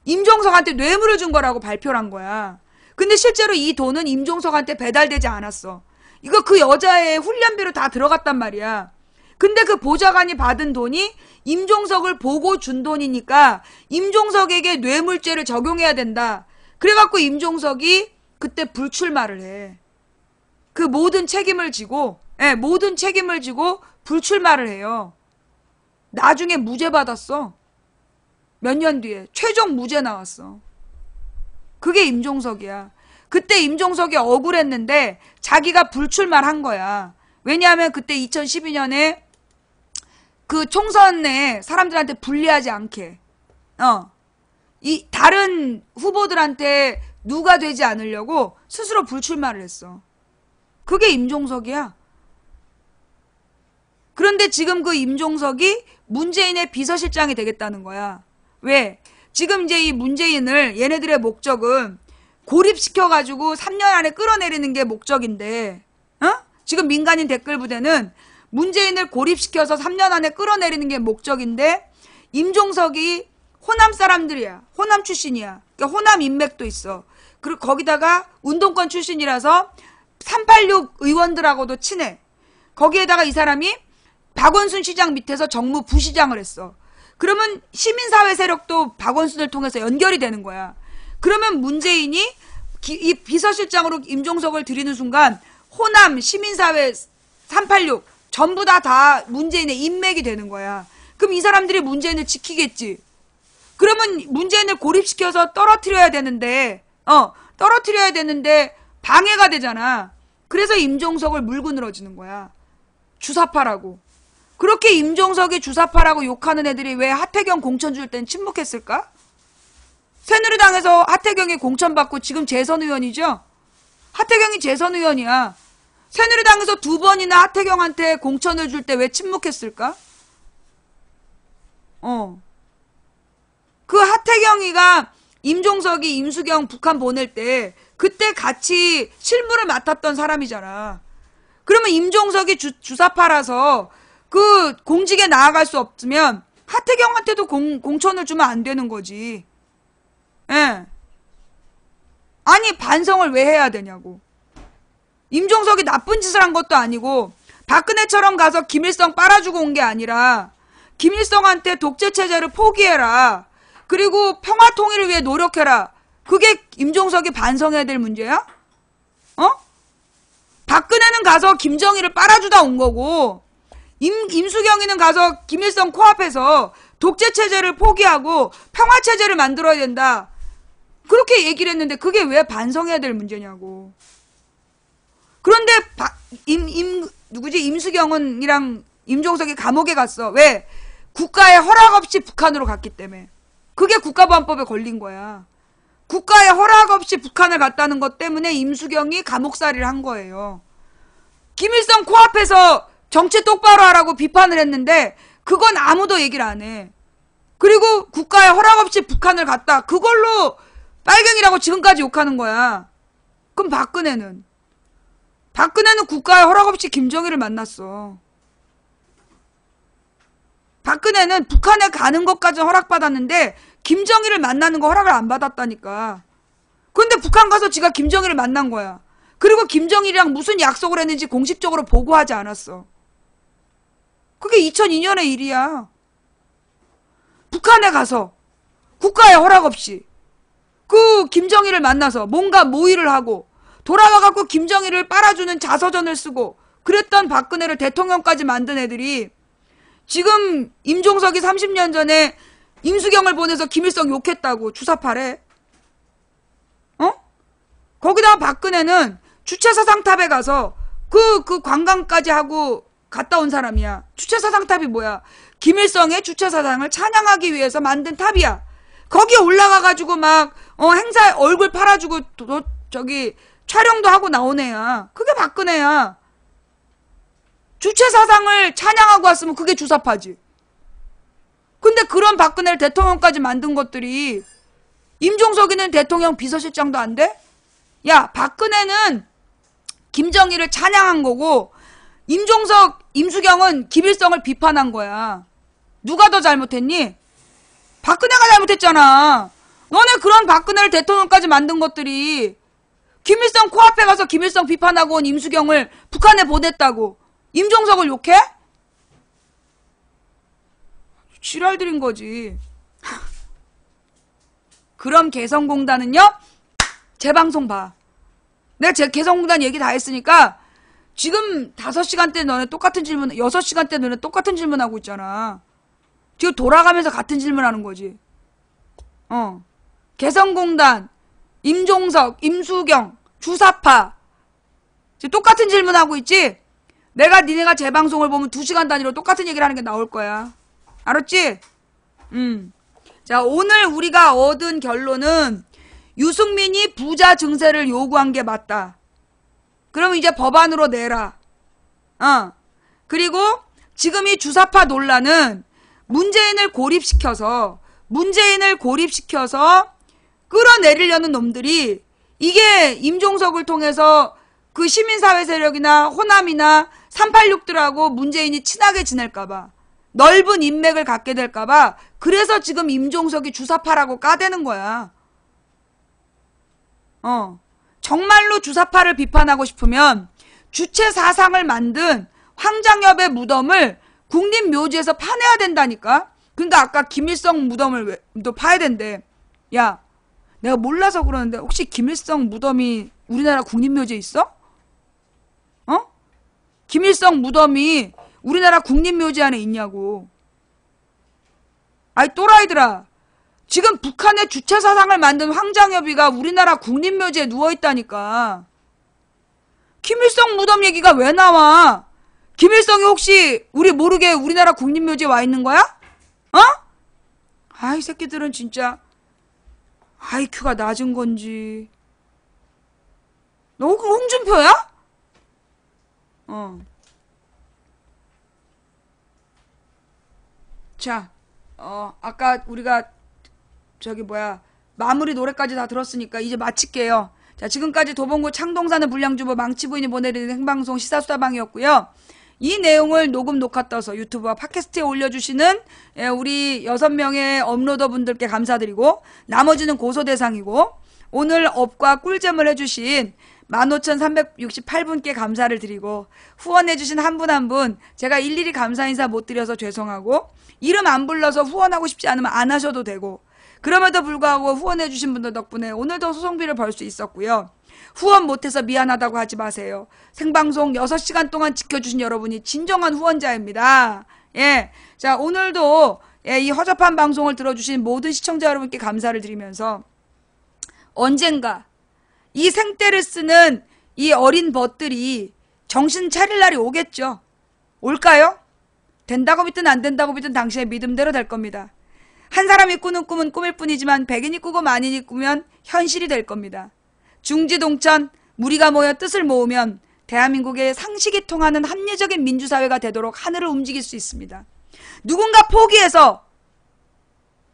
임종석한테 뇌물을 준 거라고 발표를 한 거야. 근데 실제로 이 돈은 임종석한테 배달되지 않았어. 이거 그 여자의 훈련비로 다 들어갔단 말이야. 근데 그 보좌관이 받은 돈이 임종석을 보고 준 돈이니까 임종석에게 뇌물죄를 적용해야 된다. 그래갖고 임종석이 그때 불출마를 해. 그 모든 책임을 지고 불출마를 해요. 나중에 무죄 받았어. 몇 년 뒤에 최종 무죄 나왔어. 그게 임종석이야. 그때 임종석이 억울했는데 자기가 불출마를 한 거야. 왜냐하면 그때 2012년에 그 총선에 사람들한테 불리하지 않게 이 다른 후보들한테 누가 되지 않으려고 스스로 불출마를 했어. 그게 임종석이야. 그런데 지금 그 임종석이 문재인의 비서실장이 되겠다는 거야. 왜? 지금 이제 이 문재인을 얘네들의 목적은 고립시켜가지고 3년 안에 끌어내리는 게 목적인데, 지금 민간인 댓글 부대는 문재인을 고립시켜서 3년 안에 끌어내리는 게 목적인데, 임종석이 호남 사람들이야. 호남 출신이야. 그러니까 호남 인맥도 있어. 그리고 거기다가 운동권 출신이라서 386 의원들하고도 친해. 거기에다가 이 사람이 박원순 시장 밑에서 정무 부시장을 했어. 그러면 시민사회 세력도 박원순을 통해서 연결이 되는 거야. 그러면 문재인이 이 비서실장으로 임종석을 들이는 순간 호남 시민사회 386 전부 다 문재인의 인맥이 되는 거야. 그럼 이 사람들이 문재인을 지키겠지. 그러면 문재인을 고립시켜서 떨어뜨려야 되는데 방해가 되잖아. 그래서 임종석을 물고 늘어지는 거야. 주사파라고. 그렇게 임종석이 주사파라고 욕하는 애들이 왜 하태경 공천 줄 땐 침묵했을까? 새누리당에서 하태경이 공천받고 지금 재선 의원이죠? 하태경이 재선 의원이야. 새누리당에서 2번이나 하태경한테 공천을 줄 때 왜 침묵했을까? 그 하태경이가 임종석이 임수경 북한 보낼 때 그때 같이 실무를 맡았던 사람이잖아. 그러면 임종석이 주사파라서 그 공직에 나아갈 수 없으면 하태경한테도 공천을 주면 안 되는 거지. 예. 아니 반성을 왜 해야 되냐고. 임종석이 나쁜 짓을 한 것도 아니고 박근혜처럼 가서 김일성 빨아주고 온 게 아니라 김일성한테 독재체제를 포기해라. 그리고 평화통일을 위해 노력해라. 그게 임종석이 반성해야 될 문제야? 박근혜는 가서 김정일을 빨아주다 온 거고 임수경이는 가서 김일성 코앞에서 독재체제를 포기하고 평화체제를 만들어야 된다. 그렇게 얘기를 했는데 그게 왜 반성해야 될 문제냐고. 그런데 임수경은이랑 임종석이 감옥에 갔어. 왜? 국가의 허락 없이 북한으로 갔기 때문에. 그게 국가보안법에 걸린 거야. 국가의 허락 없이 북한을 갔다는 것 때문에 임수경이 감옥살이를 한 거예요. 김일성 코앞에서 정치 똑바로 하라고 비판을 했는데 그건 아무도 얘기를 안 해. 그리고 국가의 허락 없이 북한을 갔다. 그걸로 빨갱이라고 지금까지 욕하는 거야. 그럼 박근혜는 국가의 허락 없이 김정일을 만났어. 박근혜는 북한에 가는 것까지 허락받았는데 김정일을 만나는 거 허락을 안 받았다니까. 그런데 북한 가서 지가 김정일을 만난 거야. 그리고 김정일이랑 무슨 약속을 했는지 공식적으로 보고하지 않았어. 그게 2002년의 일이야. 북한에 가서 국가의 허락 없이 그 김정일을 만나서 뭔가 모의를 하고 돌아와갖고 김정일을 빨아주는 자서전을 쓰고 그랬던 박근혜를 대통령까지 만든 애들이 지금 임종석이 30년 전에 임수경을 보내서 김일성 욕했다고 주사파래. 거기다가 박근혜는 주체사상탑에 가서 그 관광까지 하고 갔다 온 사람이야. 주체사상탑이 뭐야? 김일성의 주체사상을 찬양하기 위해서 만든 탑이야. 거기에 올라가가지고 막 행사 얼굴 팔아주고 저기 촬영도 하고 나온 애야. 그게 박근혜야. 주체사상을 찬양하고 왔으면 그게 주사파지. 근데 그런 박근혜를 대통령까지 만든 것들이 임종석이는 대통령 비서실장도 안 돼? 야, 박근혜는 김정일을 찬양한 거고 임종석, 임수경은 김일성을 비판한 거야. 누가 더 잘못했니? 박근혜가 잘못했잖아. 너네 그런 박근혜를 대통령까지 만든 것들이 김일성 코앞에 가서 김일성 비판하고 온 임수경을 북한에 보냈다고 임종석을 욕해? 지랄들인 거지. 그럼 개성공단은요? 제 방송 봐. 내가 제 개성공단 얘기 다 했으니까 지금 5시간 때 너네 똑같은 질문, 6시간 때 너네 똑같은 질문 하고 있잖아. 지금 돌아가면서 같은 질문 하는 거지. 개성공단, 임종석, 임수경, 주사파. 지금 똑같은 질문 하고 있지? 니네가 제 방송을 보면 2시간 단위로 똑같은 얘기를 하는 게 나올 거야. 알았지? 자, 오늘 우리가 얻은 결론은 유승민이 부자 증세를 요구한 게 맞다. 그럼 이제 법안으로 내라. 그리고 지금 이 주사파 논란은 문재인을 고립시켜서 끌어내리려는 놈들이 이게 임종석을 통해서 그 시민사회 세력이나 호남이나 386들하고 문재인이 친하게 지낼까봐 넓은 인맥을 갖게 될까봐 그래서 지금 임종석이 주사파라고 까대는 거야. 정말로 주사파를 비판하고 싶으면 주체 사상을 만든 황장엽의 무덤을 국립묘지에서 파내야 된다니까. 그러니까 아까 김일성 무덤을 또 파야 된대. 야, 내가 몰라서 그러는데 혹시 김일성 무덤이 우리나라 국립묘지에 있어? 김일성 무덤이 우리나라 국립묘지 안에 있냐고. 아이 또라이들아. 지금 북한의 주체 사상을 만든 황장엽이가 우리나라 국립묘지에 누워있다니까. 김일성 무덤 얘기가 왜 나와? 김일성이 혹시 우리 모르게 우리나라 국립묘지에 와 있는 거야? 아이 새끼들은 진짜 IQ가 낮은 건지. 너 홍준표야? 자, 아까 우리가 마무리 노래까지 다 들었으니까 이제 마칠게요. 자, 지금까지 도봉구 창동사는 불량주부 망치부인이 보내드리는 생방송 시사수다방이었고요. 이 내용을 녹음 녹화 떠서 유튜브와 팟캐스트에 올려주시는 우리 6명의 업로더분들께 감사드리고 나머지는 고소 대상이고 오늘 업과 꿀잼을 해주신 15,368분께 감사를 드리고 후원해주신 한 분 한 분 제가 일일이 감사 인사 못 드려서 죄송하고 이름 안 불러서 후원하고 싶지 않으면 안 하셔도 되고 그럼에도 불구하고 후원해주신 분들 덕분에 오늘도 소송비를 벌 수 있었고요. 후원 못해서 미안하다고 하지 마세요. 생방송 6시간 동안 지켜주신 여러분이 진정한 후원자입니다. 예. 자, 오늘도 이 허접한 방송을 들어주신 모든 시청자 여러분께 감사를 드리면서 언젠가 이 생떼를 쓰는 이 어린 벗들이 정신 차릴 날이 오겠죠. 올까요? 된다고 믿든 안 된다고 믿든 당신의 믿음대로 될 겁니다. 한 사람이 꾸는 꿈은 꿈일 뿐이지만 백인이 꾸고 만인이 꾸면 현실이 될 겁니다. 중지동천 무리가 모여 뜻을 모으면 대한민국의 상식이 통하는 합리적인 민주사회가 되도록 하늘을 움직일 수 있습니다. 누군가 포기해서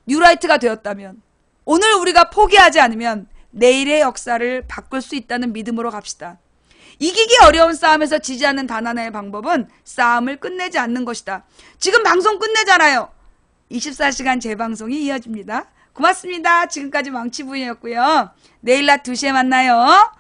뉴라이트가 되었다면 오늘 우리가 포기하지 않으면 내일의 역사를 바꿀 수 있다는 믿음으로 갑시다. 이기기 어려운 싸움에서 지지 않는 단 하나의 방법은 싸움을 끝내지 않는 것이다. 지금 방송 끝내잖아요. 24시간 재방송이 이어집니다. 고맙습니다. 지금까지 망치부인이었고요. 내일 낮 2시에 만나요.